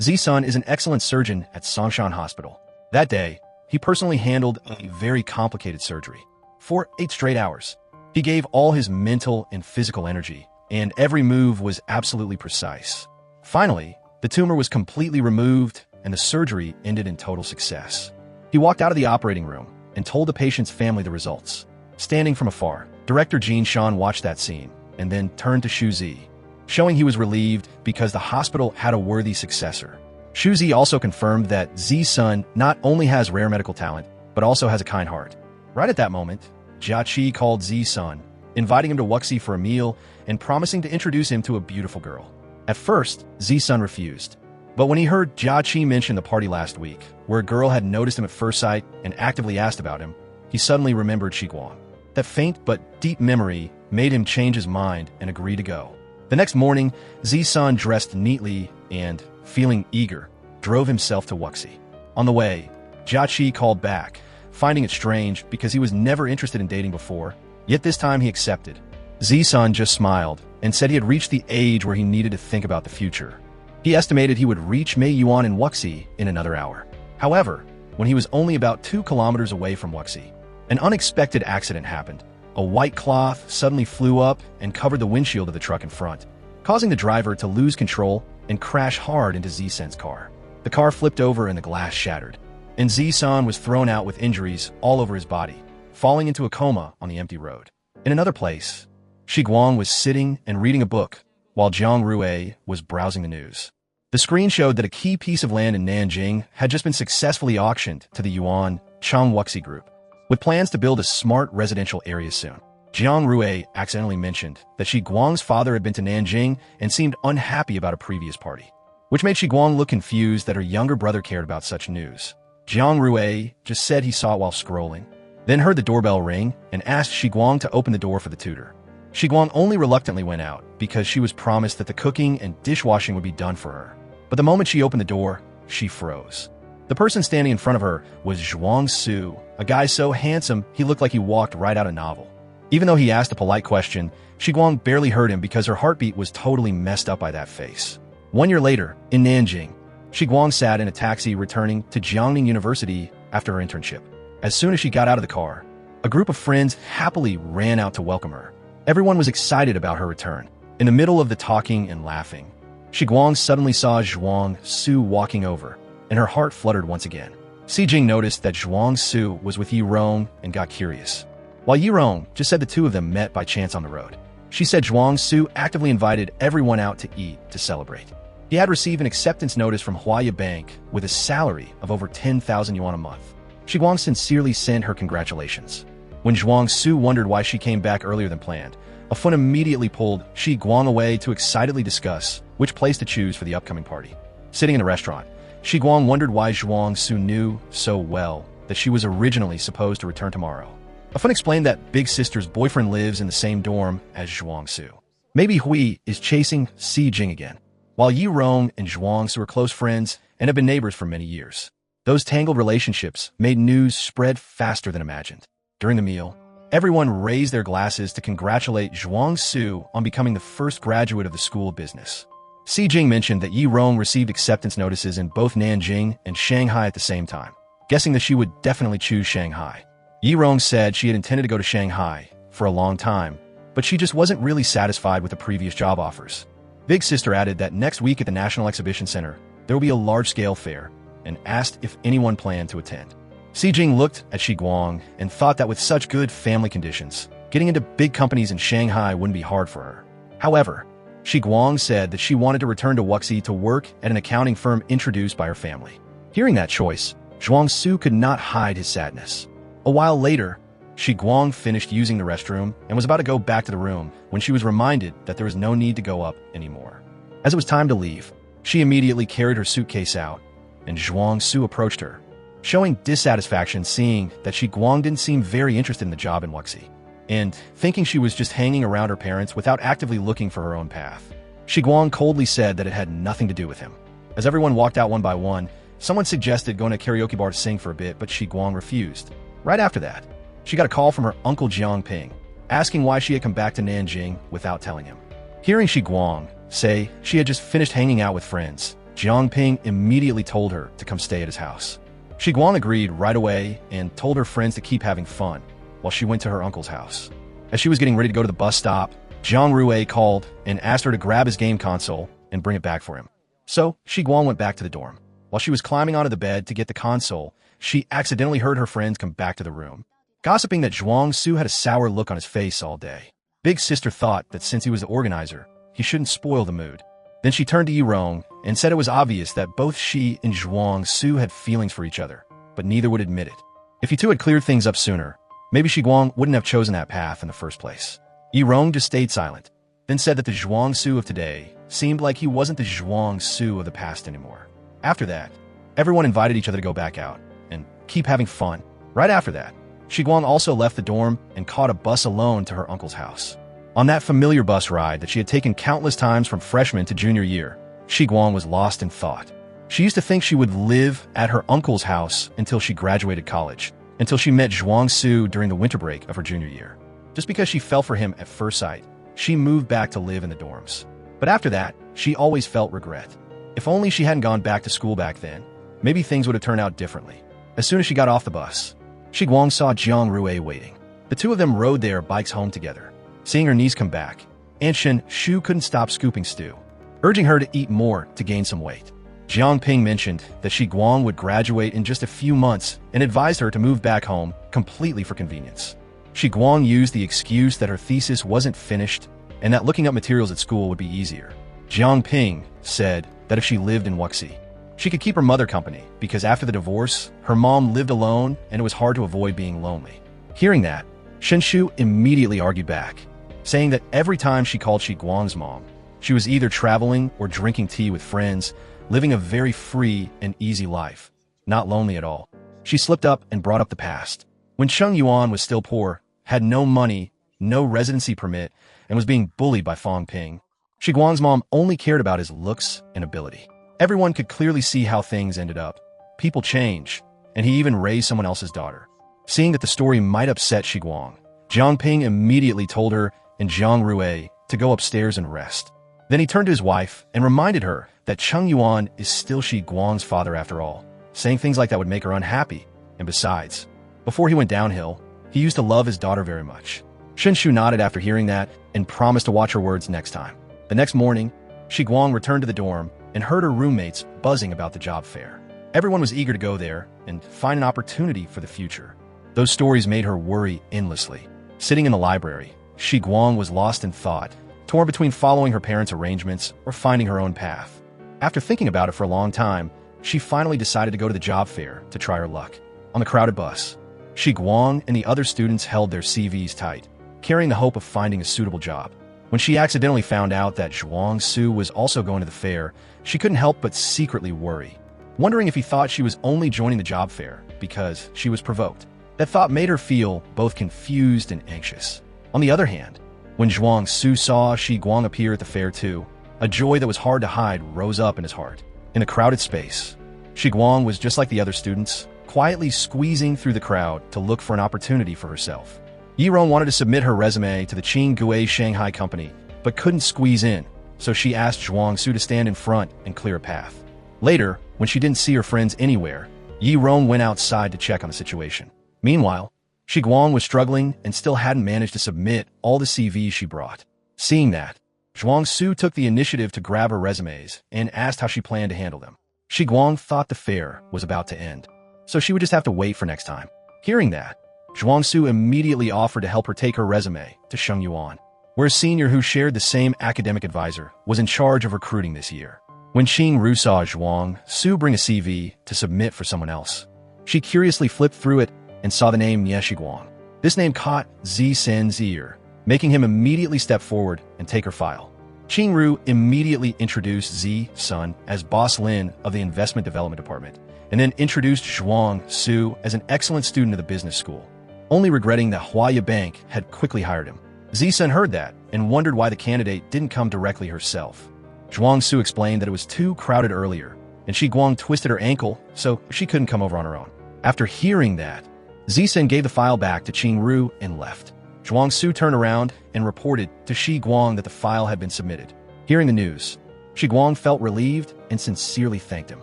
Zisun is an excellent surgeon at Songshan Hospital. That day, he personally handled a very complicated surgery. For 8 straight hours, he gave all his mental and physical energy, and every move was absolutely precise. Finally, the tumor was completely removed, and the surgery ended in total success. He walked out of the operating room and told the patient's family the results. Standing from afar, director Jin Shan watched that scene and then turned to Shu Zi, showing he was relieved because the hospital had a worthy successor. Shu Zi also confirmed that Zisun not only has rare medical talent, but also has a kind heart. Right at that moment, Jia Qi called Zisun, inviting him to Wuxi for a meal and promising to introduce him to a beautiful girl. At first, Zisun refused, but when he heard Jia Qi mention the party last week, where a girl had noticed him at first sight and actively asked about him, he suddenly remembered Shiguang. That faint but deep memory made him change his mind and agree to go. The next morning, Zisun dressed neatly and, feeling eager, drove himself to Wuxi. On the way, Jia Qi called back, finding it strange because he was never interested in dating before, yet this time he accepted. Zisun just smiled and said he had reached the age where he needed to think about the future. He estimated he would reach Meiyuan in Wuxi in another hour. However, when he was only about 2 kilometers away from Wuxi, an unexpected accident happened. A white cloth suddenly flew up and covered the windshield of the truck in front, causing the driver to lose control and crash hard into Zisun's car. The car flipped over and the glass shattered, and Zisun was thrown out with injuries all over his body, falling into a coma on the empty road. In another place, Shiguang was sitting and reading a book, while Jiang Rui was browsing the news. The screen showed that a key piece of land in Nanjing had just been successfully auctioned to the Yuan Chang Wuxi Group, with plans to build a smart residential area soon. Jiang Rui accidentally mentioned that Shiguang's father had been to Nanjing and seemed unhappy about a previous party, which made Shiguang look confused that her younger brother cared about such news. Jiang Rui just said he saw it while scrolling, then heard the doorbell ring and asked Shiguang to open the door for the tutor. Shiguang only reluctantly went out because she was promised that the cooking and dishwashing would be done for her. But the moment she opened the door, she froze. The person standing in front of her was Zhuang Su, a guy so handsome he looked like he walked right out of a novel. Even though he asked a polite question, Shiguang barely heard him because her heartbeat was totally messed up by that face. 1 year later, in Nanjing, Shiguang sat in a taxi returning to Jiangning University after her internship. As soon as she got out of the car, a group of friends happily ran out to welcome her. Everyone was excited about her return. In the middle of the talking and laughing, Shiguang suddenly saw Zhuang Su walking over, and her heart fluttered once again. Si Jing noticed that Zhuang Su was with Yi Rong and got curious. While Yi Rong just said the two of them met by chance on the road, she said Zhuang Su actively invited everyone out to eat to celebrate. He had received an acceptance notice from Huaya Bank with a salary of over 10,000 yuan a month. Shiguang sincerely sent her congratulations. When Zhuang Su wondered why she came back earlier than planned, a friend immediately pulled Shiguang away to excitedly discuss which place to choose for the upcoming party. Sitting in the restaurant, Shiguang wondered why Zhuang Su knew so well that she was originally supposed to return tomorrow. A friend explained that Big Sister's boyfriend lives in the same dorm as Zhuang Su. Maybe Hui is chasing Si Jing again, while Yi Rong and Zhuang Su are close friends and have been neighbors for many years. Those tangled relationships made news spread faster than imagined. During the meal, everyone raised their glasses to congratulate Zhuang Su on becoming the first graduate of the School of Business. Si Jing mentioned that Yi Rong received acceptance notices in both Nanjing and Shanghai at the same time, guessing that she would definitely choose Shanghai. Yi Rong said she had intended to go to Shanghai for a long time, but she just wasn't really satisfied with the previous job offers. Big Sister added that next week at the National Exhibition Center, there will be a large-scale fair, and asked if anyone planned to attend. Si Jing looked at Shiguang and thought that with such good family conditions, getting into big companies in Shanghai wouldn't be hard for her. However, Shiguang said that she wanted to return to Wuxi to work at an accounting firm introduced by her family. Hearing that choice, Zhuang Su could not hide his sadness. A while later, Shiguang finished using the restroom and was about to go back to the room when she was reminded that there was no need to go up anymore. As it was time to leave, she immediately carried her suitcase out, and Zhuang Su approached her, showing dissatisfaction seeing that Shiguang didn't seem very interested in the job in Wuxi, and thinking she was just hanging around her parents without actively looking for her own path. Shiguang coldly said that it had nothing to do with him. As everyone walked out one by one, someone suggested going to a karaoke bar to sing for a bit, but Shiguang refused. Right after that, she got a call from her uncle Jiang Ping, asking why she had come back to Nanjing without telling him. Hearing Shiguang say she had just finished hanging out with friends, Jiang Ping immediately told her to come stay at his house. Shi Guang agreed right away and told her friends to keep having fun while she went to her uncle's house. As she was getting ready to go to the bus stop, Zhang Rui called and asked her to grab his game console and bring it back for him. So Shi Guang went back to the dorm. While she was climbing onto the bed to get the console, she accidentally heard her friends come back to the room, gossiping that Zhuang Su had a sour look on his face all day. Big Sister thought that since he was the organizer, he shouldn't spoil the mood. Then she turned to Yirong and said it was obvious that both she and Zhuang Su had feelings for each other, but neither would admit it. If you two had cleared things up sooner, maybe Shi Guang wouldn't have chosen that path in the first place. Yirong just stayed silent, then said that the Zhuang Su of today seemed like he wasn't the Zhuang Su of the past anymore. After that, everyone invited each other to go back out and keep having fun. Right after that, Shi Guang also left the dorm and caught a bus alone to her uncle's house. On that familiar bus ride that she had taken countless times from freshman to junior year, Shi Guang was lost in thought. She used to think she would live at her uncle's house until she graduated college, until she met Zhuang Su during the winter break of her junior year. Just because she fell for him at first sight, she moved back to live in the dorms. But after that, she always felt regret. If only she hadn't gone back to school back then, maybe things would have turned out differently. As soon as she got off the bus, Shi Guang saw Jiang Rui waiting. The two of them rode their bikes home together. Seeing her niece come back, Aunt Shen Shu couldn't stop scooping stew, urging her to eat more to gain some weight. Jiang Ping mentioned that Shi Guang would graduate in just a few months and advised her to move back home completely for convenience. Shi Guang used the excuse that her thesis wasn't finished and that looking up materials at school would be easier. Jiang Ping said that if she lived in Wuxi, she could keep her mother company because after the divorce, her mom lived alone and it was hard to avoid being lonely. Hearing that, Shen Shu immediately argued back, saying that every time she called Shi Guang's mom, she was either traveling or drinking tea with friends, living a very free and easy life, not lonely at all. She slipped up and brought up the past. When Cheng Yuan was still poor, had no money, no residency permit, and was being bullied by Fong Ping, Shi Guang's mom only cared about his looks and ability. Everyone could clearly see how things ended up. People change, and he even raised someone else's daughter. Seeing that the story might upset Shi Guang, Jiang Ping immediately told her and Zhang Rui to go upstairs and rest. Then he turned to his wife and reminded her that Cheng Yuan is still Shi Guang's father after all, saying things like that would make her unhappy. And besides, before he went downhill, he used to love his daughter very much. Shen Shu nodded after hearing that and promised to watch her words next time. The next morning, Shi Guang returned to the dorm and heard her roommates buzzing about the job fair. Everyone was eager to go there and find an opportunity for the future. Those stories made her worry endlessly. Sitting in the library, Shi Guang was lost in thought, torn between following her parents' arrangements or finding her own path. After thinking about it for a long time, she finally decided to go to the job fair to try her luck. On the crowded bus, Shi Guang and the other students held their CVs tight, carrying the hope of finding a suitable job. When she accidentally found out that Zhuang Su was also going to the fair, she couldn't help but secretly worry, wondering if he thought she was only joining the job fair because she was provoked. That thought made her feel both confused and anxious. On the other hand, when Zhuang Su saw Shi Guang appear at the fair too, a joy that was hard to hide rose up in his heart. In a crowded space, Shi Guang was just like the other students, quietly squeezing through the crowd to look for an opportunity for herself. Yirong wanted to submit her resume to the Qing Gui Shanghai company, but couldn't squeeze in, so she asked Zhuang Su to stand in front and clear a path. Later, when she didn't see her friends anywhere, Yirong went outside to check on the situation. Meanwhile, Shi Guang was struggling and still hadn't managed to submit all the CVs she brought. Seeing that, Zhuang Su took the initiative to grab her resumes and asked how she planned to handle them. Shi Guang thought the fair was about to end, so she would just have to wait for next time. Hearing that, Zhuang Su immediately offered to help her take her resume to Sheng Yuan, where a senior who shared the same academic advisor was in charge of recruiting this year. When Qing Ru saw Zhuang Su bring a CV to submit for someone else, she curiously flipped through it and saw the name Ye Shiguang. This name caught Zi Sen's ear, making him immediately step forward and take her file. Qing Ru immediately introduced Zi Sun as Boss Lin of the Investment Development Department, and then introduced Zhuang Su as an excellent student of the business school, only regretting that Huaya Bank had quickly hired him. Zi Sun heard that and wondered why the candidate didn't come directly herself. Zhuang Su explained that it was too crowded earlier, and Shi Guang twisted her ankle, so she couldn't come over on her own. After hearing that, Zisen gave the file back to Qing Ru and left. Zhuang Su turned around and reported to Shi Guang that the file had been submitted. Hearing the news, Shi Guang felt relieved and sincerely thanked him.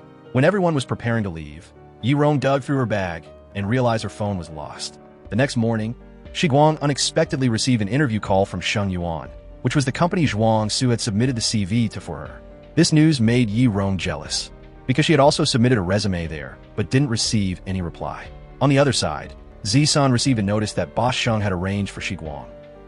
When everyone was preparing to leave, Yi Rong dug through her bag and realized her phone was lost. The next morning, Shi Guang unexpectedly received an interview call from Sheng Yuan, which was the company Zhuang Su had submitted the CV to for her. This news made Yi Rong jealous, because she had also submitted a resume there, but didn't receive any reply. On the other side, Zisan received a notice that Boss Sheng had arranged for Shi Guang,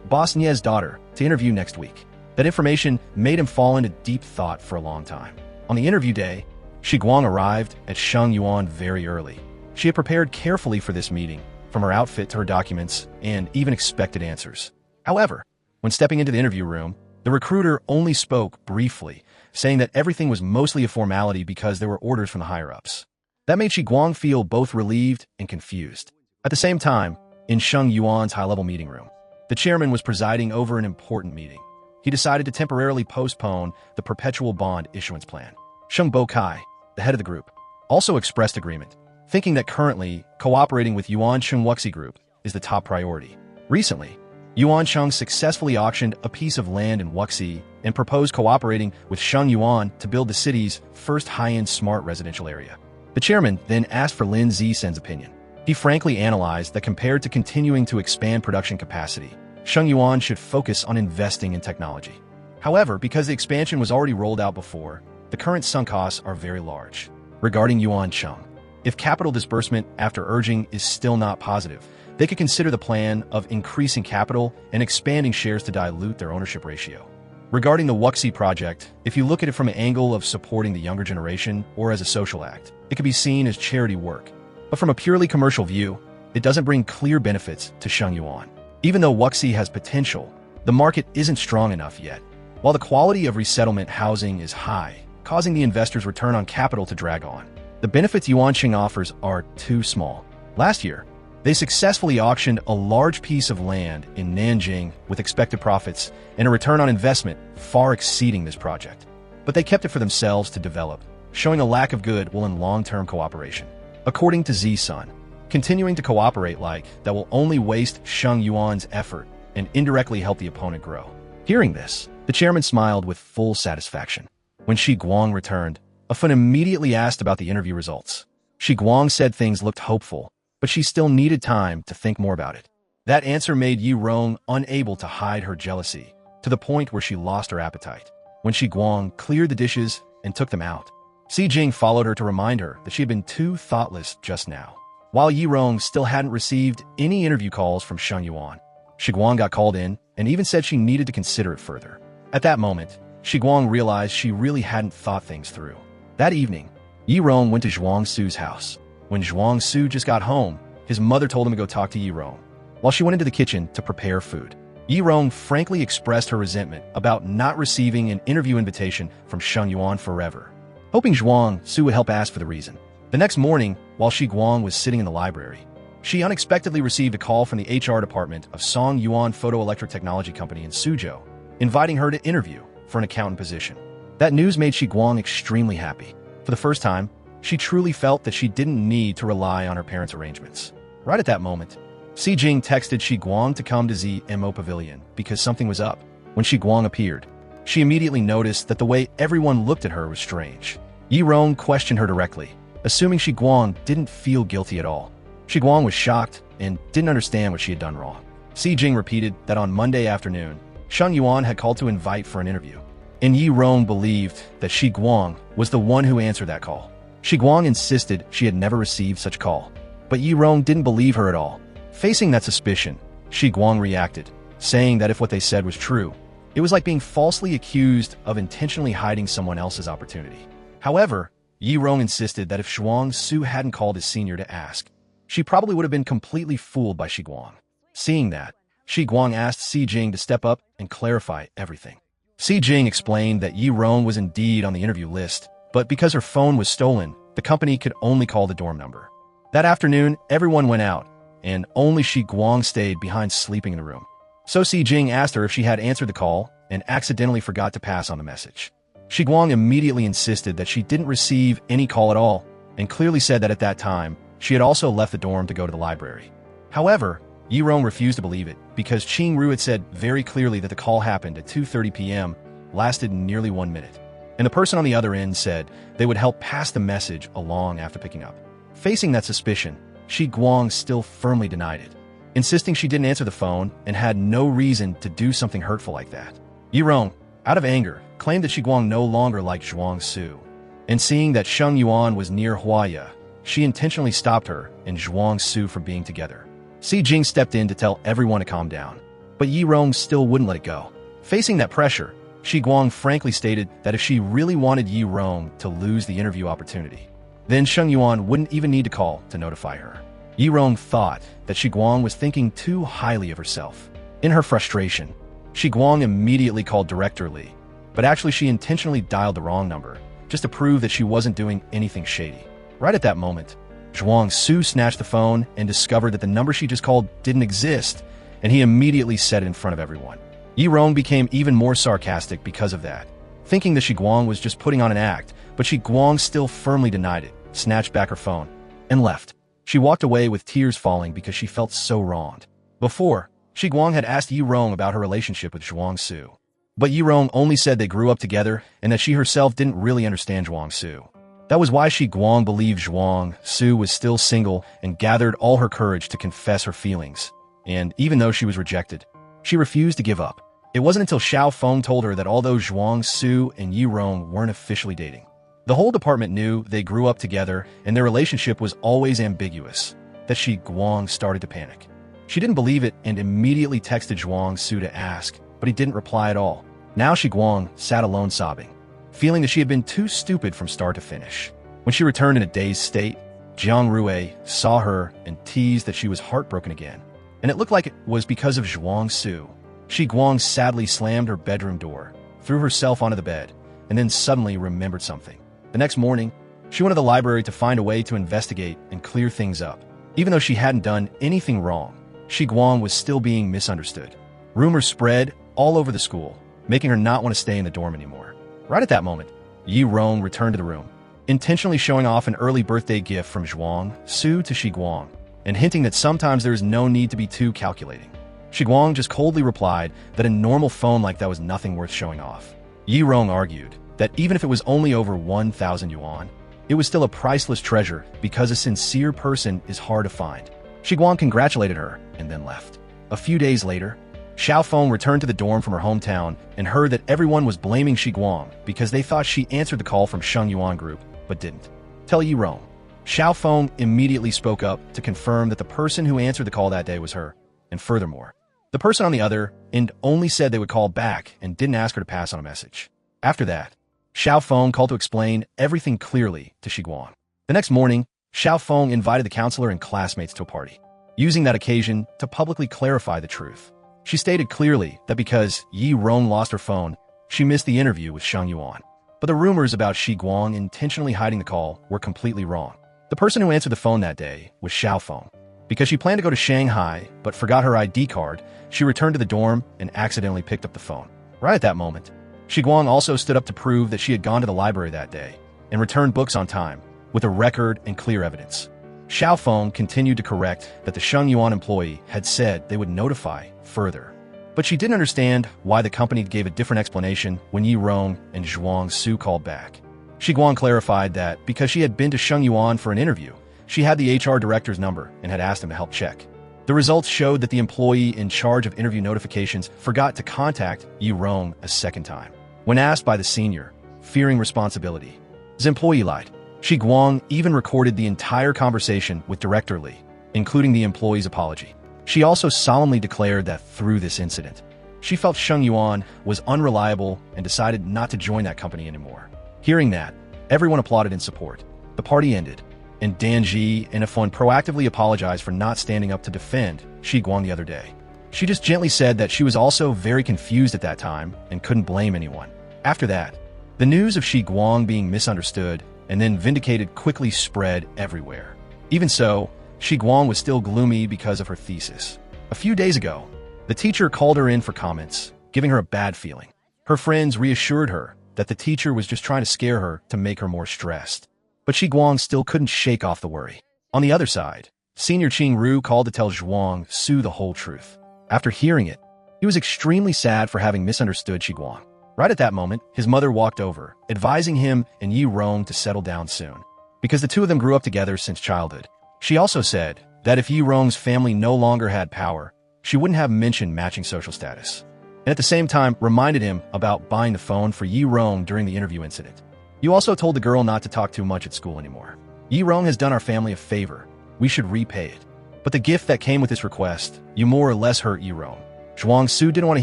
Boss Nie's daughter, to interview next week. That information made him fall into deep thought for a long time. On the interview day, Shi Guang arrived at Sheng Yuan very early. She had prepared carefully for this meeting, from her outfit to her documents, and even expected answers. However, when stepping into the interview room, the recruiter only spoke briefly, saying that everything was mostly a formality because there were orders from the higher-ups. That made Shi Guang feel both relieved and confused. At the same time, in Sheng Yuan's high-level meeting room, the chairman was presiding over an important meeting. He decided to temporarily postpone the perpetual bond issuance plan. Sheng Bokai, the head of the group, also expressed agreement, thinking that currently cooperating with Yuan Sheng Wuxi Group is the top priority. Recently, Yuan Sheng successfully auctioned a piece of land in Wuxi and proposed cooperating with Sheng Yuan to build the city's first high-end smart residential area. The chairman then asked for Lin Zisen's opinion. He frankly analyzed that compared to continuing to expand production capacity, Sheng Yuan should focus on investing in technology. However, because the expansion was already rolled out before, the current sunk costs are very large. Regarding Yuan Sheng, if capital disbursement after urging is still not positive, they could consider the plan of increasing capital and expanding shares to dilute their ownership ratio. Regarding the Wuxi project, if you look at it from an angle of supporting the younger generation or as a social act, it could be seen as charity work. But from a purely commercial view, it doesn't bring clear benefits to Sheng Yuan. Even though Wuxi has potential, the market isn't strong enough yet. While the quality of resettlement housing is high, causing the investors' return on capital to drag on, the benefits Yuanqing offers are too small. Last year, they successfully auctioned a large piece of land in Nanjing with expected profits and a return on investment far exceeding this project. But they kept it for themselves to develop, showing a lack of goodwill in long-term cooperation. According to Zisan, continuing to cooperate like that will only waste Sheng Yuan's effort and indirectly help the opponent grow. Hearing this, the chairman smiled with full satisfaction. When Shi Guang returned, Afun immediately asked about the interview results. Shi Guang said things looked hopeful, but she still needed time to think more about it. That answer made Yi Rong unable to hide her jealousy, to the point where she lost her appetite. When Shi Guang cleared the dishes and took them out, Si Jing followed her to remind her that she had been too thoughtless just now. While Yi Rong still hadn't received any interview calls from Sheng Yuan, Shi Guang got called in and even said she needed to consider it further. At that moment, Shi Guang realized she really hadn't thought things through. That evening, Yi Rong went to Zhuang Su's house. When Zhuang Su just got home, his mother told him to go talk to Yi Rong. While she went into the kitchen to prepare food, Yi Rong frankly expressed her resentment about not receiving an interview invitation from Sheng Yuan forever, hoping Zhuang Su would help ask for the reason. The next morning, while Shi Guang was sitting in the library, she unexpectedly received a call from the HR department of Song Yuan Photoelectric Technology Company in Suzhou, inviting her to interview for an accountant position. That news made Shi Guang extremely happy. For the first time, she truly felt that she didn't need to rely on her parents' arrangements. Right at that moment, Si Jing texted Shi Guang to come to ZMO Pavilion because something was up. When Shi Guang appeared, she immediately noticed that the way everyone looked at her was strange. Yi Rong questioned her directly, assuming Shi Guang didn't feel guilty at all. Shi Guang was shocked and didn't understand what she had done wrong. Si Jing repeated that on Monday afternoon, Sheng Yuan had called to invite for an interview, and Yi Rong believed that Shi Guang was the one who answered that call. Shi Guang insisted she had never received such call, but Yi Rong didn't believe her at all. Facing that suspicion, Shi Guang reacted, saying that if what they said was true, it was like being falsely accused of intentionally hiding someone else's opportunity. However, Yi Rong insisted that if Zhuang Su hadn't called his senior to ask, she probably would have been completely fooled by Shi Guang. Seeing that, Shi Guang asked Si Jing to step up and clarify everything. Si Jing explained that Yi Rong was indeed on the interview list, but because her phone was stolen, the company could only call the dorm number. That afternoon, everyone went out, and only Shi Guang stayed behind sleeping in the room. So Si Jing asked her if she had answered the call and accidentally forgot to pass on the message. Shi Guang immediately insisted that she didn't receive any call at all, and clearly said that at that time, she had also left the dorm to go to the library. However, Yi Rong refused to believe it, because Qing Ru had said very clearly that the call happened at 2:30 p.m., lasted nearly 1 minute. and the person on the other end said they would help pass the message along after picking up. Facing that suspicion, Shi Guang still firmly denied it, insisting she didn't answer the phone and had no reason to do something hurtful like that. Yi Rong, out of anger, claimed that Shi Guang no longer liked Zhuang Su, and seeing that Sheng Yuan was near Huaya, she intentionally stopped her and Zhuang Su from being together. Si Jing stepped in to tell everyone to calm down, but Yi Rong still wouldn't let it go. Facing that pressure, Shi Guang frankly stated that if she really wanted Yi Rong to lose the interview opportunity, then Sheng Yuan wouldn't even need to call to notify her. Yi Rong thought that Shi Guang was thinking too highly of herself. In her frustration, Shi Guang immediately called Director Li, but actually she intentionally dialed the wrong number, just to prove that she wasn't doing anything shady. Right at that moment, Zhuang Su snatched the phone and discovered that the number she just called didn't exist, and he immediately said it in front of everyone. Yi Rong became even more sarcastic because of that, thinking that Shi Guang was just putting on an act, but Shi Guang still firmly denied it, snatched back her phone, and left. She walked away with tears falling because she felt so wronged. Before, Shi Guang had asked Yi Rong about her relationship with Zhuang Su, but Yi Rong only said they grew up together and that she herself didn't really understand Zhuang Su. That was why Shi Guang believed Zhuang Su was still single and gathered all her courage to confess her feelings. And even though she was rejected, she refused to give up. It wasn't until Xiao Feng told her that although Zhuang Su and Yi Rong weren't officially dating, the whole department knew they grew up together and their relationship was always ambiguous, that Shi Guang started to panic. She didn't believe it and immediately texted Zhuang Su to ask, but he didn't reply at all. Now Shi Guang sat alone sobbing, feeling that she had been too stupid from start to finish. When she returned in a dazed state, Jiang Rui saw her and teased that she was heartbroken again, and it looked like it was because of Zhuang Su. Shi Guang sadly slammed her bedroom door, threw herself onto the bed, and then suddenly remembered something. The next morning, she went to the library to find a way to investigate and clear things up. Even though she hadn't done anything wrong, Shi Guang was still being misunderstood. Rumors spread all over the school, making her not want to stay in the dorm anymore. Right at that moment, Yi Rong returned to the room, intentionally showing off an early birthday gift from Zhuang Su to Shi Guang, and hinting that sometimes there is no need to be too calculating. Shi Guang just coldly replied that a normal phone like that was nothing worth showing off. Yi Rong argued that even if it was only over 1,000 yuan, it was still a priceless treasure because a sincere person is hard to find. Shi Guang congratulated her and then left. A few days later, Xiao Feng returned to the dorm from her hometown and heard that everyone was blaming Shi Guang because they thought she answered the call from Sheng Yuan Group, but didn't. Tell Yi Rong. Xiao Feng immediately spoke up to confirm that the person who answered the call that day was her, and furthermore, the person on the other end only said they would call back and didn't ask her to pass on a message. After that, Xiao Feng called to explain everything clearly to Shi Guang. The next morning, Xiao Feng invited the counselor and classmates to a party, using that occasion to publicly clarify the truth. She stated clearly that because Yi Rong lost her phone, she missed the interview with Sheng Yuan. But the rumors about Shi Guang intentionally hiding the call were completely wrong. The person who answered the phone that day was Xiao Feng. Because she planned to go to Shanghai but forgot her ID card, she returned to the dorm and accidentally picked up the phone. Right at that moment, Shi Guang also stood up to prove that she had gone to the library that day and returned books on time, with a record and clear evidence. Xiao Feng continued to correct that the Sheng Yuan employee had said they would notify further. But she didn't understand why the company gave a different explanation when Yi Rong and Zhuang Su called back. Shi Guang clarified that because she had been to Sheng Yuan for an interview, she had the HR director's number and had asked him to help check. The results showed that the employee in charge of interview notifications forgot to contact Yi Rong a second time. When asked by the senior, fearing responsibility, his employee lied. Shi Guang even recorded the entire conversation with Director Li, including the employee's apology. She also solemnly declared that through this incident, she felt Sheng Yuan was unreliable and decided not to join that company anymore. Hearing that, everyone applauded in support. The party ended, and Dan Ji and Ifan proactively apologized for not standing up to defend Shi Guang the other day. She just gently said that she was also very confused at that time and couldn't blame anyone. After that, the news of Shi Guang being misunderstood and then vindicated quickly spread everywhere. Even so, Shi Guang was still gloomy because of her thesis. A few days ago, the teacher called her in for comments, giving her a bad feeling. Her friends reassured her that the teacher was just trying to scare her to make her more stressed. But Shi Guang still couldn't shake off the worry. On the other side, Senior Qing Ru called to tell Zhuang Su the whole truth. After hearing it, he was extremely sad for having misunderstood Shi Guang. Right at that moment, his mother walked over, advising him and Yi Rong to settle down soon, because the two of them grew up together since childhood. She also said that if Yi Rong's family no longer had power, she wouldn't have mentioned matching social status, and at the same time reminded him about buying the phone for Yi Rong during the interview incident. You also told the girl not to talk too much at school anymore. Yi Rong has done our family a favor. We should repay it. But the gift that came with this request, you more or less hurt Yi Rong. Zhuang Su didn't want to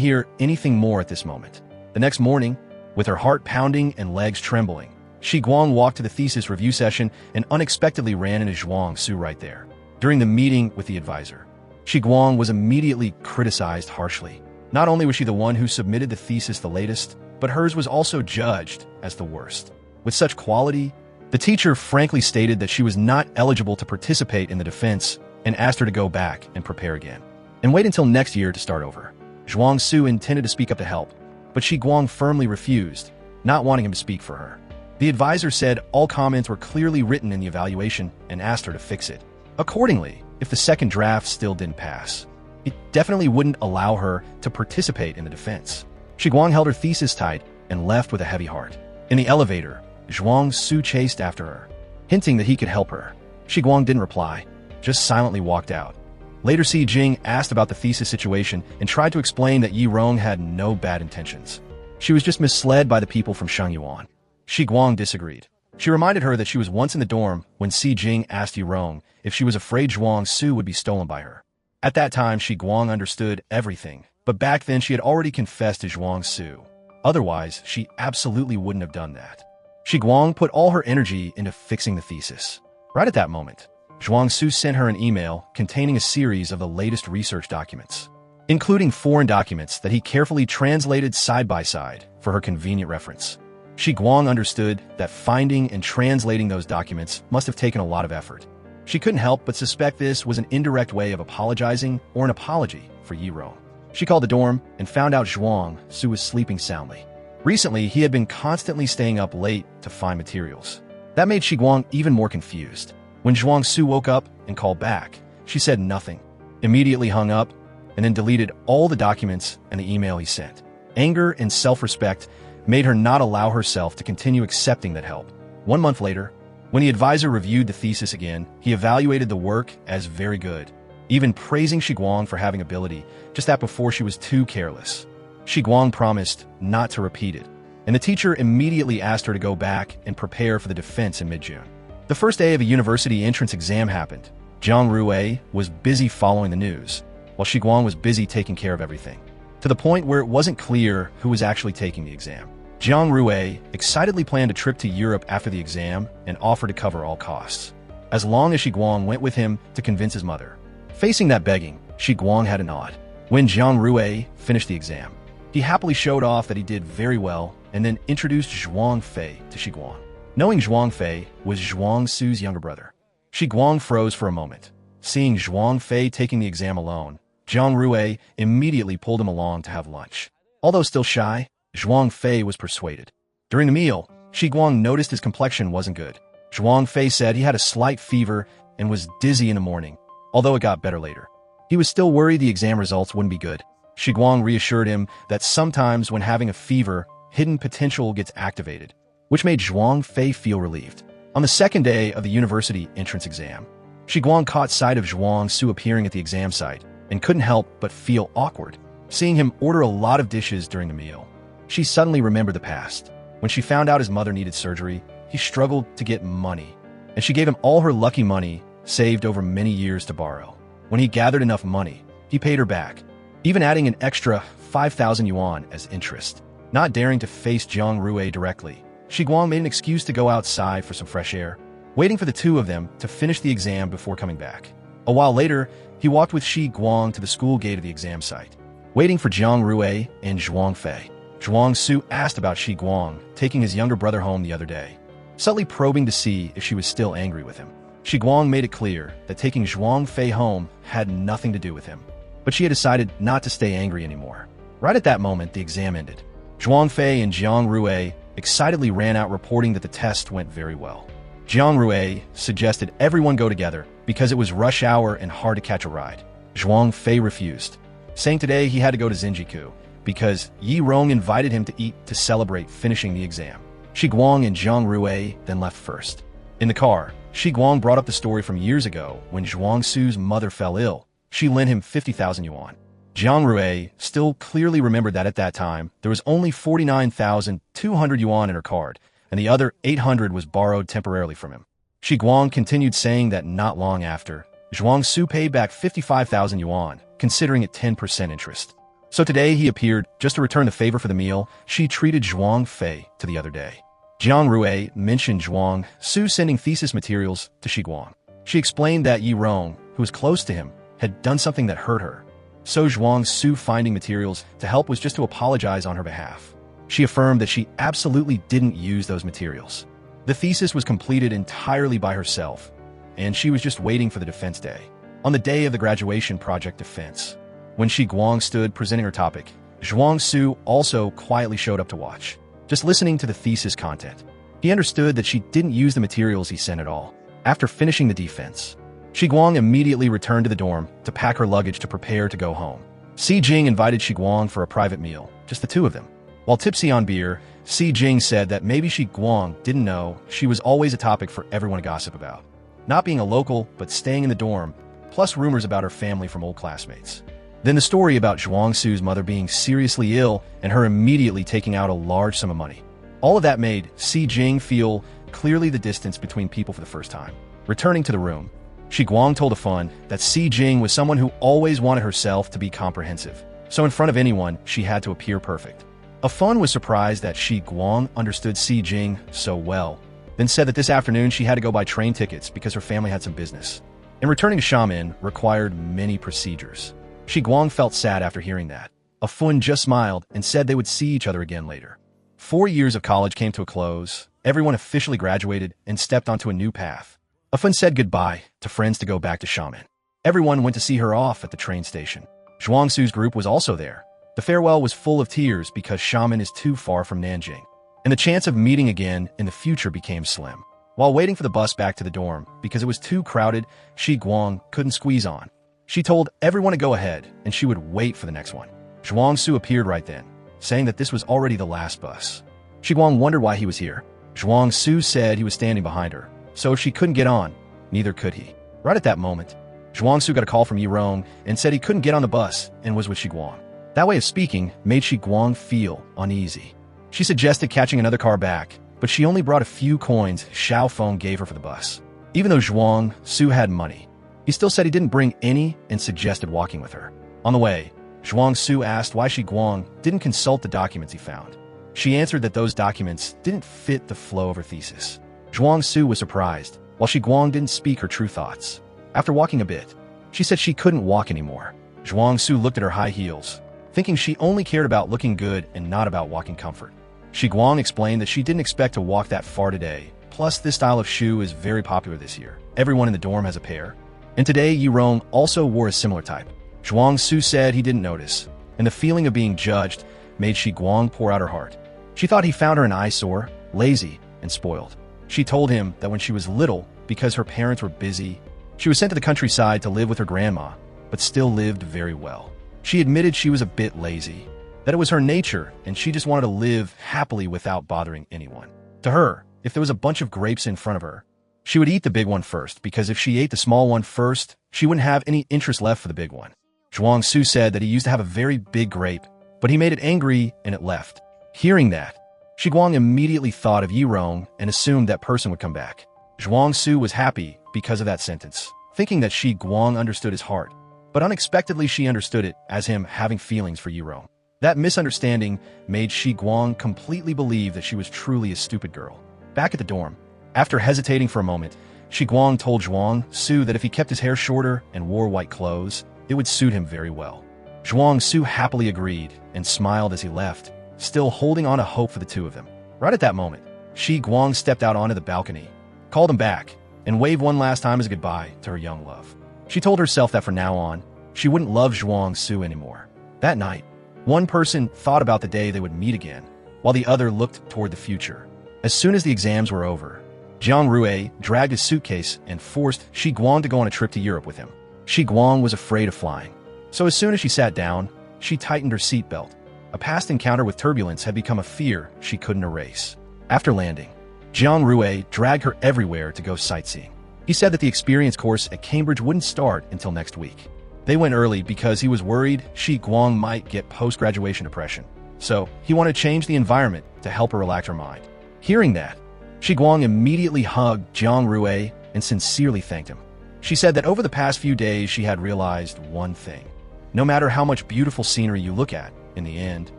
hear anything more at this moment. The next morning, with her heart pounding and legs trembling, Shi Guang walked to the thesis review session and unexpectedly ran into Zhuang Su right there. During the meeting with the advisor, Shi Guang was immediately criticized harshly. Not only was she the one who submitted the thesis the latest, but hers was also judged as the worst. With such quality, the teacher frankly stated that she was not eligible to participate in the defense and asked her to go back and prepare again, and wait until next year to start over. Zhuang Su intended to speak up to help, but Shi Guang firmly refused, not wanting him to speak for her. The advisor said all comments were clearly written in the evaluation and asked her to fix it. Accordingly, if the second draft still didn't pass, it definitely wouldn't allow her to participate in the defense. Shi Guang held her thesis tight and left with a heavy heart. In the elevator, Zhuang Su chased after her, hinting that he could help her. Shi Guang didn't reply, just silently walked out. Later, Si Jing asked about the thesis situation and tried to explain that Yi Rong had no bad intentions. She was just misled by the people from Shangyuan. Shi Guang disagreed. She reminded her that she was once in the dorm when Si Jing asked Yi Rong if she was afraid Zhuang Su would be stolen by her. At that time, Shi Guang understood everything, but back then she had already confessed to Zhuang Su. Otherwise, she absolutely wouldn't have done that. Shi Guang put all her energy into fixing the thesis. Right at that moment, Zhuang Su sent her an email containing a series of the latest research documents, including foreign documents that he carefully translated side by side for her convenient reference. Shi Guang understood that finding and translating those documents must have taken a lot of effort. She couldn't help but suspect this was an indirect way of apologizing or an apology for Yi Rong. She called the dorm and found out Zhuang Su was sleeping soundly. Recently, he had been constantly staying up late to find materials. That made Shi Guang even more confused. When Zhuang Su woke up and called back, she said nothing, immediately hung up, and then deleted all the documents and the email he sent. Anger and self-respect made her not allow herself to continue accepting that help. 1 month later, when the advisor reviewed the thesis again, he evaluated the work as very good, even praising Shi Guang for having ability, just that before she was too careless. Shi Guang promised not to repeat it, and the teacher immediately asked her to go back and prepare for the defense in mid-June. The first day of a university entrance exam happened. Zhang Ruwei was busy following the news, while Shi Guang was busy taking care of everything, to the point where it wasn't clear who was actually taking the exam. Zhang Ruwei excitedly planned a trip to Europe after the exam and offered to cover all costs, as long as Shi Guang went with him to convince his mother. Facing that begging, Shi Guang had a nod. When Zhang Ruwei finished the exam, he happily showed off that he did very well and then introduced Zhuang Fei to Shi Guang. Knowing Zhuang Fei was Zhuang Su's younger brother, Shi Guang froze for a moment. Seeing Zhuang Fei taking the exam alone, Zhang Ruwei immediately pulled him along to have lunch. Although still shy, Zhuang Fei was persuaded. During the meal, Shi Guang noticed his complexion wasn't good. Zhuang Fei said he had a slight fever and was dizzy in the morning, although it got better later. He was still worried the exam results wouldn't be good. Shi Guang reassured him that sometimes when having a fever, hidden potential gets activated, which made Zhuang Fei feel relieved. On the second day of the university entrance exam, Shi Guang caught sight of Zhuang Su appearing at the exam site and couldn't help but feel awkward, seeing him order a lot of dishes during the meal. She suddenly remembered the past. When she found out his mother needed surgery, he struggled to get money, and she gave him all her lucky money saved over many years to borrow. When he gathered enough money, he paid her back, even adding an extra 5,000 yuan as interest. Not daring to face Zhang Ruwei directly, Shi Guang made an excuse to go outside for some fresh air, waiting for the two of them to finish the exam before coming back. A while later, he walked with Shi Guang to the school gate of the exam site, waiting for Zhang Ruwei and Zhuang Fei. Zhuang Su asked about Shi Guang taking his younger brother home the other day, subtly probing to see if she was still angry with him. Shi Guang made it clear that taking Zhuang Fei home had nothing to do with him, but she had decided not to stay angry anymore. Right at that moment, the exam ended. Zhuang Fei and Zhang Ruwei excitedly ran out reporting that the test went very well. Zhang Ruwei suggested everyone go together because it was rush hour and hard to catch a ride. Zhuang Fei refused, saying today he had to go to Zenjiku because Yi Rong invited him to eat to celebrate finishing the exam. Shi Guang and Zhang Rui then left first. In the car, Shi Guang brought up the story from years ago when Zhuang Su's mother fell ill. She lent him 50,000 yuan. Zhang Rui still clearly remembered that at that time, there was only 49,200 yuan in her card, and the other 800 was borrowed temporarily from him. Shi Guang continued saying that not long after, Zhuang Su paid back 55,000 yuan, considering it 10% interest. So today he appeared just to return the favor for the meal she treated Zhuang Fei to the other day. Zhang Rui mentioned Zhuang Su sending thesis materials to Shi Guang. She explained that Yi Rong, who was close to him, had done something that hurt her. So Zhuang Su finding materials to help was just to apologize on her behalf. She affirmed that she absolutely didn't use those materials. The thesis was completed entirely by herself, and she was just waiting for the defense day. On the day of the graduation project defense, when Shi Guang stood presenting her topic, Zhuang Su also quietly showed up to watch, just listening to the thesis content. He understood that she didn't use the materials he sent at all. After finishing the defense, Shi Guang immediately returned to the dorm to pack her luggage to prepare to go home. Si Jing invited Shi Guang for a private meal, just the two of them. While tipsy on beer, Si Jing said that maybe Shi Guang didn't know she was always a topic for everyone to gossip about. Not being a local, but staying in the dorm, plus rumors about her family from old classmates. Then the story about Zhuang Su's mother being seriously ill and her immediately taking out a large sum of money. All of that made Si Jing feel clearly the distance between people for the first time. Returning to the room, Shi Guang told Afun that Si Jing was someone who always wanted herself to be comprehensive, so in front of anyone, she had to appear perfect. Afun was surprised that Shi Guang understood Si Jing so well, then said that this afternoon she had to go buy train tickets because her family had some business. And returning to Xiamen required many procedures. Shi Guang felt sad after hearing that. Afun just smiled and said they would see each other again later. 4 years of college came to a close, everyone officially graduated and stepped onto a new path. Afun said goodbye to friends to go back to Xiamen. Everyone went to see her off at the train station. Zhuang Su's group was also there. The farewell was full of tears because Xiamen is too far from Nanjing, and the chance of meeting again in the future became slim. While waiting for the bus back to the dorm, because it was too crowded, Shi Guang couldn't squeeze on. She told everyone to go ahead, and she would wait for the next one. Zhuang Su appeared right then, saying that this was already the last bus. Shi Guang wondered why he was here. Zhuang Su said he was standing behind her, so if she couldn't get on, neither could he. Right at that moment, Zhuang Su got a call from Yi Rong and said he couldn't get on the bus and was with Shi Guang. That way of speaking made Shi Guang feel uneasy. She suggested catching another car back, but she only brought a few coins Xiao Feng gave her for the bus. Even though Zhuang Su had money, he still said he didn't bring any and suggested walking with her. On the way, Zhuang Su asked why Shi Guang didn't consult the documents he found. She answered that those documents didn't fit the flow of her thesis. Zhuang Su was surprised, while Shi Guang didn't speak her true thoughts. After walking a bit, she said she couldn't walk anymore. Zhuang Su looked at her high heels, thinking she only cared about looking good and not about walking comfort. Shi Guang explained that she didn't expect to walk that far today, plus this style of shoe is very popular this year. Everyone in the dorm has a pair. And today, Yi Rong also wore a similar type. Zhuang Su said he didn't notice, and the feeling of being judged made Shi Guang pour out her heart. She thought he found her an eyesore, lazy, and spoiled. She told him that when she was little, because her parents were busy, she was sent to the countryside to live with her grandma, but still lived very well. She admitted she was a bit lazy, that it was her nature and she just wanted to live happily without bothering anyone. To her, if there was a bunch of grapes in front of her, she would eat the big one first, because if she ate the small one first, she wouldn't have any interest left for the big one. Zhuang Su said that he used to have a very big grape, but he made it angry and it left. Hearing that, Shi Guang immediately thought of Yi Rong and assumed that person would come back. Zhuang Su was happy because of that sentence, thinking that Shi Guang understood his heart, but unexpectedly she understood it as him having feelings for Yi Rong. That misunderstanding made Shi Guang completely believe that she was truly a stupid girl. Back at the dorm, after hesitating for a moment, Shi Guang told Zhuang Su that if he kept his hair shorter and wore white clothes, it would suit him very well. Zhuang Su happily agreed and smiled as he left, still holding on to hope for the two of them. Right at that moment, Shi Guang stepped out onto the balcony, called him back, and waved one last time as a goodbye to her young love. She told herself that from now on, she wouldn't love Zhuang Su anymore. That night, one person thought about the day they would meet again, while the other looked toward the future. As soon as the exams were over, Zhang Rui dragged his suitcase and forced Shi Guang to go on a trip to Europe with him. Shi Guang was afraid of flying, so as soon as she sat down, she tightened her seatbelt. A past encounter with turbulence had become a fear she couldn't erase. After landing, Jiang Rui dragged her everywhere to go sightseeing. He said that the experience course at Cambridge wouldn't start until next week. They went early because he was worried Shi Guang might get post-graduation depression. So he wanted to change the environment to help her relax her mind. Hearing that, Shi Guang immediately hugged Jiang Rui and sincerely thanked him. She said that over the past few days she had realized one thing. No matter how much beautiful scenery you look at, in the end,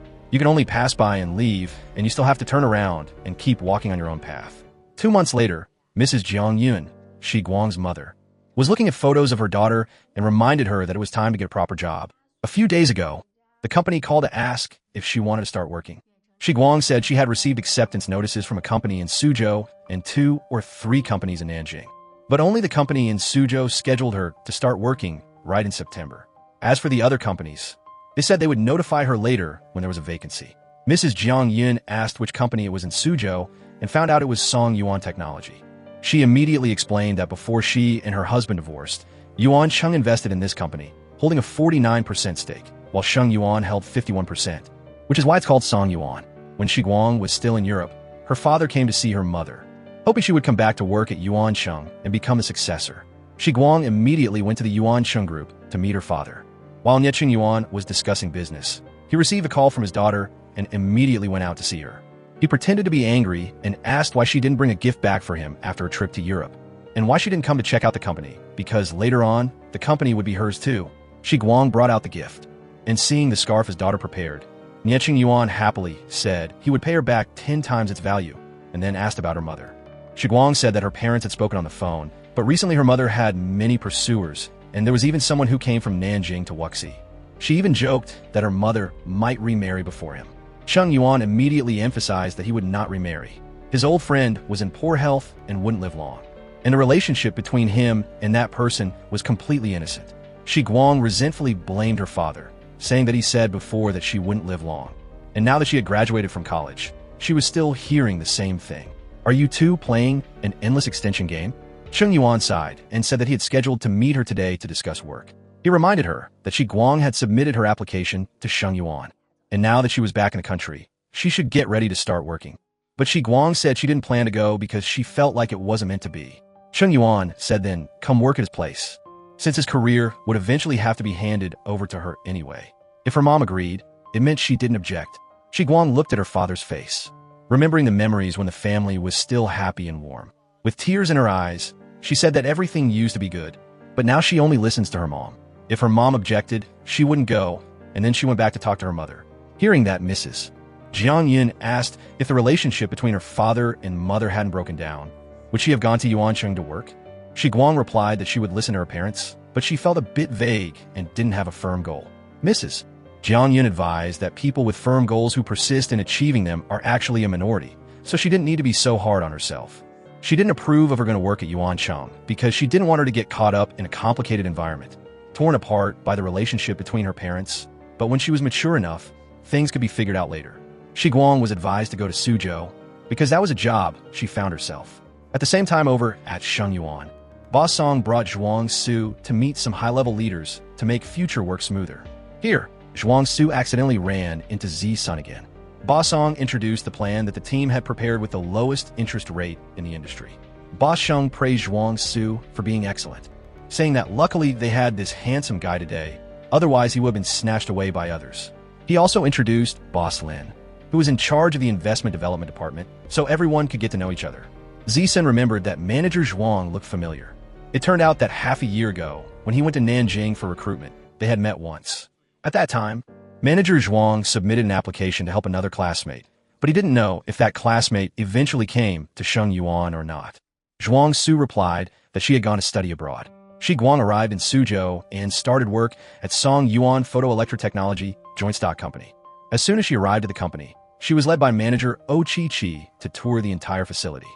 you can only pass by and leave, and you still have to turn around and keep walking on your own path. 2 months later, Mrs. Jiang Yun, Shi Guang's mother, was looking at photos of her daughter and reminded her that it was time to get a proper job. A few days ago, the company called to ask if she wanted to start working. Shi Guang said she had received acceptance notices from a company in Suzhou and 2 or 3 companies in Nanjing. But only the company in Suzhou scheduled her to start working right in September. As for the other companies, they said they would notify her later when there was a vacancy. Mrs. Jiang Yun asked which company it was in Suzhou and found out it was Song Yuan Technology. She immediately explained that before she and her husband divorced, Yuan Cheng invested in this company, holding a 49% stake, while Sheng Yuan held 51%, which is why it's called Song Yuan. When Shi Guang was still in Europe, her father came to see her mother, hoping she would come back to work at Yuan Cheng and become a successor. Shi Guang immediately went to the Yuan Cheng group to meet her father. While Niecheng Yuan was discussing business, he received a call from his daughter and immediately went out to see her. He pretended to be angry and asked why she didn't bring a gift back for him after a trip to Europe, and why she didn't come to check out the company, because later on, the company would be hers too. Shi Guang brought out the gift, and seeing the scarf his daughter prepared, Niecheng Yuan happily said he would pay her back 10 times its value, and then asked about her mother. Shi Guang said that her parents had spoken on the phone, but recently her mother had many pursuers, and there was even someone who came from Nanjing to Wuxi. She even joked that her mother might remarry before him. Sheng Yuan immediately emphasized that he would not remarry. His old friend was in poor health and wouldn't live long, and the relationship between him and that person was completely innocent. Shi Guang resentfully blamed her father, saying that he said before that she wouldn't live long. And now that she had graduated from college, she was still hearing the same thing. Are you two playing an endless extension game? Sheng Yuan sighed and said that he had scheduled to meet her today to discuss work. He reminded her that Shi Guang had submitted her application to Sheng Yuan, and now that she was back in the country, she should get ready to start working. But Shi Guang said she didn't plan to go because she felt like it wasn't meant to be. Sheng Yuan said then, come work at his place, since his career would eventually have to be handed over to her anyway. If her mom agreed, it meant she didn't object. Shi Guang looked at her father's face, remembering the memories when the family was still happy and warm. With tears in her eyes, she said that everything used to be good, but now she only listens to her mom. If her mom objected, she wouldn't go, and then she went back to talk to her mother. Hearing that, Mrs. Jiang Yun asked if the relationship between her father and mother hadn't broken down. Would she have gone to Yuancheng to work? Shi Guang replied that she would listen to her parents, but she felt a bit vague and didn't have a firm goal. Mrs. Jiang Yun advised that people with firm goals who persist in achieving them are actually a minority, so she didn't need to be so hard on herself. She didn't approve of her going to work at Yuancheng because she didn't want her to get caught up in a complicated environment, torn apart by the relationship between her parents, but when she was mature enough, things could be figured out later. Shi Guang was advised to go to Suzhou because that was a job she found herself. At the same time over at Sheng Yuan, Boss Song brought Zhuang Su to meet some high-level leaders to make future work smoother. Here, Zhuang Su accidentally ran into Z Sun again. Boss Song introduced the plan that the team had prepared with the lowest interest rate in the industry. Boss Sheng praised Zhuang Su for being excellent, saying that luckily they had this handsome guy today, otherwise he would have been snatched away by others. He also introduced Boss Lin, who was in charge of the investment development department, so everyone could get to know each other. Zisun remembered that manager Zhuang looked familiar. It turned out that half a year ago, when he went to Nanjing for recruitment, they had met once. At that time, manager Zhuang submitted an application to help another classmate, but he didn't know if that classmate eventually came to Sheng Yuan or not. Zhuang Su replied that she had gone to study abroad. Shi Guang arrived in Suzhou and started work at Song Yuan Photoelectric Technology Joint Stock Company. As soon as she arrived at the company, she was led by manager Oh Chi Chi to tour the entire facility.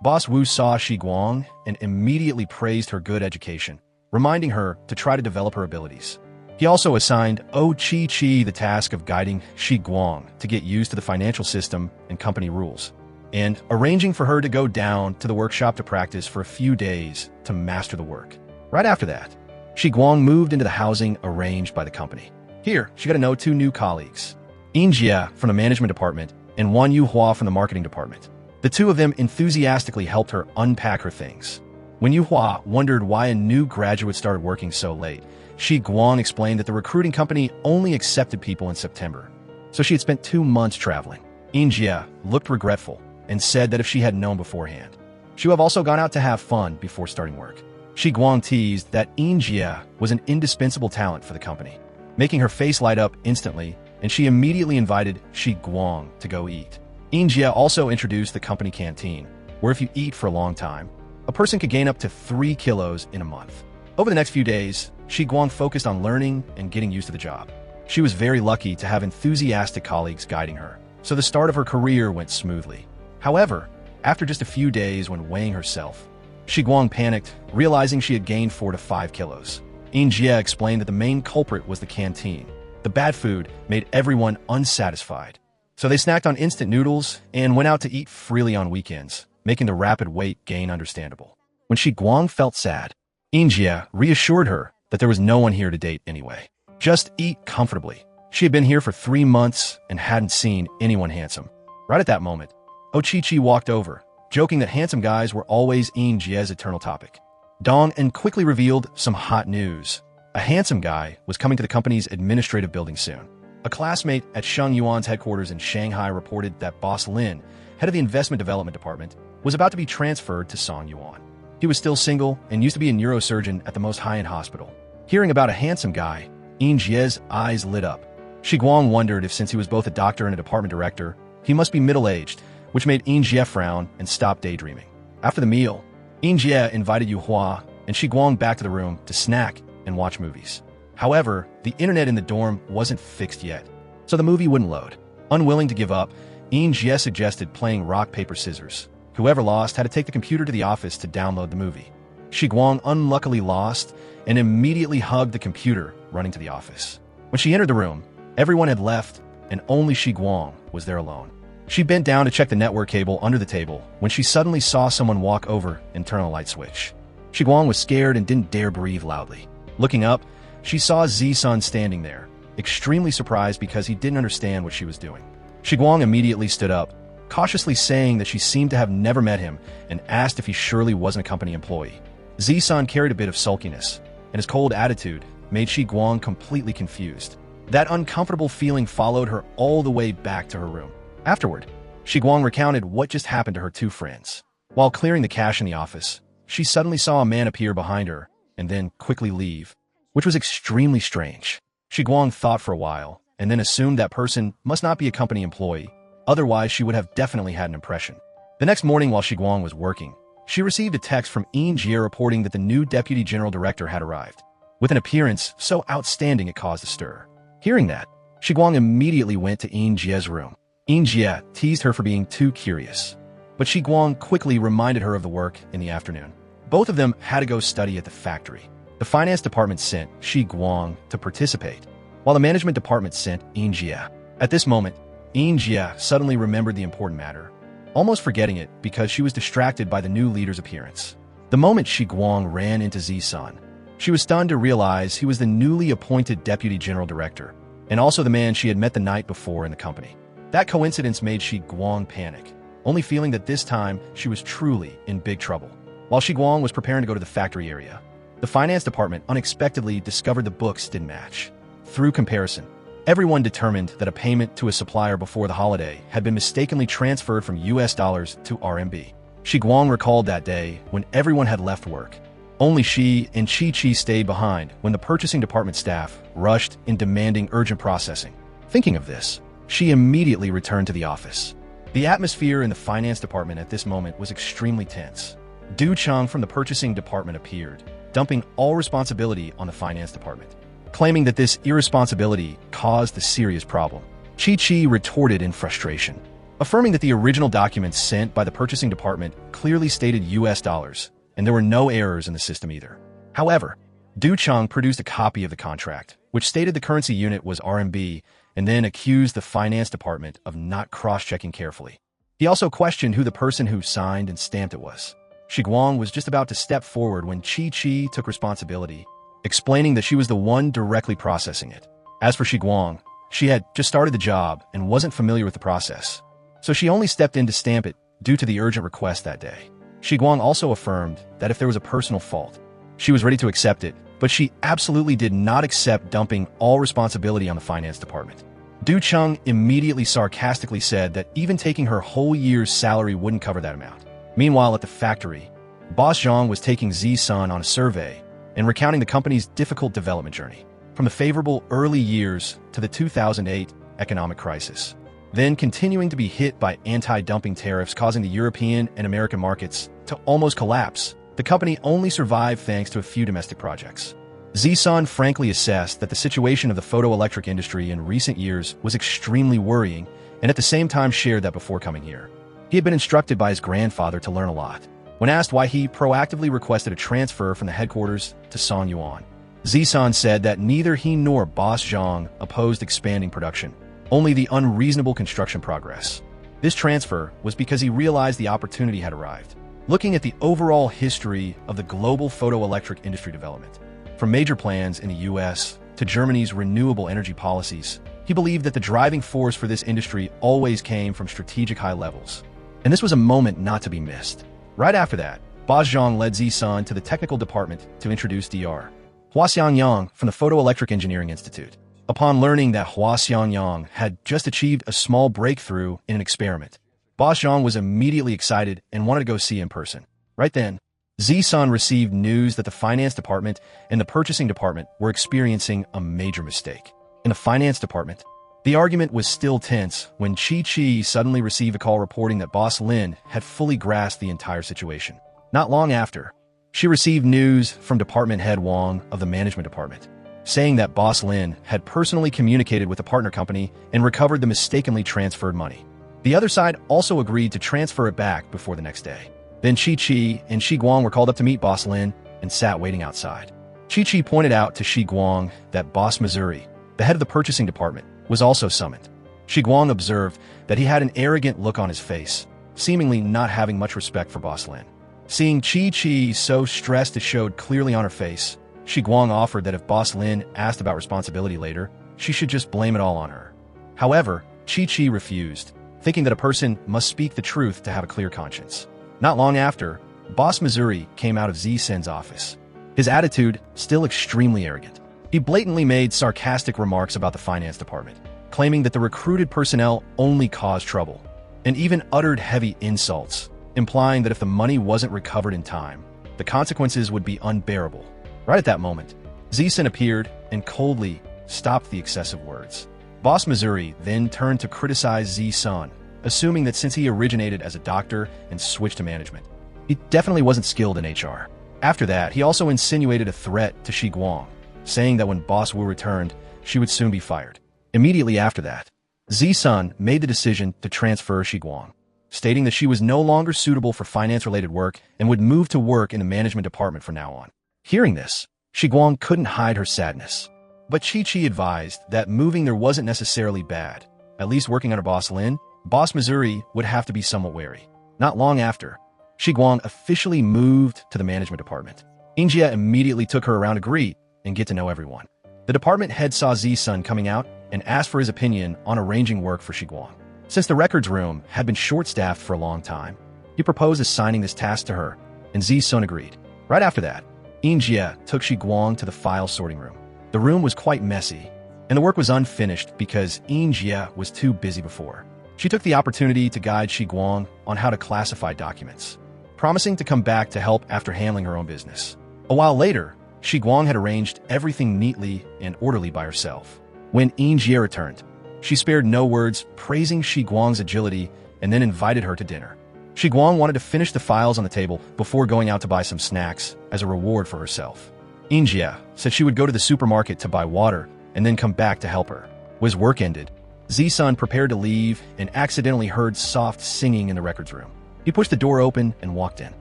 Boss Wu saw Shi Guang and immediately praised her good education, reminding her to try to develop her abilities. He also assigned Oh Chi Chi the task of guiding Shi Guang to get used to the financial system and company rules, and arranging for her to go down to the workshop to practice for a few days to master the work. Right after that, Shi Guang moved into the housing arranged by the company. Here, she got to know 2 new colleagues, Jie from the management department and Wan Yuhua from the marketing department. The two of them enthusiastically helped her unpack her things. When Yuhua wondered why a new graduate started working so late, Shi Guang explained that the recruiting company only accepted people in September, so she had spent 2 months traveling. Jie looked regretful and said that if she had known beforehand, she would have also gone out to have fun before starting work. Shi Guang teased that Jie was an indispensable talent for the company, making her face light up instantly, and she immediately invited Shi Guang to go eat. Jie also introduced the company canteen, where if you eat for a long time, a person could gain up to 3 kilos in a month. Over the next few days, Shi Guang focused on learning and getting used to the job. She was very lucky to have enthusiastic colleagues guiding her, so the start of her career went smoothly. However, after just a few days when weighing herself, Shi Guang panicked, realizing she had gained 4 to 5 kilos. Jie explained that the main culprit was the canteen. The bad food made everyone unsatisfied, so they snacked on instant noodles and went out to eat freely on weekends, making the rapid weight gain understandable. When Shi Guang felt sad, Jie reassured her that there was no one here to date anyway. Just eat comfortably. She had been here for 3 months and hadn't seen anyone handsome. Right at that moment, Chi walked over, joking that handsome guys were always Jie's eternal topic. Dong and quickly revealed some hot news. A handsome guy was coming to the company's administrative building soon. A classmate at Sheng Yuan's headquarters in Shanghai reported that Boss Lin, head of the investment development department, was about to be transferred to Song Yuan. He was still single and used to be a neurosurgeon at the most high-end hospital. Hearing about a handsome guy, Jie's eyes lit up. Shi Guang wondered if since he was both a doctor and a department director, he must be middle-aged, which made Jie frown and stop daydreaming. After the meal, Jie invited Yuhua and Shi Guang back to the room to snack and watch movies. However, the internet in the dorm wasn't fixed yet, so the movie wouldn't load. Unwilling to give up, Jie suggested playing rock, paper, scissors. Whoever lost had to take the computer to the office to download the movie. Shi Guang unluckily lost and immediately hugged the computer, running to the office. When she entered the room, everyone had left and only Shi Guang was there alone. She bent down to check the network cable under the table when she suddenly saw someone walk over and turn on a light switch. Shi Guang was scared and didn't dare breathe loudly. Looking up, she saw Zisun standing there, extremely surprised because he didn't understand what she was doing. Shi Guang immediately stood up, cautiously saying that she seemed to have never met him and asked if he surely wasn't a company employee. Zisun carried a bit of sulkiness, and his cold attitude made Shi Guang completely confused. That uncomfortable feeling followed her all the way back to her room. Afterward, Shi Guang recounted what just happened to her 2 friends. While clearing the cash in the office, she suddenly saw a man appear behind her and then quickly leave, which was extremely strange. Shi Guang thought for a while and then assumed that person must not be a company employee, otherwise she would have definitely had an impression. The next morning while Shi Guang was working, she received a text from Jie reporting that the new deputy general director had arrived, with an appearance so outstanding it caused a stir. Hearing that, Shi Guang immediately went to Jie's room. Jie teased her for being too curious, but Shi Guang quickly reminded her of the work in the afternoon. Both of them had to go study at the factory. The finance department sent Shi Guang to participate, while the management department sent Jie. At this moment, Jie suddenly remembered the important matter, almost forgetting it because she was distracted by the new leader's appearance. The moment Shi Guang ran into Zisun, she was stunned to realize he was the newly appointed deputy general director, and also the man she had met the night before in the company. That coincidence made Shi Guang panic, only feeling that this time she was truly in big trouble. While Shi Guang was preparing to go to the factory area, the finance department unexpectedly discovered the books didn't match. Through comparison, everyone determined that a payment to a supplier before the holiday had been mistakenly transferred from US dollars to RMB. Shi Guang recalled that day when everyone had left work. Only she and Chi stayed behind when the purchasing department staff rushed in demanding urgent processing. Thinking of this, she immediately returned to the office. The atmosphere in the finance department at this moment was extremely tense. Du Cheng from the purchasing department appeared, dumping all responsibility on the finance department, claiming that this irresponsibility caused the serious problem. Chi retorted in frustration, affirming that the original documents sent by the purchasing department clearly stated US dollars, and there were no errors in the system either. However, Du Cheng produced a copy of the contract, which stated the currency unit was RMB, and then accused the finance department of not cross-checking carefully. He also questioned who the person who signed and stamped it was. Shi Guang was just about to step forward when Chi took responsibility, explaining that she was the one directly processing it. As for Shi Guang, She had just started the job and wasn't familiar with the process, so she only stepped in to stamp it due to the urgent request that day. Shi Guang also affirmed that if there was a personal fault, she was ready to accept it, but she absolutely did not accept dumping all responsibility on the finance department. Du Cheng immediately sarcastically said that even taking her whole year's salary wouldn't cover that amount. Meanwhile, at the factory, Boss Zhang was taking Zi-sun on a survey and recounting the company's difficult development journey, from the favorable early years to the 2008 economic crisis, then continuing to be hit by anti-dumping tariffs causing the European and American markets to almost collapse. The company only survived thanks to a few domestic projects. Zi-sun frankly assessed that the situation of the photoelectric industry in recent years was extremely worrying, and at the same time shared that before coming here, he had been instructed by his grandfather to learn a lot. When asked why he proactively requested a transfer from the headquarters to Songyuan, Zi-sun said that neither he nor Boss Zhang opposed expanding production, only the unreasonable construction progress. This transfer was because he realized the opportunity had arrived. Looking at the overall history of the global photoelectric industry development, from major plans in the US to Germany's renewable energy policies, he believed that the driving force for this industry always came from strategic high levels. And this was a moment not to be missed. Right after that, Boss Zhang led Zi-sun to the technical department to introduce Dr. Hua Xiangyang from the Photoelectric Engineering Institute. Upon learning that Hua Xiangyang had just achieved a small breakthrough in an experiment, Boss Zhang was immediately excited and wanted to go see in person. Right then, Zi-sun received news that the finance department and the purchasing department were experiencing a major mistake. In the finance department, the argument was still tense when Chi suddenly received a call reporting that Boss Lin had fully grasped the entire situation. Not long after, she received news from Department Head Wang of the management department, saying that Boss Lin had personally communicated with the partner company and recovered the mistakenly transferred money. The other side also agreed to transfer it back before the next day. Then Chi and Shi Guang were called up to meet Boss Lin and sat waiting outside. Chi pointed out to Shi Guang that Boss Missouri, the head of the purchasing department, was also summoned. Shi Guang observed that he had an arrogant look on his face, seemingly not having much respect for Boss Lin. Seeing Chi so stressed it showed clearly on her face, Shi Guang offered that if Boss Lin asked about responsibility later, she should just blame it all on her. However, Chi refused, thinking that a person must speak the truth to have a clear conscience. Not long after, Boss Missouri came out of Zi-sun's office. His attitude still extremely arrogant. He blatantly made sarcastic remarks about the finance department, claiming that the recruited personnel only caused trouble, and even uttered heavy insults, implying that if the money wasn't recovered in time, the consequences would be unbearable. Right at that moment, Zi-sun appeared and coldly stopped the excessive words. Boss Missouri then turned to criticize Zi-sun, assuming that since he originated as a doctor and switched to management, he definitely wasn't skilled in HR. After that, he also insinuated a threat to Shi Guang, saying that when Boss Wu returned, she would soon be fired. Immediately after that, Zi-sun made the decision to transfer Shi Guang, stating that she was no longer suitable for finance-related work and would move to work in the management department from now on. Hearing this, Shi Guang couldn't hide her sadness. But Chi advised that moving there wasn't necessarily bad. At least working under Boss Lin, Boss Missouri would have to be somewhat wary. Not long after, Shi Guang officially moved to the management department. Injia immediately took her around to greet and get to know everyone. The department head saw Zi-sun coming out and asked for his opinion on arranging work for Shi Guang. Since the records room had been short-staffed for a long time, he proposed assigning this task to her, and Zi-sun agreed. Right after that, Injia took Shi Guang to the file sorting room. The room was quite messy, and the work was unfinished because Injia was too busy before. She took the opportunity to guide Shi Guang on how to classify documents, promising to come back to help after handling her own business. A while later, Shi Guang had arranged everything neatly and orderly by herself. When Injia returned, she spared no words praising Shi Guang's agility and then invited her to dinner. Shi Guang wanted to finish the files on the table before going out to buy some snacks as a reward for herself. Injia said she would go to the supermarket to buy water and then come back to help her. When work ended, Zi-sun prepared to leave and accidentally heard soft singing in the records room. He pushed the door open and walked in.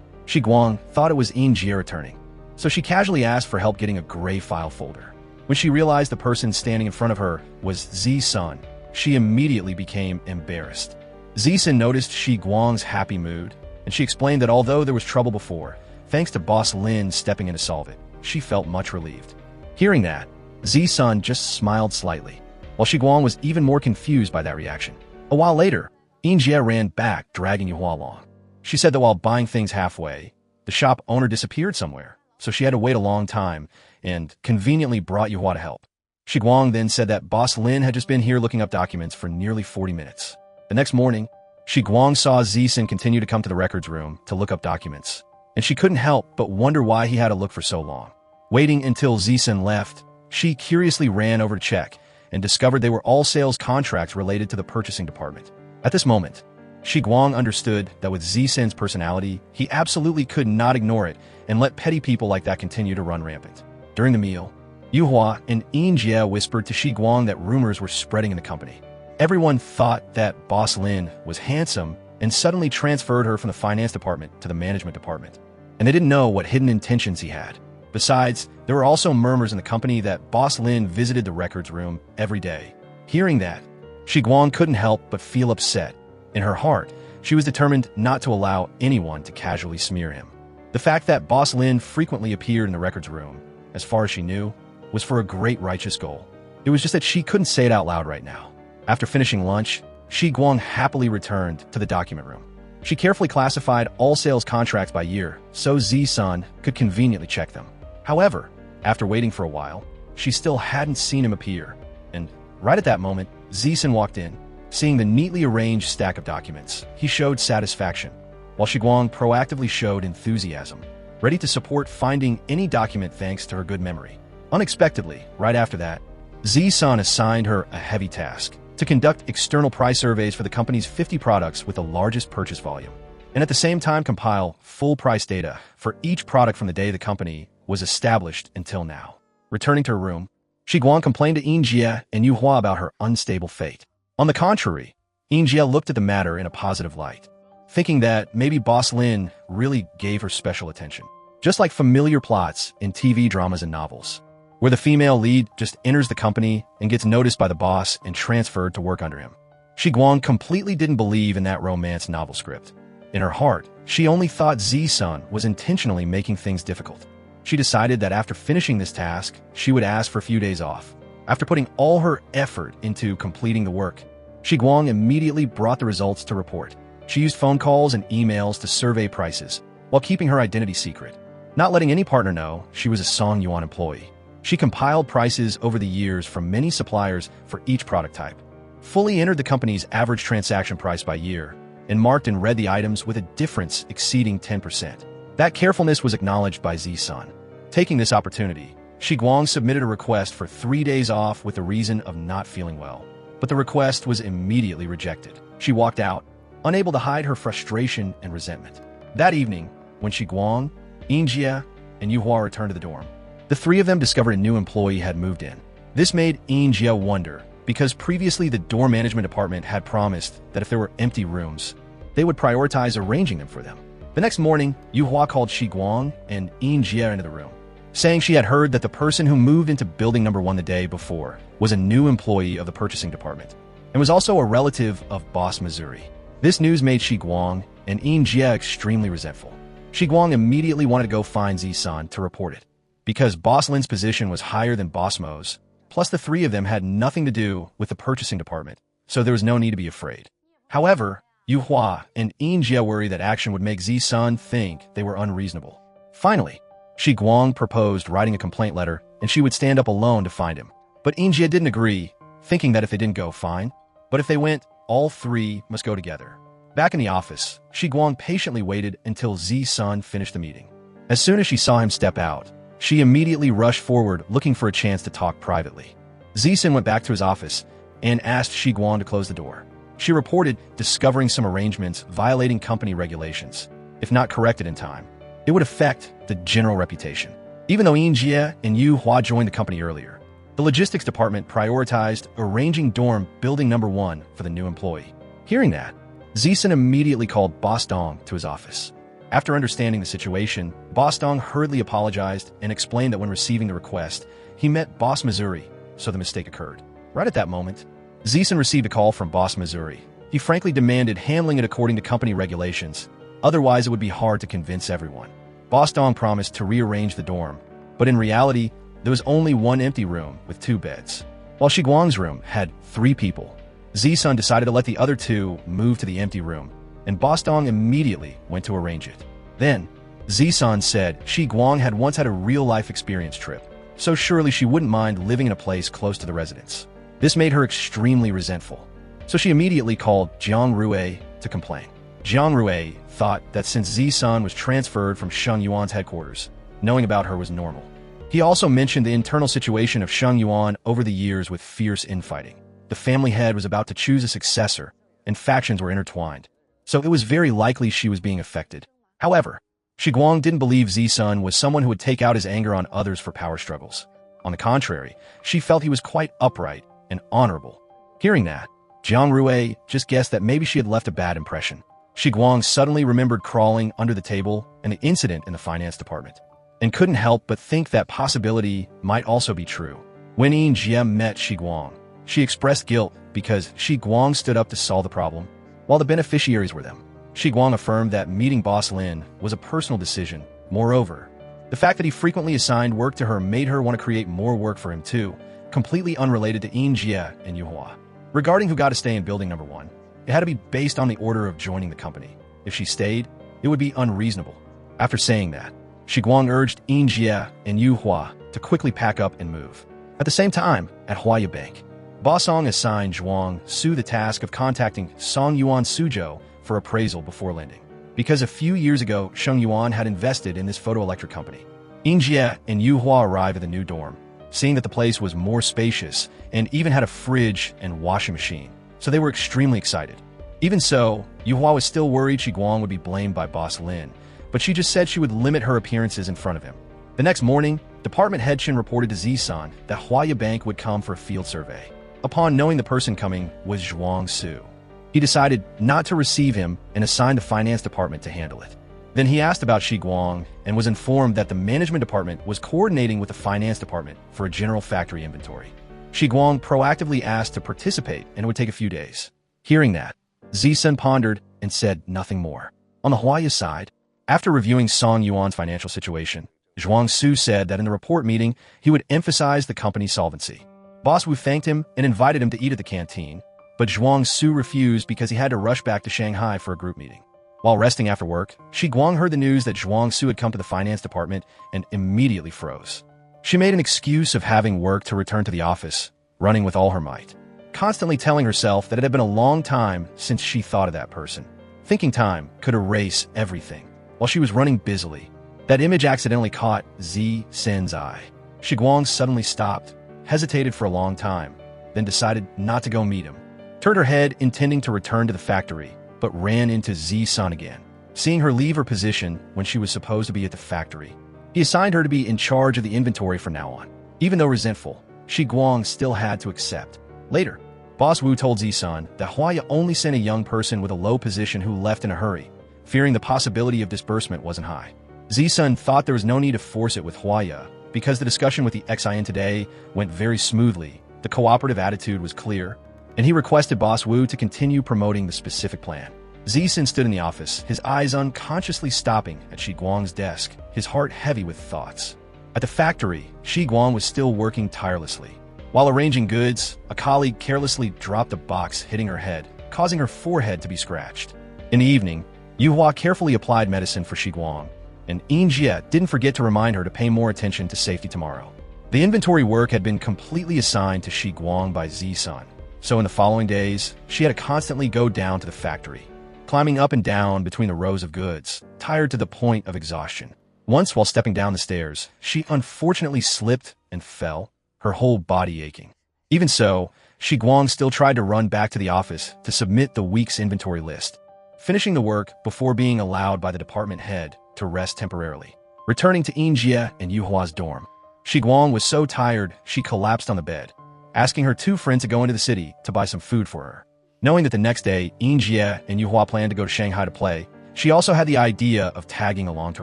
Shi Guang thought it was Injia returning, so she casually asked for help getting a gray file folder. When she realized the person standing in front of her was Zi-sun, she immediately became embarrassed. Zi-sun noticed Shi Guang's happy mood, and she explained that although there was trouble before, thanks to Boss Lin stepping in to solve it, she felt much relieved. Hearing that, Zi-sun just smiled slightly. while Shiguang was even more confused by that reaction. A while later, Injie ran back, dragging Yuhua along. She said that while buying things halfway, the shop owner disappeared somewhere, so she had to wait a long time and conveniently brought Yuhua to help. Shiguang then said that Boss Lin had just been here looking up documents for nearly 40 minutes. The next morning, Shiguang saw Zisun continue to come to the records room to look up documents, and she couldn't help but wonder why he had to look for so long. Waiting until Zisun left, she curiously ran over to check and discovered they were all sales contracts related to the purchasing department. At this moment, Shiguang understood that with Zisun's personality, he absolutely could not ignore it and let petty people like that continue to run rampant. During the meal, Yuhua and Injie whispered to Shiguang that rumors were spreading in the company. Everyone thought that Boss Lin was handsome and suddenly transferred her from the finance department to the management department, and they didn't know what hidden intentions he had. Besides, there were also murmurs in the company that Boss Lin visited the records room every day. Hearing that, Shiguang couldn't help but feel upset. In her heart, she was determined not to allow anyone to casually smear him. The fact that Boss Lin frequently appeared in the records room, as far as she knew, was for a great righteous goal. It was just that she couldn't say it out loud right now. After finishing lunch, Shiguang happily returned to the document room. She carefully classified all sales contracts by year so Zisun could conveniently check them. However, after waiting for a while, she still hadn't seen him appear, and right at that moment, Zisun walked in. Seeing the neatly arranged stack of documents, he showed satisfaction, while Shiguang proactively showed enthusiasm, ready to support finding any document thanks to her good memory. Unexpectedly, right after that, Zisun assigned her a heavy task to conduct external price surveys for the company's 50 products with the largest purchase volume, and at the same time compile full price data for each product from the day the company was established until now. Returning to her room, Shiguang complained to Injie and Yuhua about her unstable fate. On the contrary, Injie looked at the matter in a positive light, thinking that maybe Boss Lin really gave her special attention. Just like familiar plots in TV dramas and novels, where the female lead just enters the company and gets noticed by the boss and transferred to work under him. Shiguang completely didn't believe in that romance novel script. In her heart, she only thought Zisun was intentionally making things difficult. She decided that after finishing this task, she would ask for a few days off. After putting all her effort into completing the work, Shiguang immediately brought the results to report. She used phone calls and emails to survey prices, while keeping her identity secret. Not letting any partner know she was a Song Yuan employee. She compiled prices over the years from many suppliers for each product type, fully entered the company's average transaction price by year, and marked and read the items with a difference exceeding 10%. That carefulness was acknowledged by Zisun. Taking this opportunity, Shiguang submitted a request for 3 days off with the reason of not feeling well. But the request was immediately rejected. She walked out, unable to hide her frustration and resentment. That evening, when Shiguang, Injie, and Yuhua returned to the dorm, the three of them discovered a new employee had moved in. This made Injie wonder, because previously the dorm management department had promised that if there were empty rooms, they would prioritize arranging them for them. The next morning, Yuhua called Shiguang and Injie into the room, saying she had heard that the person who moved into building number 1 the day before was a new employee of the purchasing department and was also a relative of Boss Missouri. This news made Shiguang and Injie extremely resentful. Shiguang immediately wanted to go find Zisun to report it, because Boss Lin's position was higher than Boss Mo's, plus the three of them had nothing to do with the purchasing department, so there was no need to be afraid. However, Yuhua and Injie worried that action would make Zisun think they were unreasonable. Finally, Shiguang proposed writing a complaint letter and she would stand up alone to find him. But Injie didn't agree, thinking that if they didn't go, fine. But if they went, all three must go together. Back in the office, Shiguang patiently waited until Zisun finished the meeting. As soon as she saw him step out, she immediately rushed forward looking for a chance to talk privately. Zisun went back to his office and asked Shiguang to close the door. She reported discovering some arrangements violating company regulations. If not corrected in time, it would affect the general reputation. Even though Injie and Yuhua joined the company earlier, the logistics department prioritized arranging dorm building number 1 for the new employee. Hearing that, Zisun immediately called Boss Dong to his office. After understanding the situation, Boss Dong hurriedly apologized and explained that when receiving the request, he meant Boss Missouri, so the mistake occurred. Right at that moment, Zisun received a call from Boss Missouri. He frankly demanded handling it according to company regulations, otherwise it would be hard to convince everyone. Boss Dong promised to rearrange the dorm, but in reality, there was only one empty room with 2 beds. While Shi Guang's room had 3 people, Zisun decided to let the other 2 move to the empty room, and Boss Dong immediately went to arrange it. Then, Zisun said Shi Guang had once had a real-life experience trip, so surely she wouldn't mind living in a place close to the residence. This made her extremely resentful, so she immediately called Jiang Rui to complain. Jiang Rui thought that since Zisun was transferred from Sheng Yuan's headquarters, knowing about her was normal. He also mentioned the internal situation of Sheng Yuan over the years with fierce infighting. The family head was about to choose a successor, and factions were intertwined, so it was very likely she was being affected. However, Shi Guang didn't believe Zisun was someone who would take out his anger on others for power struggles. On the contrary, she felt he was quite upright and honorable. Hearing that, Jiang Rui just guessed that maybe she had left a bad impression. Shi Guang suddenly remembered crawling under the table and the incident in the finance department, and couldn't help but think that possibility might also be true. When Yin Jie met Shi Guang, she expressed guilt because Shi Guang stood up to solve the problem, while the beneficiaries were them. Shi Guang affirmed that meeting Boss Lin was a personal decision. Moreover, the fact that he frequently assigned work to her made her want to create more work for him too, completely unrelated to Yin Jie and Yuhua. Regarding who got to stay in building number 1, it had to be based on the order of joining the company. If she stayed, it would be unreasonable. After saying that, Shi Guang urged Yin Jie and Yuhua to quickly pack up and move. At the same time, at Huaya Bank, Bosong assigned Zhuang Su the task of contacting Song Yuan Suzhou for appraisal before lending, because a few years ago, Sheng Yuan had invested in this photoelectric company. Yin Jie and Yuhua arrived at the new dorm, seeing that the place was more spacious and even had a fridge and washing machine, so they were extremely excited. Even so, Yuhua was still worried Shi Guang would be blamed by Boss Lin, but she just said she would limit her appearances in front of him. The next morning, Department Head Shin reported to Zisun that Huaya Bank would come for a field survey. Upon knowing the person coming was Zhuang Su, he decided not to receive him and assigned the finance department to handle it. Then he asked about Shi Guang and was informed that the management department was coordinating with the finance department for a general factory inventory. Shi Guang proactively asked to participate, and it would take a few days. Hearing that, Zisun pondered and said nothing more. On the Huaya side, after reviewing Song Yuan's financial situation, Zhuang Su said that in the report meeting, he would emphasize the company's solvency. Boss Wu thanked him and invited him to eat at the canteen, but Zhuang Su refused because he had to rush back to Shanghai for a group meeting. While resting after work, Shi Guang heard the news that Zhuang Su had come to the finance department and immediately froze. She made an excuse of having work to return to the office, running with all her might, constantly telling herself that it had been a long time since she thought of that person. Thinking time could erase everything. While she was running busily, that image accidentally caught Zisun's eye. Shi Guang suddenly stopped, hesitated for a long time, then decided not to go meet him. Turned her head, intending to return to the factory, but ran into Zisun again. Seeing her leave her position when she was supposed to be at the factory, he assigned her to be in charge of the inventory from now on. Even though resentful, Shi Guang still had to accept. Later, Boss Wu told Zisun that Huaya only sent a young person with a low position who left in a hurry, fearing the possibility of disbursement wasn't high. Zisun thought there was no need to force it with Huaya, because the discussion with the XIN today went very smoothly, the cooperative attitude was clear, and he requested Boss Wu to continue promoting the specific plan. Zisun stood in the office, his eyes unconsciously stopping at Shi Guang's desk, his heart heavy with thoughts. At the factory, Shi Guang was still working tirelessly. While arranging goods, a colleague carelessly dropped a box, hitting her head, causing her forehead to be scratched. In the evening, Yuhua carefully applied medicine for Shi Guang, and Yin Jie didn't forget to remind her to pay more attention to safety tomorrow. The inventory work had been completely assigned to Shi Guang by Zisun, so in the following days, she had to constantly go down to the factory, climbing up and down between the rows of goods, tired to the point of exhaustion. Once, while stepping down the stairs, she unfortunately slipped and fell, her whole body aching. Even so, Shi Guang still tried to run back to the office to submit the week's inventory list, finishing the work before being allowed by the department head to rest temporarily. Returning to Yin Jie and Yuhua's dorm, Shi Guang was so tired she collapsed on the bed, asking her 2 friends to go into the city to buy some food for her. Knowing that the next day, Yin Jie and Yuhua planned to go to Shanghai to play, she also had the idea of tagging along to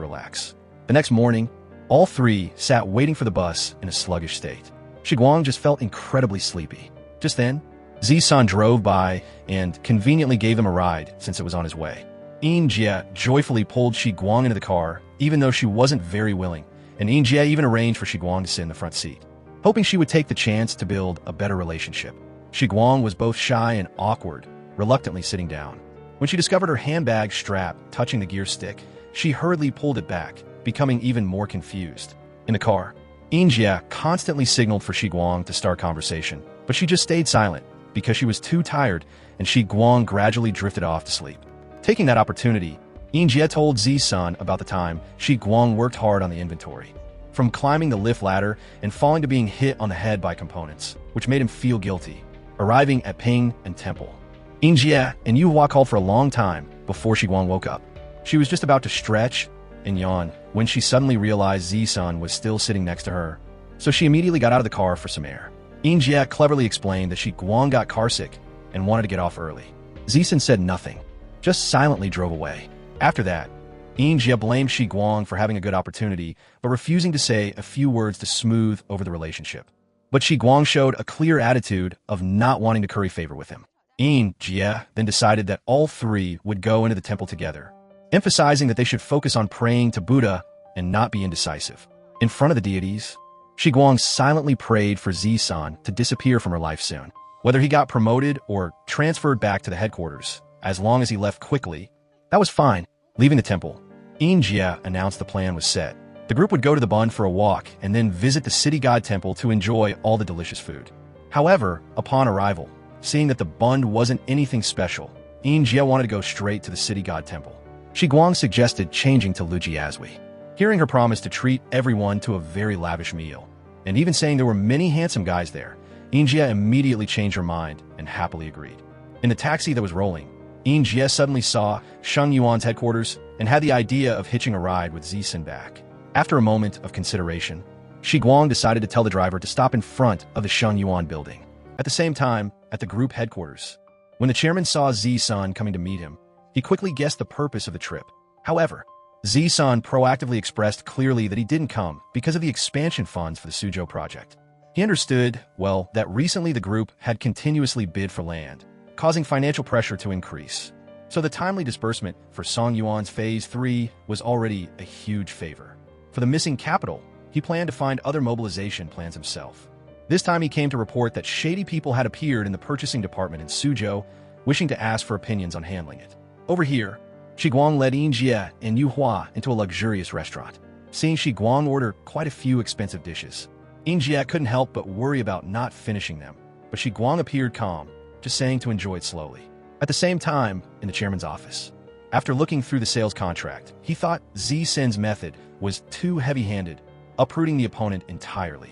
relax. The next morning, all 3 sat waiting for the bus in a sluggish state. Shi Guang just felt incredibly sleepy. Just then, Zisun drove by and conveniently gave them a ride since it was on his way. Yin Jie joyfully pulled Shi Guang into the car, even though she wasn't very willing, and Yin Jie even arranged for Shi Guang to sit in the front seat. hoping she would take the chance to build a better relationship. Shi Guang was both shy and awkward, reluctantly sitting down. When she discovered her handbag strap touching the gear stick, she hurriedly pulled it back, becoming even more confused. In the car, Injia constantly signaled for Shi Guang to start conversation, but she just stayed silent because she was too tired, and Shi Guang gradually drifted off to sleep. Taking that opportunity, Injia told Zisun about the time Shi Guang worked hard on the inventory, from climbing the lift ladder and falling to being hit on the head by components, which made him feel guilty. Arriving at Ping and Temple, Injia and Yuhua called for a long time before Shi Guang woke up. She was just about to stretch and yawn when she suddenly realized Zisun was still sitting next to her, so she immediately got out of the car for some air. Injia cleverly explained that Shi Guang got carsick and wanted to get off early. Zisun said nothing, just silently drove away. After that, Injia blamed Shi Guang for having a good opportunity, but refusing to say a few words to smooth over the relationship. But Shi Guang showed a clear attitude of not wanting to curry favor with him. Injia then decided that all three would go into the temple together, emphasizing that they should focus on praying to Buddha and not be indecisive. In front of the deities, Shi Guang silently prayed for Zisun to disappear from her life soon. Whether he got promoted or transferred back to the headquarters, as long as he left quickly, that was fine. Leaving the temple, Injia announced the plan was set. The group would go to the Bund for a walk and then visit the city god temple to enjoy all the delicious food. However, upon arrival, seeing that the Bund wasn't anything special, Injia wanted to go straight to the city god temple. Shi Guang suggested changing to Lujiazui, hearing her promise to treat everyone to a very lavish meal, and even saying there were many handsome guys there. Injia immediately changed her mind and happily agreed. In the taxi that was rolling, Injia suddenly saw Sheng Yuan's headquarters and had the idea of hitching a ride with Zisun back. After a moment of consideration, Shi Guang decided to tell the driver to stop in front of the Sheng Yuan building. At the same time, at the group headquarters, when the chairman saw Zisun coming to meet him, he quickly guessed the purpose of the trip. However, Zisun proactively expressed clearly that he didn't come because of the expansion funds for the Suzhou project. He understood, well, that recently the group had continuously bid for land, causing financial pressure to increase. So the timely disbursement for Song Yuan's Phase 3 was already a huge favor. For the missing capital, he planned to find other mobilization plans himself. This time he came to report that shady people had appeared in the purchasing department in Suzhou, wishing to ask for opinions on handling it. Over here, Shi Guang led Injia and Yuhua into a luxurious restaurant. Seeing Shi Guang order quite a few expensive dishes, Injia couldn't help but worry about not finishing them, but Shi Guang appeared calm, just saying to enjoy it slowly. At the same time, in the chairman's office, after looking through the sales contract, he thought Zisun's method was too heavy-handed, uprooting the opponent entirely,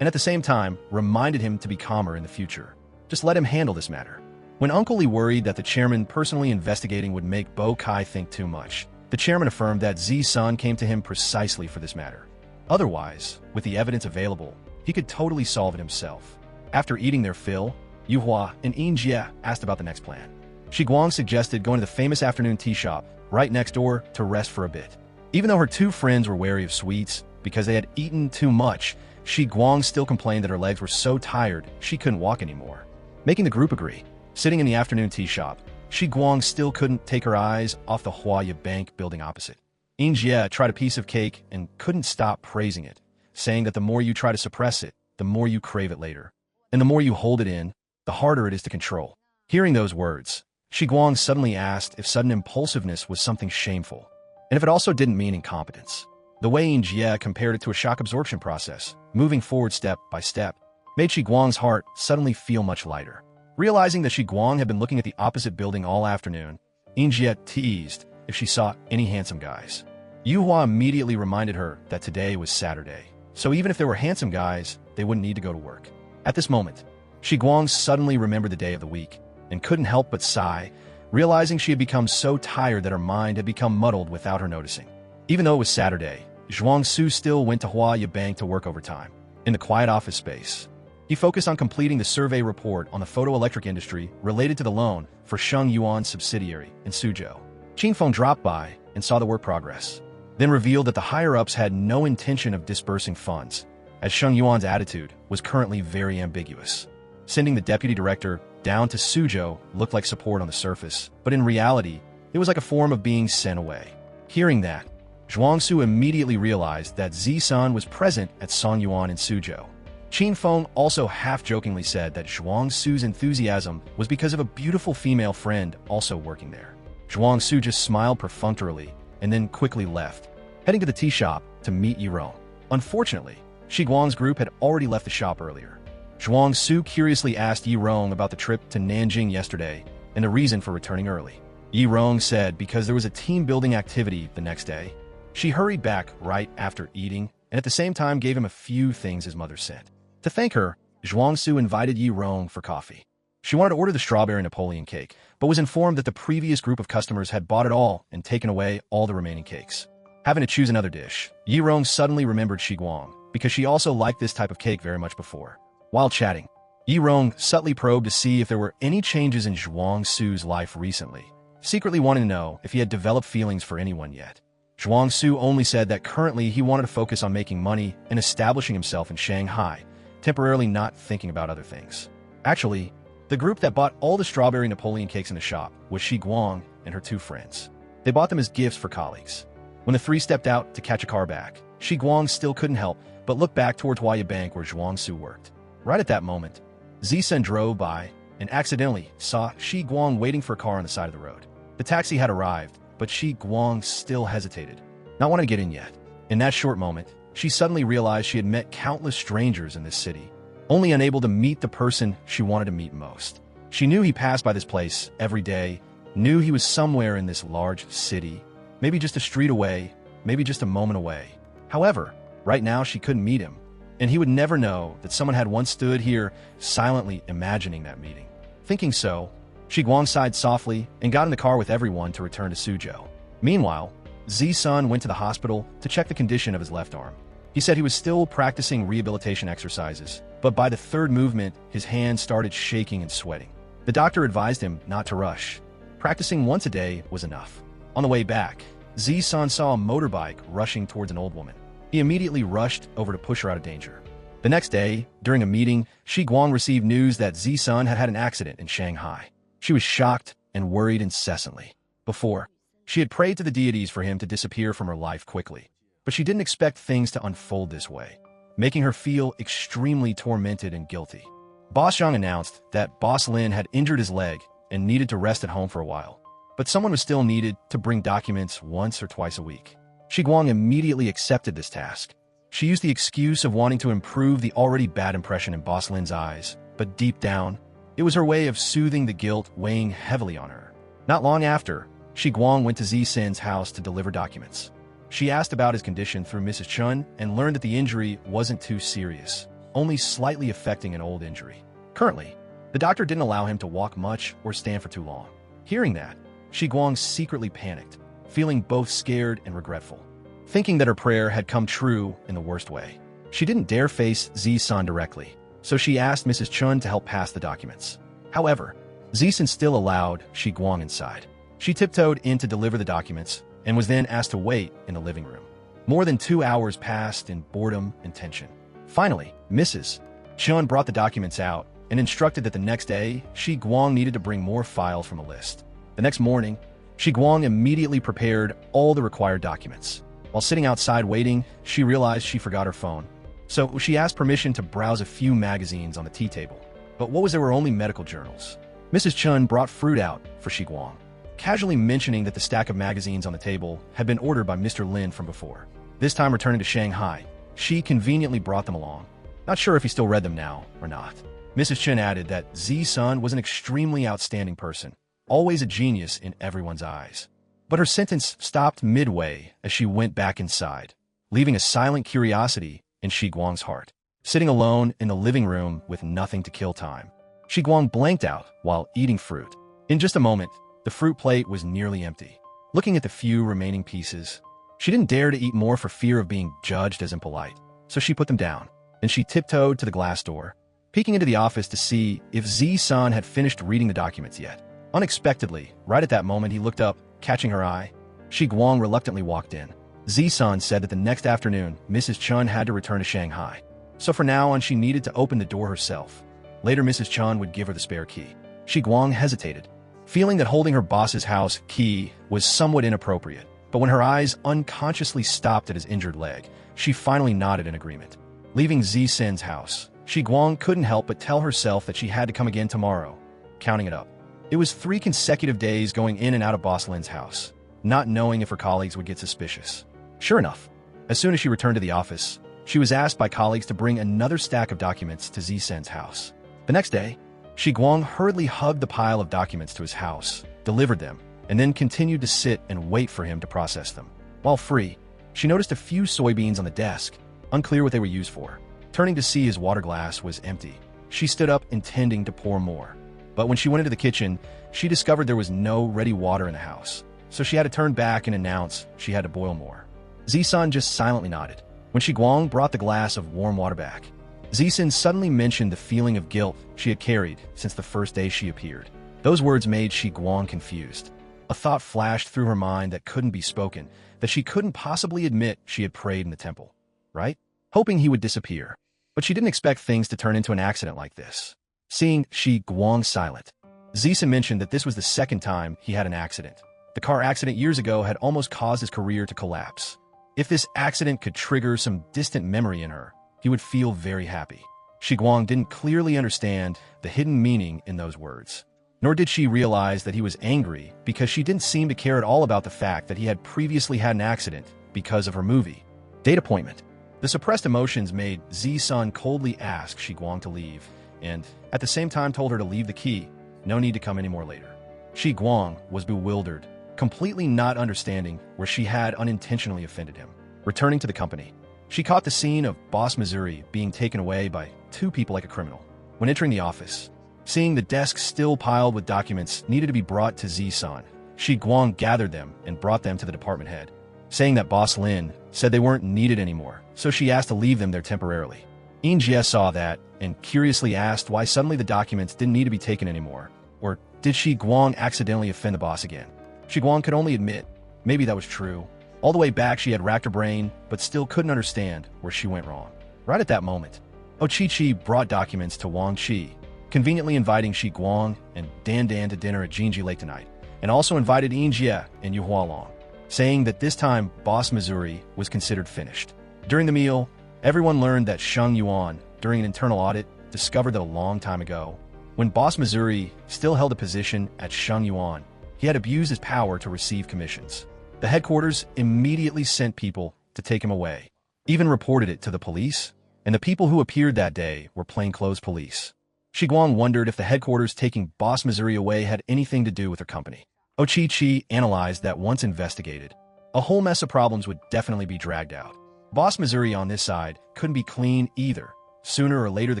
and at the same time reminded him to be calmer in the future. Just let him handle this matter. When Uncle Lee worried that the chairman personally investigating would make Bo Kai think too much, the chairman affirmed that Zisun came to him precisely for this matter. Otherwise, with the evidence available, he could totally solve it himself. After eating their fill, Yuhua and Injia asked about the next plan. Shi Guang suggested going to the famous afternoon tea shop right next door to rest for a bit. Even though her two friends were wary of sweets because they had eaten too much, Shi Guang still complained that her legs were so tired she couldn't walk anymore. Making the group agree, sitting in the afternoon tea shop, Shi Guang still couldn't take her eyes off the Huaya Bank building opposite. Injia tried a piece of cake and couldn't stop praising it, saying that the more you try to suppress it, the more you crave it later. And the more you hold it in, the harder it is to control. Hearing those words, Shi Guang suddenly asked if sudden impulsiveness was something shameful, and if it also didn't mean incompetence. The way Injia compared it to a shock absorption process, moving forward step by step, made Shi Guang's heart suddenly feel much lighter. Realizing that Shi Guang had been looking at the opposite building all afternoon, Injia teased if she saw any handsome guys. Yuhua immediately reminded her that today was Saturday, so even if there were handsome guys, they wouldn't need to go to work. At this moment, Shi Guang suddenly remembered the day of the week and couldn't help but sigh, realizing she had become so tired that her mind had become muddled without her noticing. Even though it was Saturday, Zhuang Su still went to Huaya Bank to work overtime. In the quiet office space, he focused on completing the survey report on the photoelectric industry related to the loan for Sheng Yuan's subsidiary in Suzhou. Qin Feng dropped by and saw the work progress, then revealed that the higher-ups had no intention of disbursing funds, as Sheng Yuan's attitude was currently very ambiguous. Sending the deputy director down to Suzhou looked like support on the surface, but in reality, it was like a form of being sent away. Hearing that, Zhuang Su immediately realized that Zisun was present at Song Yuan in Suzhou. Qin Feng also half-jokingly said that Zhuang Su's enthusiasm was because of a beautiful female friend also working there. Zhuang Su just smiled perfunctorily and then quickly left, heading to the tea shop to meet Yirong. Unfortunately, Shi Guang's group had already left the shop earlier. Zhuang Su curiously asked Yirong about the trip to Nanjing yesterday and the reason for returning early. Yirong said because there was a team-building activity the next day. She hurried back right after eating and at the same time gave him a few things his mother sent. To thank her, Zhuang Su invited Yirong for coffee. She wanted to order the strawberry Napoleon cake, but was informed that the previous group of customers had bought it all and taken away all the remaining cakes. Having to choose another dish, Yirong suddenly remembered Shi Guang, because she also liked this type of cake very much before. While chatting, Yirong subtly probed to see if there were any changes in Zhuang Su's life recently, secretly wanting to know if he had developed feelings for anyone yet. Zhuang Su only said that currently he wanted to focus on making money and establishing himself in Shanghai, temporarily not thinking about other things. Actually, the group that bought all the strawberry Napoleon cakes in the shop was Shi Guang and her two friends. They bought them as gifts for colleagues. When the three stepped out to catch a car back, Shi Guang still couldn't help but look back towards Huaya Bank where Zhuang Su worked. Right at that moment, Zisen drove by and accidentally saw Shi Guang waiting for a car on the side of the road. The taxi had arrived, but Shi Guang still hesitated, not wanting to get in yet. In that short moment, she suddenly realized she had met countless strangers in this city, only unable to meet the person she wanted to meet most. She knew he passed by this place every day, knew he was somewhere in this large city, maybe just a street away, maybe just a moment away. However, right now she couldn't meet him, and he would never know that someone had once stood here silently imagining that meeting. Thinking so, Shi Guang sighed softly and got in the car with everyone to return to Suzhou. Meanwhile, Zi-sun went to the hospital to check the condition of his left arm. He said he was still practicing rehabilitation exercises, but by the third movement, his hands started shaking and sweating. The doctor advised him not to rush. Practicing once a day was enough. On the way back, Zi-sun saw a motorbike rushing towards an old woman. He immediately rushed over to push her out of danger. The next day, during a meeting, Shi Guang received news that Zi-sun had had an accident in Shanghai. She was shocked and worried incessantly. Before, she had prayed to the deities for him to disappear from her life quickly, but she didn't expect things to unfold this way, making her feel extremely tormented and guilty. Boss Zhang announced that Boss Lin had injured his leg and needed to rest at home for a while, but someone was still needed to bring documents once or twice a week. Shi Guang immediately accepted this task. She used the excuse of wanting to improve the already bad impression in Boss Lin's eyes, but deep down, it was her way of soothing the guilt weighing heavily on her. Not long after, Shi Guang went to Zi-sin's house to deliver documents. She asked about his condition through Mrs. Chun and learned that the injury wasn't too serious, only slightly affecting an old injury. Currently, the doctor didn't allow him to walk much or stand for too long. Hearing that, Shi Guang secretly panicked, feeling both scared and regretful, thinking that her prayer had come true in the worst way. She didn't dare face Zi-san directly, so she asked Mrs. Chun to help pass the documents. However, Zi-san still allowed Shi Guang inside. She tiptoed in to deliver the documents and was then asked to wait in the living room. More than 2 hours passed in boredom and tension. Finally, Mrs. Chun brought the documents out and instructed that the next day, Shi Guang needed to bring more files from a list. The next morning, Shi Guang immediately prepared all the required documents. While sitting outside waiting, she realized she forgot her phone. So she asked permission to browse a few magazines on the tea table. But what was there were only medical journals. Mrs. Chun brought fruit out for Shi Guang, casually mentioning that the stack of magazines on the table had been ordered by Mr. Lin from before. This time returning to Shanghai, she conveniently brought them along. Not sure if he still read them now or not. Mrs. Chen added that Zi-sun was an extremely outstanding person, always a genius in everyone's eyes. But her sentence stopped midway as she went back inside, leaving a silent curiosity in Shi Guang's heart. Sitting alone in the living room with nothing to kill time, Shi Guang blanked out while eating fruit. In just a moment, the fruit plate was nearly empty. Looking at the few remaining pieces, she didn't dare to eat more for fear of being judged as impolite, so she put them down. Then she tiptoed to the glass door, peeking into the office to see if Zi-san had finished reading the documents yet. Unexpectedly, right at that moment he looked up, catching her eye. Shi Guang reluctantly walked in. Zi-san said that the next afternoon, Mrs. Chun had to return to Shanghai. So for now on, she needed to open the door herself. Later, Mrs. Chun would give her the spare key. Shi Guang hesitated, feeling that holding her boss's house key was somewhat inappropriate. But when her eyes unconsciously stopped at his injured leg, she finally nodded in agreement. Leaving Zi-sin's house, Shi Guang couldn't help but tell herself that she had to come again tomorrow, counting it up. It was 3 consecutive days going in and out of Boss Lin's house, not knowing if her colleagues would get suspicious. Sure enough, as soon as she returned to the office, she was asked by colleagues to bring another stack of documents to Zisen's house. The next day, Shi Guang hurriedly hugged the pile of documents to his house, delivered them, and then continued to sit and wait for him to process them. While free, she noticed a few soybeans on the desk, unclear what they were used for. Turning to see his water glass was empty, she stood up intending to pour more. But when she went into the kitchen, she discovered there was no ready water in the house, so she had to turn back and announce she had to boil more. Zisen just silently nodded. When Shi Guang brought the glass of warm water back, Zisen suddenly mentioned the feeling of guilt she had carried since the first day she appeared. Those words made Shi Guang confused. A thought flashed through her mind that couldn't be spoken, that she couldn't possibly admit she had prayed in the temple, right? Hoping he would disappear. But she didn't expect things to turn into an accident like this. Seeing Shi Guang silent, Zisen mentioned that this was the second time he had an accident. The car accident years ago had almost caused his career to collapse. If this accident could trigger some distant memory in her, he would feel very happy. Shi Guang didn't clearly understand the hidden meaning in those words. Nor did she realize that he was angry because she didn't seem to care at all about the fact that he had previously had an accident because of her movie date appointment. The suppressed emotions made Zisen coldly ask Shi Guang to leave, and at the same time told her to leave the key, no need to come any more later. Shi Guang was bewildered, completely not understanding where she had unintentionally offended him. Returning to the company, she caught the scene of Boss Missouri being taken away by 2 people like a criminal. When entering the office, seeing the desk still piled with documents needed to be brought to Zisen, Shi Guang gathered them and brought them to the department head, saying that Boss Lin said they weren't needed anymore, so she asked to leave them there temporarily. Injures saw that and curiously asked why suddenly the documents didn't need to be taken anymore, or did Shi Guang accidentally offend the boss again? Shi Guang could only admit maybe that was true. All the way back she had racked her brain, but still couldn't understand where she went wrong. Right at that moment, Ochichi brought documents to Wang Chi, conveniently inviting Shi Guang and Dan to dinner at Jinji Lake tonight, and also invited Injie and Yuhua along, saying that this time Boss Missouri was considered finished. During the meal, everyone learned that Sheng Yuan, during an internal audit, discovered that a long time ago, when Boss Missouri still held a position at Sheng Yuan, he had abused his power to receive commissions. The headquarters immediately sent people to take him away, even reported it to the police, and the people who appeared that day were plainclothes police. Shi Guang wondered if the headquarters taking Boss Missouri away had anything to do with her company. Ochichi analyzed that once investigated, a whole mess of problems would definitely be dragged out. Boss Missouri on this side couldn't be clean either. Sooner or later the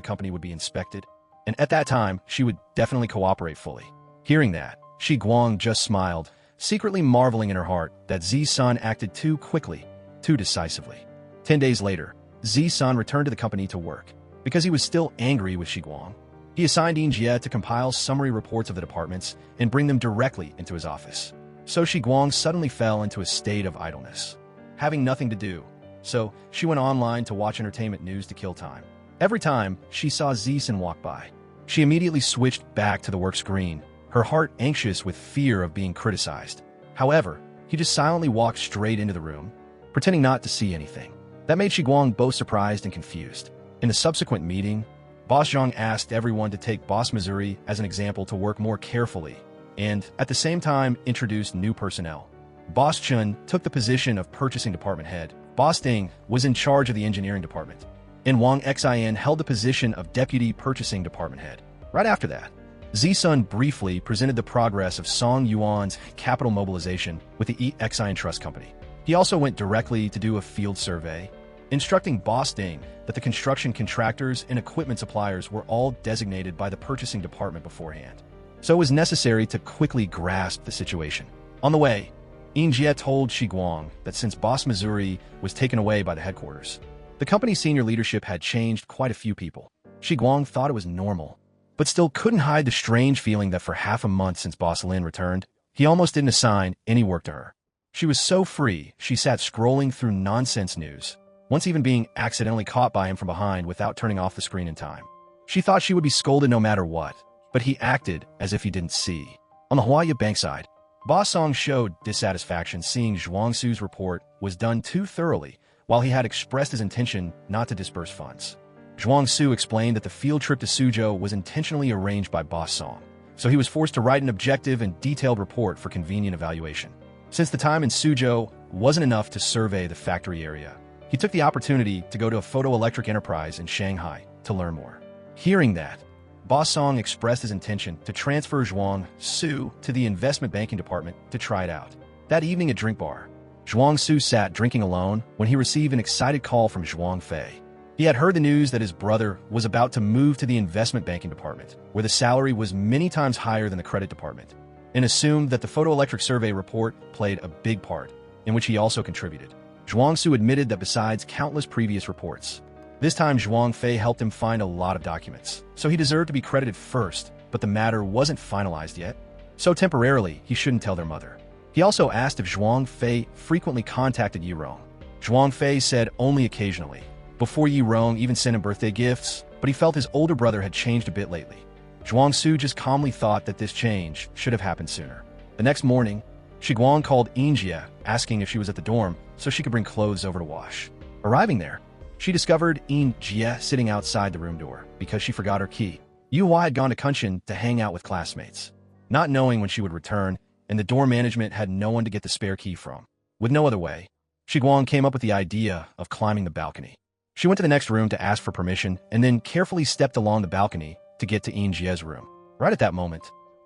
company would be inspected, and at that time she would definitely cooperate fully. Hearing that, Shi Guang just smiled, secretly marveling in her heart that Zisen acted too quickly, too decisively. 10 days later, Zisen returned to the company to work. Because he was still angry with Shi Guang, he assigned Injie to compile summary reports of the departments and bring them directly into his office. So Shi Guang suddenly fell into a state of idleness, having nothing to do. So she went online to watch entertainment news to kill time. Every time she saw Zisen walk by, she immediately switched back to the work screen, her heart anxious with fear of being criticized. However, he just silently walked straight into the room, pretending not to see anything. That made Shi Guang both surprised and confused. In the subsequent meeting, Boss Zhang asked everyone to take Boss Missouri as an example to work more carefully, and at the same time introduced new personnel. Boss Chun took the position of purchasing department head. Boss Ding was in charge of the engineering department, and Wang Xin held the position of deputy purchasing department head. Right after that, Zisen briefly presented the progress of Song Yuan's capital mobilization with the Xin Trust Company. He also went directly to do a field survey, instructing Boss Ding that the construction contractors and equipment suppliers were all designated by the purchasing department beforehand. So it was necessary to quickly grasp the situation. On the way, Injie told Shi Guang that since Boss Missouri was taken away by the headquarters, the company's senior leadership had changed quite a few people. Shi Guang thought it was normal, but still couldn't hide the strange feeling that for half a month since Boss Lin returned, he almost didn't assign any work to her. She was so free, she sat scrolling through nonsense news, once even being accidentally caught by him from behind without turning off the screen in time. She thought she would be scolded no matter what, but he acted as if he didn't see. On the Huaya Bank side, Boss Song showed dissatisfaction seeing Zhuang Su's report was done too thoroughly, while he had expressed his intention not to disperse funds. Zhuang Su explained that the field trip to Suzhou was intentionally arranged by Boss Song, so he was forced to write an objective and detailed report for convenient evaluation. Since the time in Suzhou wasn't enough to survey the factory area, he took the opportunity to go to a photoelectric enterprise in Shanghai to learn more. Hearing that, Boss Song expressed his intention to transfer Zhuang Su to the investment banking department to try it out. That evening at Drink Bar, Zhuang Su sat drinking alone when he received an excited call from Zhuang Fei. He had heard the news that his brother was about to move to the investment banking department, where the salary was many times higher than the credit department, and assumed that the photoelectric survey report played a big part, in which he also contributed. Zhuang Su admitted that besides countless previous reports, this time Zhuang Fei helped him find a lot of documents, so he deserved to be credited first, but the matter wasn't finalized yet, so temporarily he shouldn't tell their mother. He also asked if Zhuang Fei frequently contacted Yi Rong. Zhuang Fei said only occasionally. Before Yi Rong even sent him birthday gifts, but he felt his older brother had changed a bit lately. Zhuang Su just calmly thought that this change should have happened sooner. The next morning, Shiguang called Injia, asking if she was at the dorm so she could bring clothes over to wash. Arriving there, she discovered Injia sitting outside the room door because she forgot her key. Yuhua had gone to Kunshan to hang out with classmates, not knowing when she would return, and the dorm management had no one to get the spare key from. With no other way, Shiguang came up with the idea of climbing the balcony. She went to the next room to ask for permission and then carefully stepped along the balcony to get to Injia's room. Right at that moment,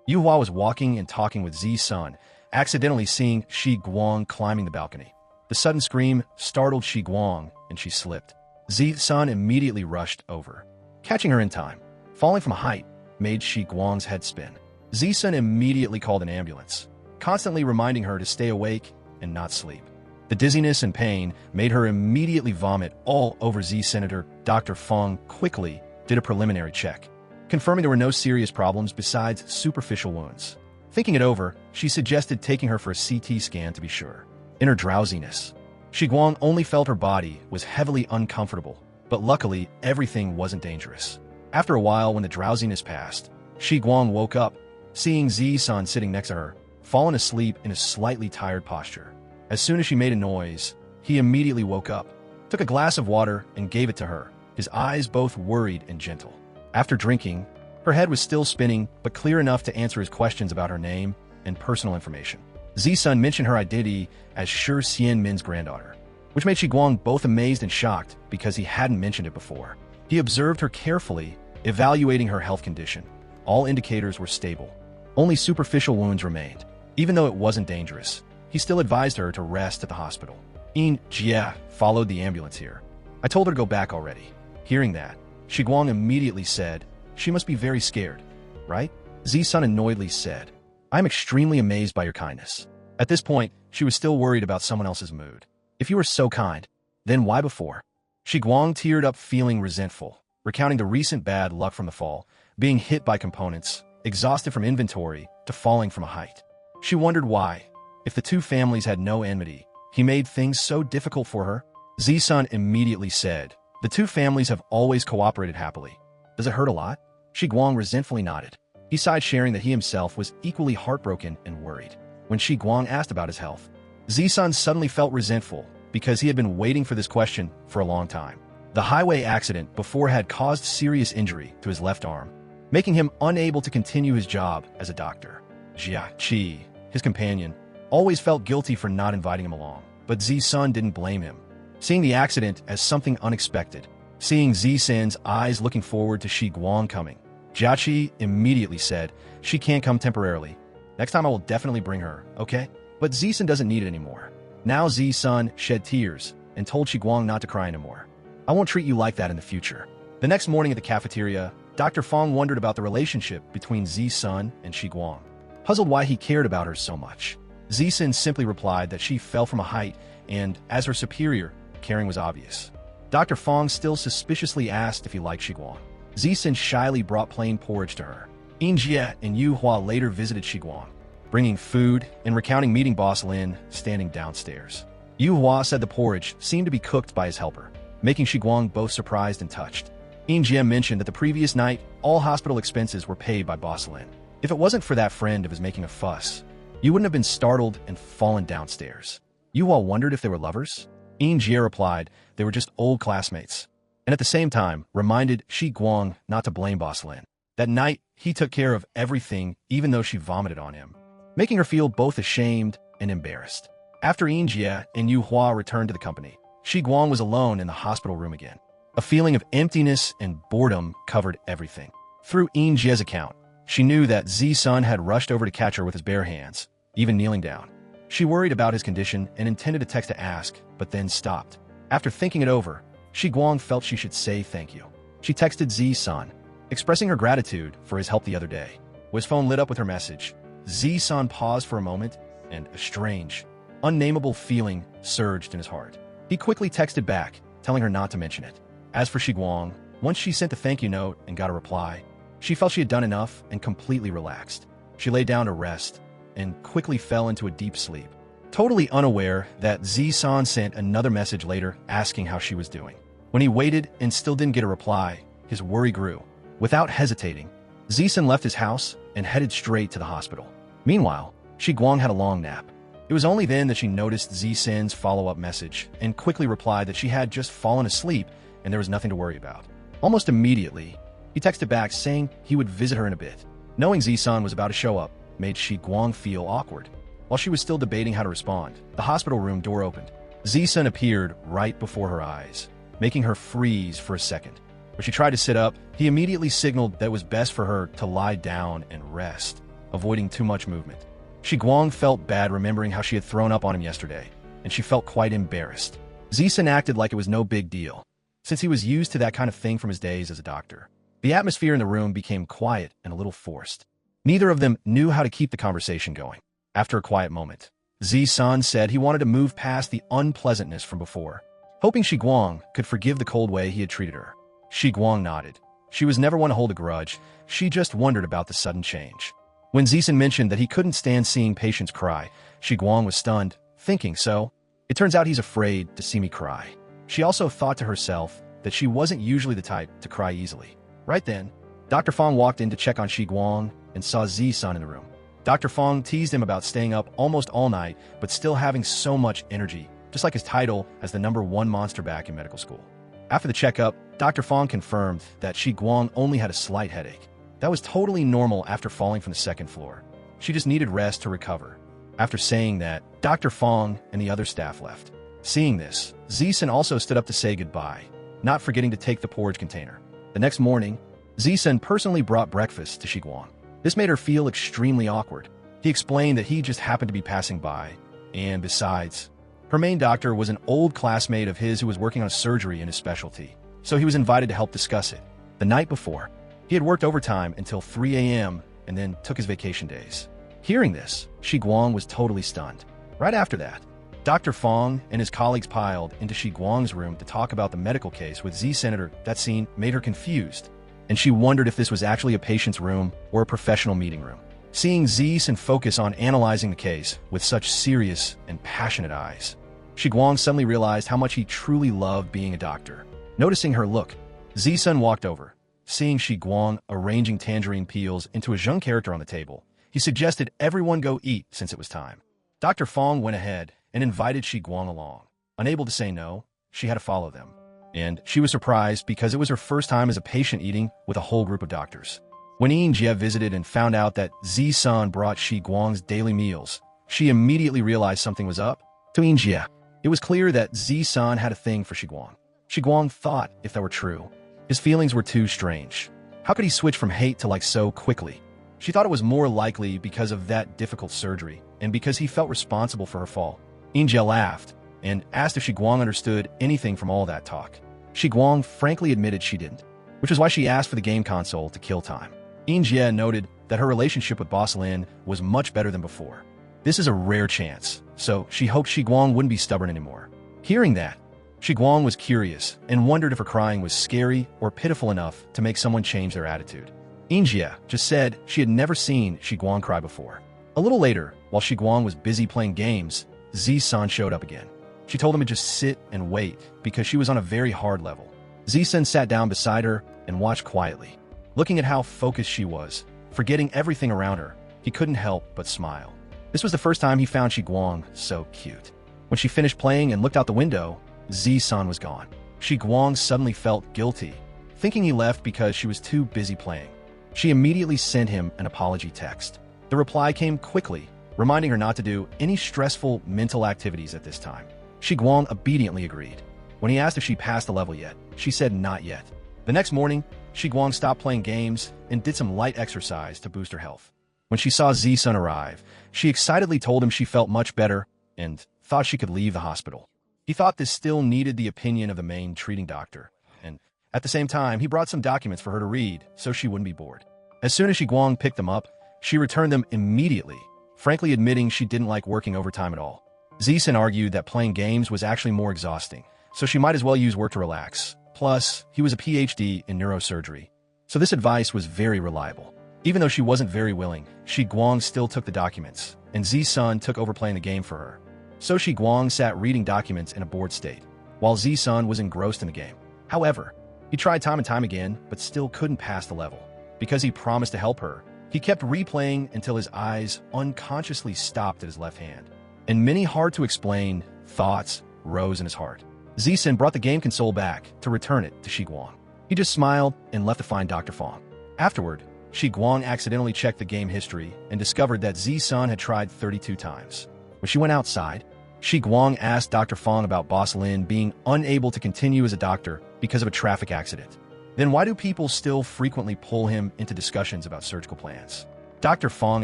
Yuhua was walking and talking with Zi-sun, accidentally seeing Shi Guang climbing the balcony. The sudden scream startled Shi Guang, and she slipped. Zi-sun immediately rushed over, catching her in time. Falling from a height made Shi Guang's head spin. Zi-sun immediately called an ambulance, constantly reminding her to stay awake and not sleep. The dizziness and pain made her immediately vomit all over Senator Dr. Fong quickly did a preliminary check, confirming there were no serious problems besides superficial wounds. Thinking it over, she suggested taking her for a CT scan to be sure. In her drowsiness, Shiguang only felt her body was heavily uncomfortable, but luckily everything wasn't dangerous. After a while, when the drowsiness passed, Shiguang woke up, seeing Zi-sun sitting next to her, fallen asleep in a slightly tired posture. As soon as she made a noise, he immediately woke up, took a glass of water, and gave it to her, his eyes both worried and gentle. After drinking, her head was still spinning, but clear enough to answer his questions about her name and personal information. Zi-sun mentioned her identity as Shi Xianmin's granddaughter, which made Shiguang both amazed and shocked because he hadn't mentioned it before. He observed her carefully, evaluating her health condition. All indicators were stable. Only superficial wounds remained. Even though it wasn't dangerous, he still advised her to rest at the hospital. Jia followed the ambulance here. I told her to go back already. Hearing that, Shiguang immediately said, she must be very scared, right? Zi-sun annoyedly said, I'm extremely amazed by your kindness. At this point, she was still worried about someone else's mood. If you were so kind, then why before? Shiguang teared up feeling resentful, recounting the recent bad luck from the fall, being hit by components, exhausted from inventory, to falling from a height. She wondered why, if the two families had no enmity, he made things so difficult for her. Zi-sun immediately said, the two families have always cooperated happily. Does it hurt a lot? Shiguang resentfully nodded, besides sharing that he himself was equally heartbroken and worried. When Shiguang asked about his health, Zi-sun suddenly felt resentful because he had been waiting for this question for a long time. The highway accident before had caused serious injury to his left arm, making him unable to continue his job as a doctor. Jia Qi, his companion, always felt guilty for not inviting him along, but Zi-sun didn't blame him. Seeing the accident as something unexpected, seeing Zi-sun's eyes looking forward to Shiguang coming, Jiaqi immediately said, she can't come temporarily. Next time I will definitely bring her, okay? But Zi-sun doesn't need it anymore. Now Zi-sun shed tears and told Shiguang not to cry anymore. I won't treat you like that in the future. The next morning at the cafeteria, Dr. Fong wondered about the relationship between Zi-sun and Shiguang, puzzled why he cared about her so much. Zi-sun simply replied that she fell from a height and, as her superior, caring was obvious. Dr. Fong still suspiciously asked if he liked Shiguang. Zi-sun shyly brought plain porridge to her. Injia and Yu Hua later visited Shiguang, bringing food and recounting meeting boss Lin standing downstairs. Yu Hua said the porridge seemed to be cooked by his helper, making Shiguang both surprised and touched. Injia mentioned that the previous night, all hospital expenses were paid by boss Lin. If it wasn't for that friend of his making a fuss, you wouldn't have been startled and fallen downstairs. You all wondered if they were lovers? Injia replied, they were just old classmates. and at the same time reminded Shi Guang not to blame Boss Lin. That night, he took care of everything even though she vomited on him, making her feel both ashamed and embarrassed. After Yin Jie and Yu Hua returned to the company, Shi Guang was alone in the hospital room again. A feeling of emptiness and boredom covered everything. Through Yin Jie's account, she knew that Zi-sun had rushed over to catch her with his bare hands, even kneeling down. She worried about his condition and intended to text to ask, but then stopped. After thinking it over, Shi Guang felt she should say thank you. She texted Zi-sun, expressing her gratitude for his help the other day. When his phone lit up with her message, Zi-sun paused for a moment, and a strange, unnameable feeling surged in his heart. He quickly texted back, telling her not to mention it. As for Shi Guang, once she sent a thank you note and got a reply, she felt she had done enough and completely relaxed. She lay down to rest and quickly fell into a deep sleep, totally unaware that Zi-san sent another message later asking how she was doing. When he waited and still didn't get a reply, his worry grew. Without hesitating, Zi-san left his house and headed straight to the hospital. Meanwhile, Shi Guang had a long nap. It was only then that she noticed Zi-san's follow-up message and quickly replied that she had just fallen asleep and there was nothing to worry about. Almost immediately, he texted back saying he would visit her in a bit. Knowing Zi-san was about to show up made Shi Guang feel awkward. While she was still debating how to respond, the hospital room door opened. Zi-san appeared right before her eyes, making her freeze for a second. When she tried to sit up, he immediately signaled that it was best for her to lie down and rest, avoiding too much movement. Shi Guang felt bad remembering how she had thrown up on him yesterday, and she felt quite embarrassed. Zi-san acted like it was no big deal, since he was used to that kind of thing from his days as a doctor. The atmosphere in the room became quiet and a little forced. Neither of them knew how to keep the conversation going. After a quiet moment, Zi-san said he wanted to move past the unpleasantness from before, hoping Shi Guang could forgive the cold way he had treated her. Shi Guang nodded. She was never one to hold a grudge. She just wondered about the sudden change. When Zi-san mentioned that he couldn't stand seeing patients cry, Shi Guang was stunned, thinking, so? It turns out he's afraid to see me cry. She also thought to herself that she wasn't usually the type to cry easily. Right then, Dr. Fong walked in to check on Shi Guang and saw Zi-san in the room. Dr. Fong teased him about staying up almost all night, but still having so much energy, just like his title as the #1 monster back in medical school. After the checkup, Dr. Fong confirmed that Shi Guang only had a slight headache. That was totally normal after falling from the second floor. She just needed rest to recover. After saying that, Dr. Fong and the other staff left. Seeing this, Zi-san also stood up to say goodbye, not forgetting to take the porridge container. The next morning, Zi-san personally brought breakfast to Shi Guang. This made her feel extremely awkward. He explained that he just happened to be passing by, and besides, her main doctor was an old classmate of his who was working on surgery in his specialty, so he was invited to help discuss it. The night before, he had worked overtime until 3 a.m. and then took his vacation days. Hearing this, Shi Guang was totally stunned. Right after that, Dr. Fong and his colleagues piled into Shi Guang's room to talk about the medical case with Z-Senator. That scene made her confused, and she wondered if this was actually a patient's room or a professional meeting room. Seeing Z-Sen focus on analyzing the case with such serious and passionate eyes, Shi Guang suddenly realized how much he truly loved being a doctor. Noticing her look, Z-Sen walked over. Seeing Shi Guang arranging tangerine peels into a Zheng character on the table, he suggested everyone go eat since it was time. Dr. Fong went ahead and invited Shi Guang along. Unable to say no, she had to follow them. And she was surprised because it was her first time as a patient eating with a whole group of doctors. When Yin Jie visited and found out that Zi-san brought Shi Guang's daily meals, she immediately realized something was up. To Yin Jie, it was clear that Zi-san had a thing for Shi Guang. Shi Guang thought if that were true, his feelings were too strange. How could he switch from hate to like so quickly? She thought it was more likely because of that difficult surgery and because he felt responsible for her fall. Yin Jie laughed and asked if Shi Guang understood anything from all that talk. Shi Guang frankly admitted she didn't, which is why she asked for the game console to kill time. Yin Jie noted that her relationship with Boss Lin was much better than before. This is a rare chance, so she hoped Shi Guang wouldn't be stubborn anymore. Hearing that, Shi Guang was curious and wondered if her crying was scary or pitiful enough to make someone change their attitude. Yin Jie just said she had never seen Shi Guang cry before. A little later, while Shi Guang was busy playing games, Z-san showed up again. She told him to just sit and wait because she was on a very hard level. Z-san sat down beside her and watched quietly. Looking at how focused she was, forgetting everything around her, he couldn't help but smile. This was the first time he found Shi Guang so cute. When she finished playing and looked out the window, Z-san was gone. Shi Guang suddenly felt guilty, thinking he left because she was too busy playing. She immediately sent him an apology text. The reply came quickly, reminding her not to do any stressful mental activities at this time. Shi Guang obediently agreed. When he asked if she passed the level yet, she said not yet. The next morning, Shi Guang stopped playing games and did some light exercise to boost her health. When she saw Z-Sun arrive, she excitedly told him she felt much better and thought she could leave the hospital. He thought this still needed the opinion of the main treating doctor, and at the same time, he brought some documents for her to read so she wouldn't be bored. As soon as Shi Guang picked them up, she returned them immediately, frankly admitting she didn't like working overtime at all. Z-Sun argued that playing games was actually more exhausting, so she might as well use work to relax. Plus, he was a PhD in neurosurgery, so this advice was very reliable. Even though she wasn't very willing, Shi Guang still took the documents, and Z-Sun took over playing the game for her. So Shi Guang sat reading documents in a bored state, while Z-Sun was engrossed in the game. However, he tried time and time again, but still couldn't pass the level. Because he promised to help her, he kept replaying until his eyes unconsciously stopped at his left hand, and many hard-to-explain thoughts rose in his heart. Z-Sun brought the game console back to return it to Shi Guang. He just smiled and left to find Dr. Fong. Afterward, Shi Guang accidentally checked the game history and discovered that Z-Sun had tried 32 times. When she went outside, Shi Guang asked Dr. Fong about Boss Lin being unable to continue as a doctor because of a traffic accident. Then why do people still frequently pull him into discussions about surgical plans? Dr. Fong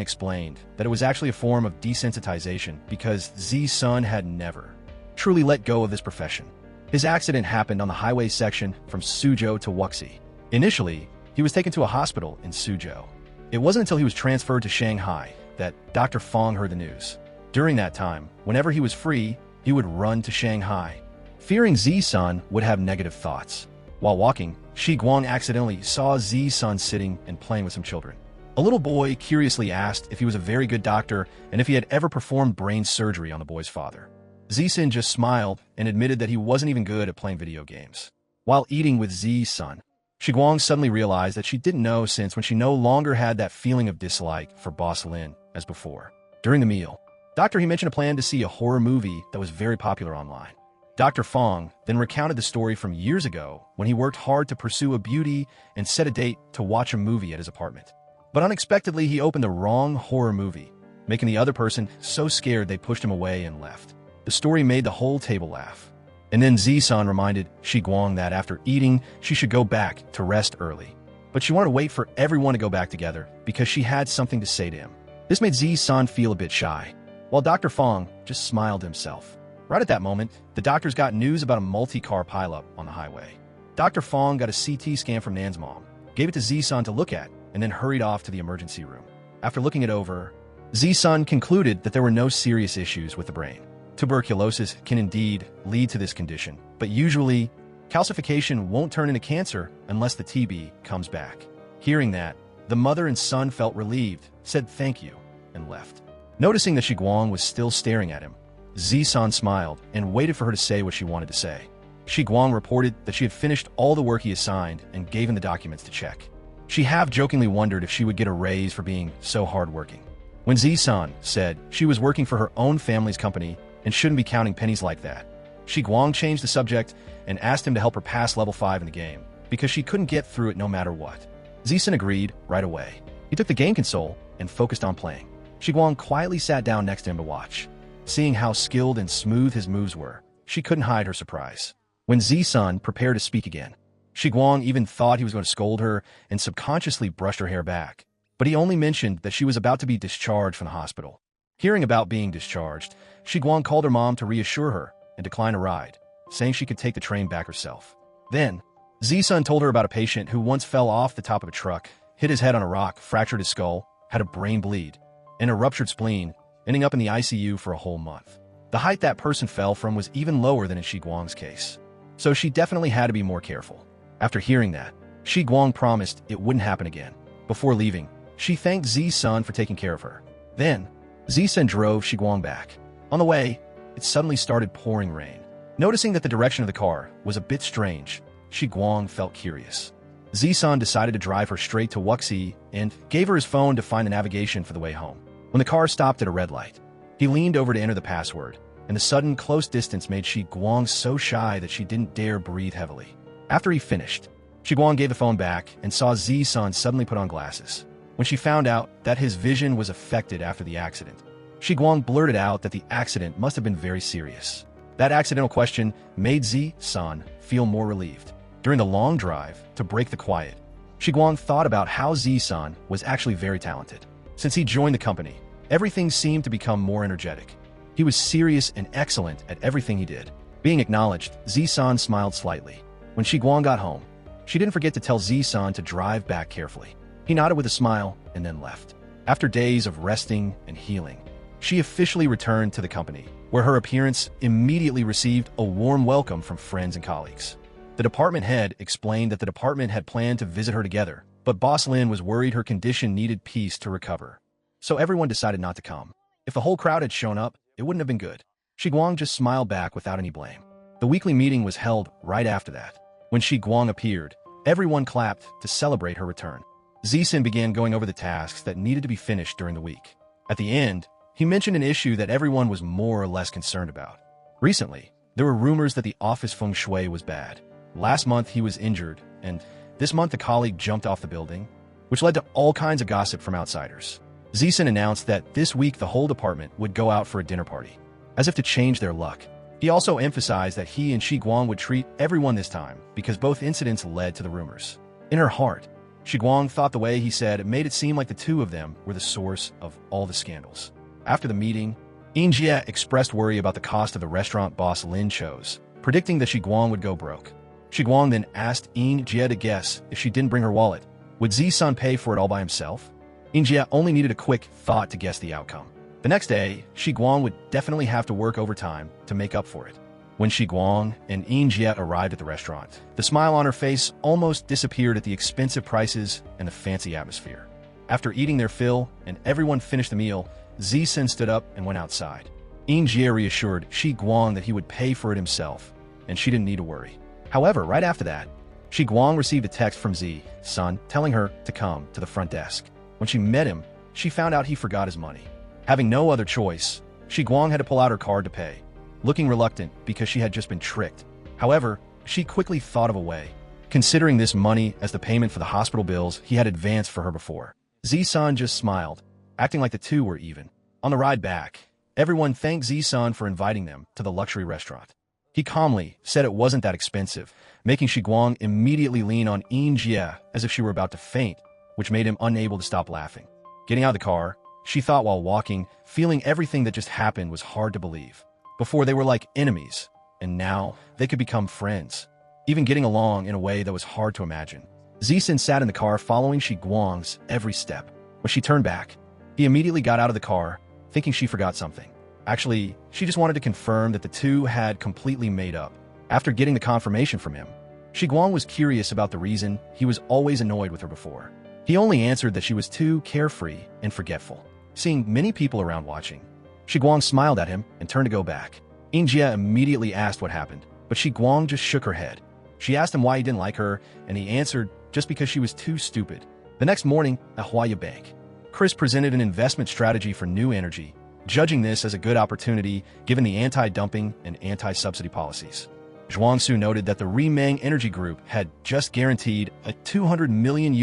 explained that it was actually a form of desensitization because Z-Sun had never truly let go of this profession. His accident happened on the highway section from Suzhou to Wuxi. Initially, he was taken to a hospital in Suzhou. It wasn't until he was transferred to Shanghai that Dr. Fong heard the news. During that time, whenever he was free, he would run to Shanghai, fearing Z-Sun would have negative thoughts. While walking, Shi Guang accidentally saw Z-Sun sitting and playing with some children. A little boy curiously asked if he was a very good doctor and if he had ever performed brain surgery on the boy's father. Z-Sun just smiled and admitted that he wasn't even good at playing video games. While eating with Z-Sun, Shi Guang suddenly realized that she didn't know since when she no longer had that feeling of dislike for Boss Lin as before. During the meal, he mentioned a plan to see a horror movie that was very popular online. Dr. Fong then recounted the story from years ago when he worked hard to pursue a beauty and set a date to watch a movie at his apartment. But unexpectedly, he opened the wrong horror movie, making the other person so scared they pushed him away and left. The story made the whole table laugh. And then Z-Sun reminded Shi Guang that after eating, she should go back to rest early. But she wanted to wait for everyone to go back together because she had something to say to him. This made Z-Sun feel a bit shy, while Dr. Fong just smiled to himself. Right at that moment, the doctors got news about a multi-car pileup on the highway. Dr. Fong got a CT scan from Nan's mom, gave it to Z-Sun to look at, and then hurried off to the emergency room. After looking it over, Z-Sun concluded that there were no serious issues with the brain. Tuberculosis can indeed lead to this condition, but usually, calcification won't turn into cancer unless the TB comes back. Hearing that, the mother and son felt relieved, said thank you, and left. Noticing that Shi Guang was still staring at him, Z-Sun smiled and waited for her to say what she wanted to say. Shi Guang reported that she had finished all the work he assigned and gave him the documents to check. She half-jokingly wondered if she would get a raise for being so hardworking. When Z-Sun said she was working for her own family's company and shouldn't be counting pennies like that, Shi Guang changed the subject and asked him to help her pass level 5 in the game because she couldn't get through it no matter what. Z-Sun agreed right away. He took the game console and focused on playing. Shi Guang quietly sat down next to him to watch. Seeing how skilled and smooth his moves were, she couldn't hide her surprise. When Z-Sun prepared to speak again, Shi Guang even thought he was going to scold her and subconsciously brushed her hair back. But he only mentioned that she was about to be discharged from the hospital. Hearing about being discharged, Shi Guang called her mom to reassure her and decline a ride, saying she could take the train back herself. Then, Z-Sun told her about a patient who once fell off the top of a truck, hit his head on a rock, fractured his skull, had a brain bleed, and a ruptured spleen, ending up in the ICU for a whole month. The height that person fell from was even lower than in Shi Guang's case, so she definitely had to be more careful. After hearing that, Shi Guang promised it wouldn't happen again. Before leaving, she thanked Z-Sun for taking care of her. Then, Z-Sun drove Shi Guang back. On the way, it suddenly started pouring rain. Noticing that the direction of the car was a bit strange, Shi Guang felt curious. Z-Sun decided to drive her straight to Wuxi and gave her his phone to find the navigation for the way home. When the car stopped at a red light, he leaned over to enter the password, and the sudden close distance made Shi Guang so shy that she didn't dare breathe heavily. After he finished, Shi Guang gave the phone back and saw Z-san suddenly put on glasses. When she found out that his vision was affected after the accident, Shi Guang blurted out that the accident must have been very serious. That accidental question made Z-san feel more relieved. During the long drive to break the quiet, Shi Guang thought about how Z-san was actually very talented. Since he joined the company, everything seemed to become more energetic. He was serious and excellent at everything he did. Being acknowledged, Z-san smiled slightly. When Shi Guang got home, she didn't forget to tell Z-san to drive back carefully. He nodded with a smile and then left. After days of resting and healing, she officially returned to the company, where her appearance immediately received a warm welcome from friends and colleagues. The department head explained that the department had planned to visit her together, but Boss Lin was worried her condition needed peace to recover. So everyone decided not to come. If the whole crowd had shown up, it wouldn't have been good. Shi Guang just smiled back without any blame. The weekly meeting was held right after that. When Shi Guang appeared, everyone clapped to celebrate her return. Z-san began going over the tasks that needed to be finished during the week. At the end, he mentioned an issue that everyone was more or less concerned about. Recently, there were rumors that the office feng shui was bad. Last month, he was injured, and this month a colleague jumped off the building, which led to all kinds of gossip from outsiders. Z-san announced that this week the whole department would go out for a dinner party, as if to change their luck. He also emphasized that he and Shi Guang would treat everyone this time because both incidents led to the rumors. In her heart, Shi Guang thought the way he said made it seem like the two of them were the source of all the scandals. After the meeting, Injia expressed worry about the cost of the restaurant Boss Lin chose, predicting that Shi Guang would go broke. Shi Guang then asked Injia to guess if she didn't bring her wallet. Would Z-san pay for it all by himself? Injia only needed a quick thought to guess the outcome. The next day, Shi Guang would definitely have to work overtime to make up for it. When Shi Guang and Injia arrived at the restaurant, the smile on her face almost disappeared at the expensive prices and the fancy atmosphere. After eating their fill and everyone finished the meal, Z-san stood up and went outside. Injia reassured Shi Guang that he would pay for it himself, and she didn't need to worry. However, right after that, Shi Guang received a text from Z-san telling her to come to the front desk. When she met him, she found out he forgot his money. Having no other choice, Shi Guang had to pull out her card to pay, looking reluctant because she had just been tricked. However, she quickly thought of a way, considering this money as the payment for the hospital bills he had advanced for her before. Z-san just smiled, acting like the two were even. On the ride back, everyone thanked Z-san for inviting them to the luxury restaurant. He calmly said it wasn't that expensive, making Shi Guang immediately lean on Injia as if she were about to faint, which made him unable to stop laughing. Getting out of the car, she thought while walking, feeling everything that just happened was hard to believe. Before they were like enemies, and now they could become friends, even getting along in a way that was hard to imagine. Z-san sat in the car following Shi Guang's every step. When she turned back, he immediately got out of the car, thinking she forgot something. Actually, she just wanted to confirm that the two had completely made up. After getting the confirmation from him, Shi Guang was curious about the reason he was always annoyed with her before. He only answered that she was too carefree and forgetful. Seeing many people around watching, Shi Guang smiled at him and turned to go back. Injia immediately asked what happened, but Shi Guang just shook her head. She asked him why he didn't like her, and he answered just because she was too stupid. The next morning, at Huaya Bank, Chris presented an investment strategy for new energy, judging this as a good opportunity given the anti-dumping and anti-subsidy policies. Zhuangsu noted that the Remang Energy Group had just guaranteed a $200 million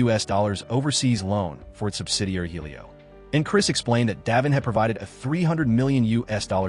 overseas loan for its subsidiary Helio. And Chris explained that Davin had provided a $300 million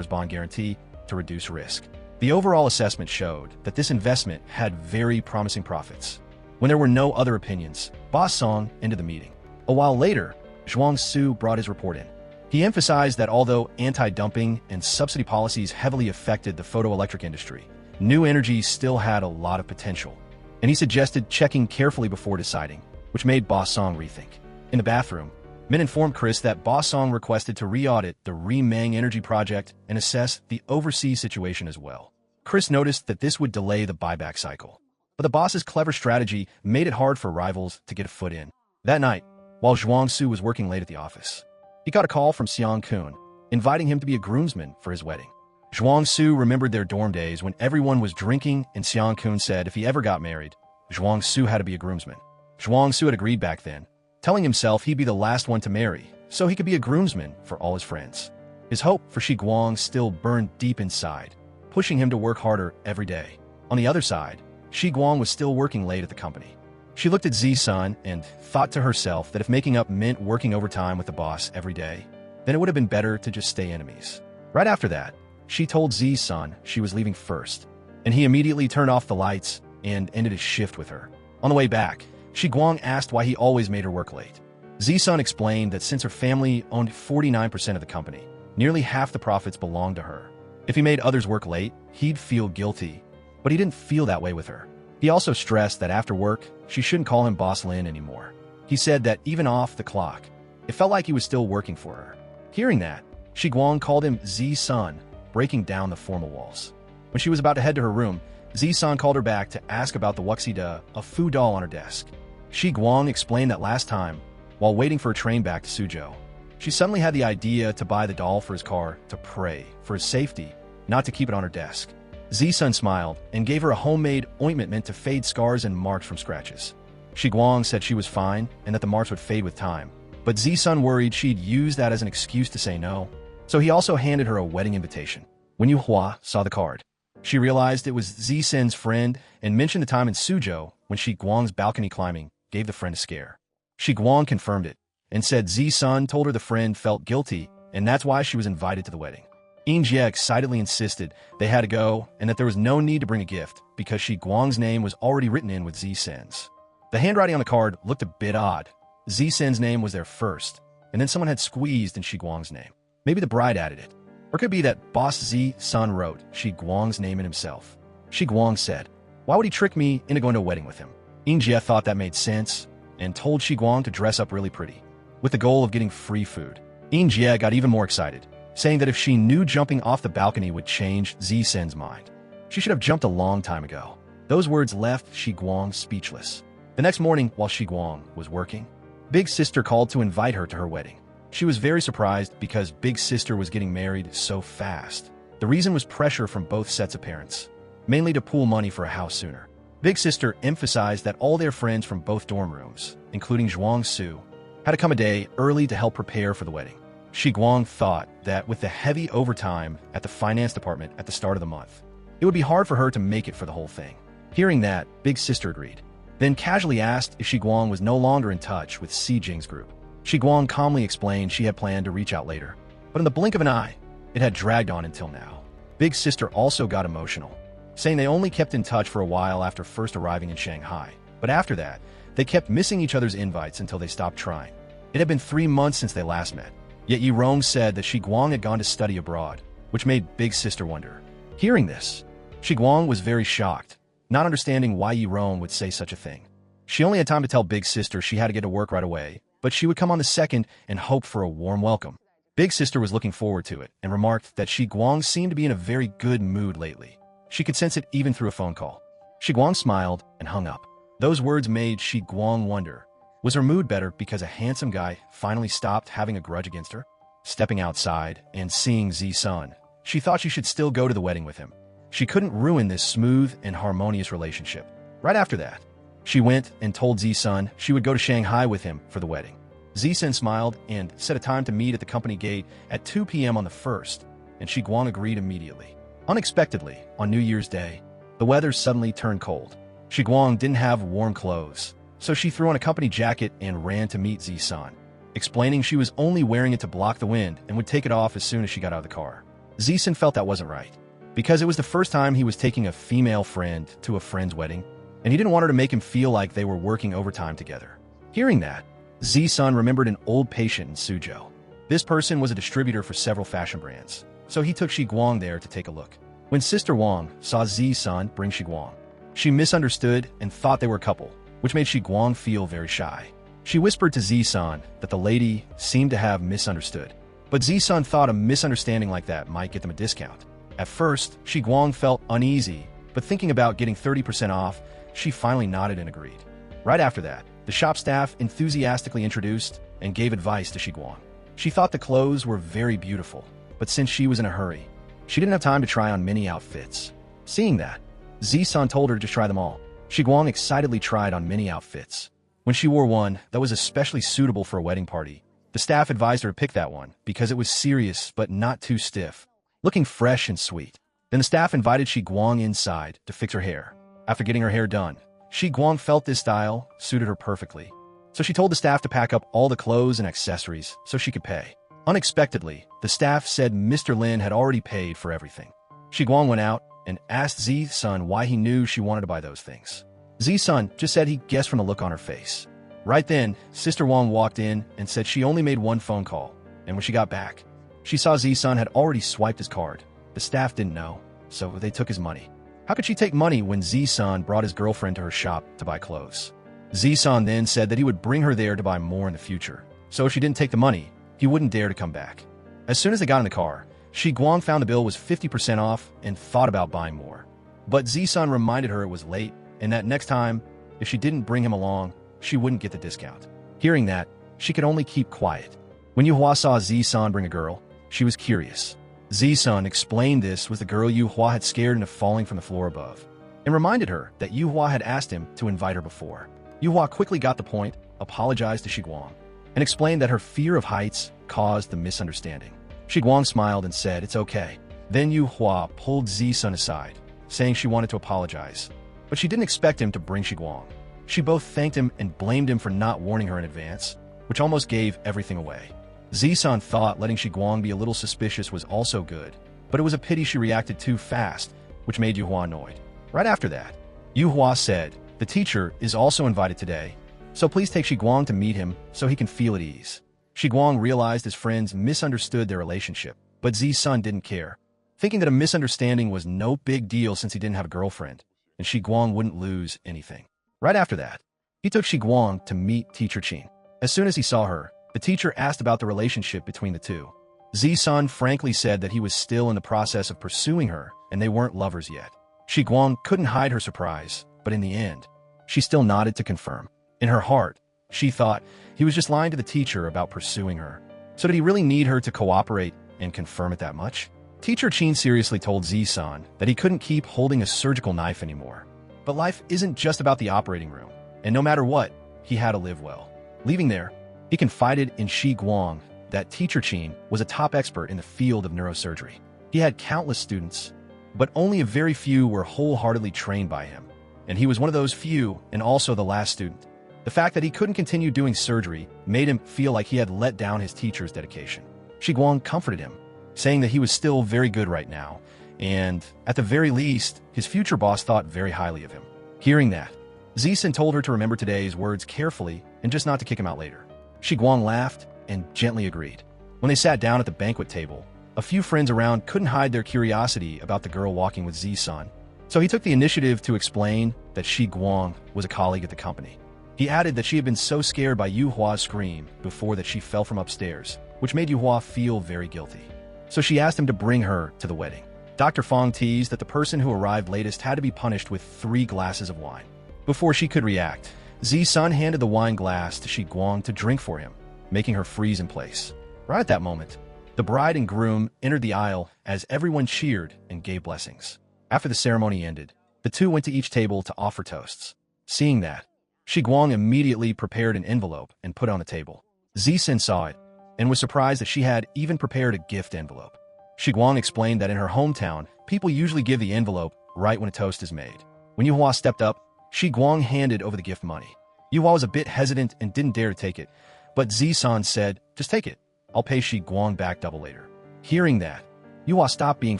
bond guarantee to reduce risk. The overall assessment showed that this investment had very promising profits. When there were no other opinions, Boss Song ended the meeting. A while later, Zhuangsu brought his report in. He emphasized that although anti-dumping and subsidy policies heavily affected the photoelectric industry, new energy still had a lot of potential, and he suggested checking carefully before deciding, which made Boss Song rethink. In the bathroom, Min informed Chris that Boss Song requested to re-audit the Remang Energy project and assess the overseas situation as well. Chris noticed that this would delay the buyback cycle, but the boss's clever strategy made it hard for rivals to get a foot in. That night, while Zhuangsu was working late at the office, he got a call from Xiang Kun, inviting him to be a groomsman for his wedding. Zhuangsu remembered their dorm days when everyone was drinking, and Xiang Kun said if he ever got married, Zhuangsu had to be a groomsman. Zhuangsu had agreed back then, telling himself he'd be the last one to marry, so he could be a groomsman for all his friends. His hope for Shi Guang still burned deep inside, pushing him to work harder every day. On the other side, Shi Guang was still working late at the company. She looked at Zi-sun and thought to herself that if making up meant working overtime with the boss every day, then it would have been better to just stay enemies. Right after that, she told Zi-sun she was leaving first, and he immediately turned off the lights and ended his shift with her. On the way back, Shi Guang asked why he always made her work late. Zi-sun explained that since her family owned 49% of the company, nearly half the profits belonged to her. If he made others work late, he'd feel guilty, but he didn't feel that way with her. He also stressed that after work, she shouldn't call him Boss Lin anymore. He said that even off the clock, it felt like he was still working for her. Hearing that, Shi Guang called him Zi-sun, breaking down the formal walls. When she was about to head to her room, Zi-sun called her back to ask about the Wuxida, a foo doll on her desk. Shi Guang explained that last time, while waiting for a train back to Suzhou, she suddenly had the idea to buy the doll for his car to pray for his safety, not to keep it on her desk. Zi-sun smiled and gave her a homemade ointment meant to fade scars and marks from scratches. Shi Guang said she was fine and that the marks would fade with time, but Zi-sun worried she'd use that as an excuse to say no, so he also handed her a wedding invitation. When Yu Hua saw the card, she realized it was Zi-sun's friend and mentioned the time in Suzhou when Shi Guang's balcony climbing gave the friend a scare. Shi Guang confirmed it and said Zi-sun told her the friend felt guilty and that's why she was invited to the wedding. Injie excitedly insisted they had to go and that there was no need to bring a gift because Shi Guang's name was already written in with Zi-sun's. The handwriting on the card looked a bit odd. Zi-sun's name was there first, and then someone had squeezed in Shi Guang's name. Maybe the bride added it. Or it could be that Boss Zi-sun wrote Shi Guang's name in himself. Shi Guang said, "Why would he trick me into going to a wedding with him?" Injie thought that made sense and told Shi Guang to dress up really pretty, with the goal of getting free food. Injie got even more excited, saying that if she knew jumping off the balcony would change Zi-sun's mind, she should have jumped a long time ago. Those words left Shi Guang speechless. The next morning, while Shi Guang was working, Big Sister called to invite her to her wedding. She was very surprised because Big Sister was getting married so fast. The reason was pressure from both sets of parents, mainly to pool money for a house sooner. Big Sister emphasized that all their friends from both dorm rooms, including Zhuang Su, had to come a day early to help prepare for the wedding. Shi Guang thought that with the heavy overtime at the finance department at the start of the month, it would be hard for her to make it for the whole thing. Hearing that, Big Sister agreed, then casually asked if Shi Guang was no longer in touch with Si Jing's group. Shi Guang calmly explained she had planned to reach out later, but in the blink of an eye, it had dragged on until now. Big Sister also got emotional, saying they only kept in touch for a while after first arriving in Shanghai, but after that, they kept missing each other's invites until they stopped trying. It had been 3 months since they last met, yet Yi Rong said that Shi Guang had gone to study abroad, which made Big Sister wonder. Hearing this, Shi Guang was very shocked, not understanding why Yi Rong would say such a thing. She only had time to tell Big Sister she had to get to work right away, but she would come on the second and hoped for a warm welcome. Big Sister was looking forward to it and remarked that Shi Guang seemed to be in a very good mood lately. She could sense it even through a phone call. Shi Guang smiled and hung up. Those words made Shi Guang wonder, was her mood better because a handsome guy finally stopped having a grudge against her? Stepping outside and seeing Zi-sun, she thought she should still go to the wedding with him. She couldn't ruin this smooth and harmonious relationship. Right after that, she went and told Zi-sun she would go to Shanghai with him for the wedding. Zi-sun smiled and set a time to meet at the company gate at 2 p.m. on the 1st, and Shi Guang agreed immediately. Unexpectedly, on New Year's Day, the weather suddenly turned cold. Shi Guang didn't have warm clothes, so she threw on a company jacket and ran to meet Zi-sun, explaining she was only wearing it to block the wind and would take it off as soon as she got out of the car. Zi-sun felt that wasn't right, because it was the first time he was taking a female friend to a friend's wedding, and he didn't want her to make him feel like they were working overtime together. Hearing that, Zi-sun remembered an old patient in Suzhou. This person was a distributor for several fashion brands, so he took Shi Guang there to take a look. When Sister Wang saw Zi-sun bring Shi Guang, she misunderstood and thought they were a couple, which made Shi Guang feel very shy. She whispered to Zi-sun that the lady seemed to have misunderstood, but Zi-sun thought a misunderstanding like that might get them a discount. At first, Shi Guang felt uneasy, but thinking about getting 30% off, she finally nodded and agreed. Right after that, the shop staff enthusiastically introduced and gave advice to Shi Guang. She thought the clothes were very beautiful, but since she was in a hurry, she didn't have time to try on many outfits. Seeing that, Zi-sun told her to try them all. Shi Guang excitedly tried on many outfits. When she wore one that was especially suitable for a wedding party, The staff advised her to pick that one because it was serious but not too stiff, looking fresh and sweet. Then the staff invited Shi Guang inside to fix her hair. After getting her hair done, Shi Guang felt this style suited her perfectly. So she told the staff to pack up all the clothes and accessories so she could pay. Unexpectedly, the staff said Mr. Lin had already paid for everything. Shi Guang went out and asked Z-Sun why he knew she wanted to buy those things. Z-Sun just said he guessed from the look on her face. Right then, Sister Wang walked in and said she only made one phone call, and when she got back, she saw Z-Sun had already swiped his card. The staff didn't know, so they took his money. How could she take money when Z-Sun brought his girlfriend to her shop to buy clothes? Z-Sun then said that he would bring her there to buy more in the future, so if she didn't take the money, he wouldn't dare to come back. As soon as they got in the car, Shi Guang found the bill was 50% off and thought about buying more. But Z-Sun reminded her it was late and that next time, if she didn't bring him along, she wouldn't get the discount. Hearing that, she could only keep quiet. When Yuhua saw Z-Sun bring a girl, she was curious. Z-Sun explained this was the girl Yuhua had scared into falling from the floor above, and reminded her that Yuhua had asked him to invite her before. Yuhua quickly got the point, apologized to Shi Guang, and explained that her fear of heights caused the misunderstanding. Shi Guang smiled and said it's okay. Then Yuhua pulled Z-Sun aside, saying she wanted to apologize, but she didn't expect him to bring Shi Guang. She both thanked him and blamed him for not warning her in advance, which almost gave everything away. Z-Sun thought letting Shi Guang be a little suspicious was also good, but it was a pity she reacted too fast, which made Yuhua annoyed. Right after that, Yuhua said, the teacher is also invited today, so please take Shi Guang to meet him so he can feel at ease. Shi Guang realized his friends misunderstood their relationship, but Z-Sun didn't care, thinking that a misunderstanding was no big deal since he didn't have a girlfriend, and Shi Guang wouldn't lose anything. Right after that, he took Shi Guang to meet Teacher Qin. As soon as he saw her, the teacher asked about the relationship between the two. Z-Sun frankly said that he was still in the process of pursuing her, and they weren't lovers yet. Shi Guang couldn't hide her surprise, but in the end, she still nodded to confirm. In her heart, she thought he was just lying to the teacher about pursuing her. So did he really need her to cooperate and confirm it that much? Teacher Qin seriously told Z-Sun that he couldn't keep holding a surgical knife anymore. But life isn't just about the operating room, and no matter what, he had to live well. Leaving there, he confided in Shi Guang that Teacher Qin was a top expert in the field of neurosurgery. He had countless students, but only a very few were wholeheartedly trained by him, and he was one of those few and also the last student. The fact that he couldn't continue doing surgery made him feel like he had let down his teacher's dedication. Shi Guang comforted him, saying that he was still very good right now, and, at the very least, his future boss thought very highly of him. Hearing that, Z-Sun told her to remember today's words carefully and just not to kick him out later. Shi Guang laughed and gently agreed. When they sat down at the banquet table, a few friends around couldn't hide their curiosity about the girl walking with Z-Sun, so he took the initiative to explain that Shi Guang was a colleague at the company. He added that she had been so scared by Yuhua's scream before that she fell from upstairs, which made Yuhua feel very guilty. So she asked him to bring her to the wedding. Dr. Fong teased that the person who arrived latest had to be punished with 3 glasses of wine. Before she could react, Z-Sun handed the wine glass to Shi Guang to drink for him, making her freeze in place. Right at that moment, the bride and groom entered the aisle as everyone cheered and gave blessings. After the ceremony ended, the two went to each table to offer toasts. Seeing that, Shi Guang immediately prepared an envelope and put it on the table. Z-Sun saw it and was surprised that she had even prepared a gift envelope. Shi Guang explained that in her hometown, people usually give the envelope right when a toast is made. When Yuhua stepped up, Shi Guang handed over the gift money. Yuhua was a bit hesitant and didn't dare to take it, but Z-Sun said, just take it. I'll pay Shi Guang back double later. Hearing that, Yuhua stopped being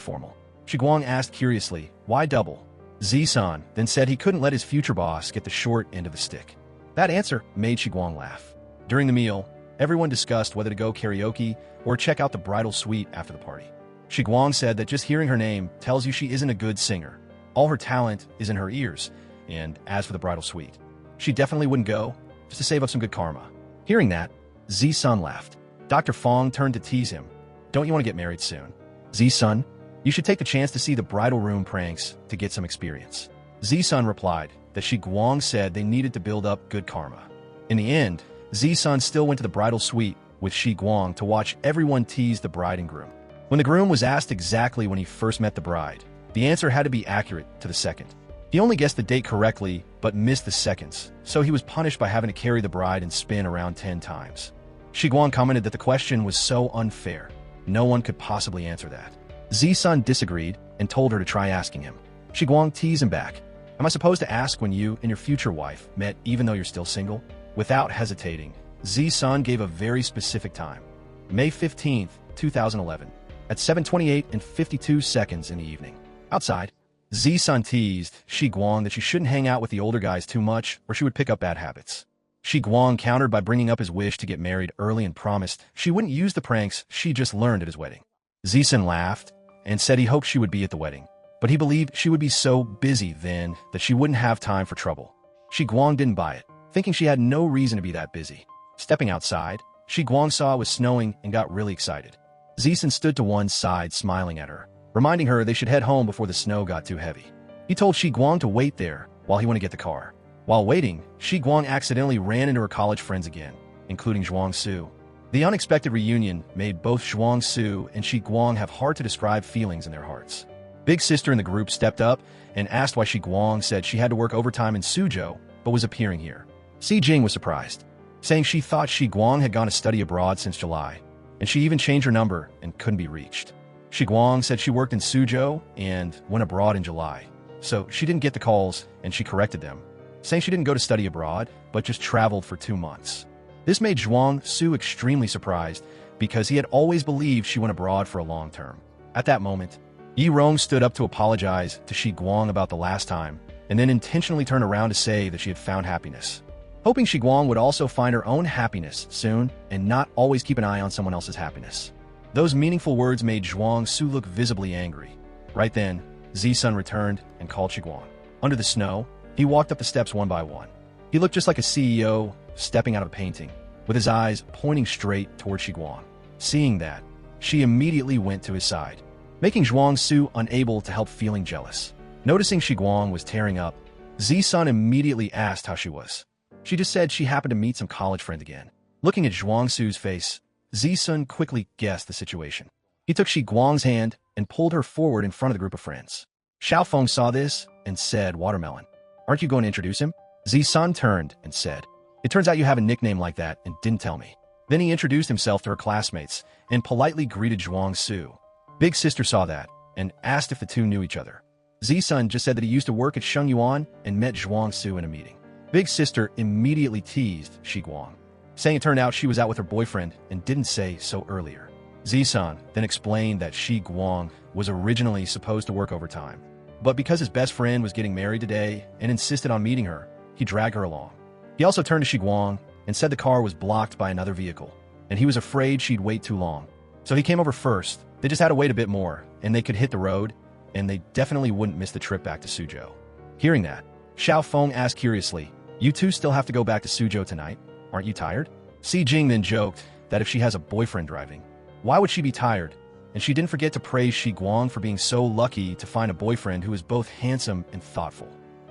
formal. Shi Guang asked curiously, why double? Z-Sun then said he couldn't let his future boss get the short end of the stick. That answer made Shi Guang laugh. During the meal, everyone discussed whether to go karaoke or check out the bridal suite after the party. Shi Guang said that just hearing her name tells you she isn't a good singer. All her talent is in her ears, and as for the bridal suite, she definitely wouldn't go, just to save up some good karma. Hearing that, Z-Sun laughed. Dr. Fong turned to tease him. Don't you want to get married soon? Z-Sun, you should take the chance to see the bridal room pranks to get some experience. Z-Sun replied that Shi Guang said they needed to build up good karma. In the end, Z-Sun still went to the bridal suite with Shi Guang to watch everyone tease the bride and groom. When the groom was asked exactly when he first met the bride, the answer had to be accurate to the second. He only guessed the date correctly, but missed the seconds, so he was punished by having to carry the bride and spin around 10 times. Shi Guang commented that the question was so unfair. No one could possibly answer that. Z-Sun disagreed and told her to try asking him. Shi Guang teased him back. Am I supposed to ask when you and your future wife met even though you're still single? Without hesitating, Z-Sun gave a very specific time. May 15th, 2011, at 7:28 and 52 seconds in the evening. Outside, Z-Sun teased Shi Guang that she shouldn't hang out with the older guys too much or she would pick up bad habits. Shi Guang countered by bringing up his wish to get married early and promised she wouldn't use the pranks she just learned at his wedding. Z-Sun laughed and said he hoped she would be at the wedding, but he believed she would be so busy then that she wouldn't have time for trouble. Shi Guang didn't buy it, thinking she had no reason to be that busy. Stepping outside, Shi Guang saw it was snowing and got really excited. Z-Sun stood to one side smiling at her, reminding her they should head home before the snow got too heavy. He told Shi Guang to wait there while he went to get the car. While waiting, Shi Guang accidentally ran into her college friends again, including Zhuang Su. The unexpected reunion made both Zhuang Su and Shi Guang have hard-to-describe feelings in their hearts. Big sister in the group stepped up and asked why Shi Guang said she had to work overtime in Suzhou but was appearing here. Si Jing was surprised, saying she thought Shi Guang had gone to study abroad since July, and she even changed her number and couldn't be reached. Shi Guang said she worked in Suzhou and went abroad in July, so she didn't get the calls and she corrected them, saying she didn't go to study abroad but just traveled for 2 months. This made Zhuang Su extremely surprised because he had always believed she went abroad for a long term. At that moment, Yi Rong stood up to apologize to Shi Guang about the last time and then intentionally turned around to say that she had found happiness, hoping Shi Guang would also find her own happiness soon and not always keep an eye on someone else's happiness. Those meaningful words made Zhuang Su look visibly angry. Right then, Z-Sun returned and called Shi Guang. Under the snow, he walked up the steps one by one. He looked just like a CEO stepping out of a painting, with his eyes pointing straight toward Shi Guang. Seeing that, she immediately went to his side, making Zhuang Su unable to help feeling jealous. Noticing Shi Guang was tearing up, Z-Sun immediately asked how she was. She just said she happened to meet some college friend again. Looking at Zhuang Su's face, Z-Sun quickly guessed the situation. He took Shi Guang's hand and pulled her forward in front of the group of friends. Xiao Feng saw this and said, "Watermelon. Aren't you going to introduce him?" Z-Sun turned and said, "It turns out you have a nickname like that and didn't tell me." Then he introduced himself to her classmates and politely greeted Zhuang Su. Big sister saw that and asked if the two knew each other. Z-Sun just said that he used to work at Sheng Yuan and met Zhuang Su in a meeting. Big sister immediately teased Shi Guang, saying it turned out she was out with her boyfriend and didn't say so earlier. Z-Sun then explained that Shi Guang was originally supposed to work overtime, but because his best friend was getting married today and insisted on meeting her, he dragged her along. He also turned to Shi Guang and said the car was blocked by another vehicle, and he was afraid she'd wait too long. So he came over first. They just had to wait a bit more, and they could hit the road, and they definitely wouldn't miss the trip back to Suzhou. Hearing that, Xiao Feng asked curiously, "You two still have to go back to Suzhou tonight? Aren't you tired?" Si Jing then joked that if she has a boyfriend driving, why would she be tired? And she didn't forget to praise Shi Guang for being so lucky to find a boyfriend who is both handsome and thoughtful.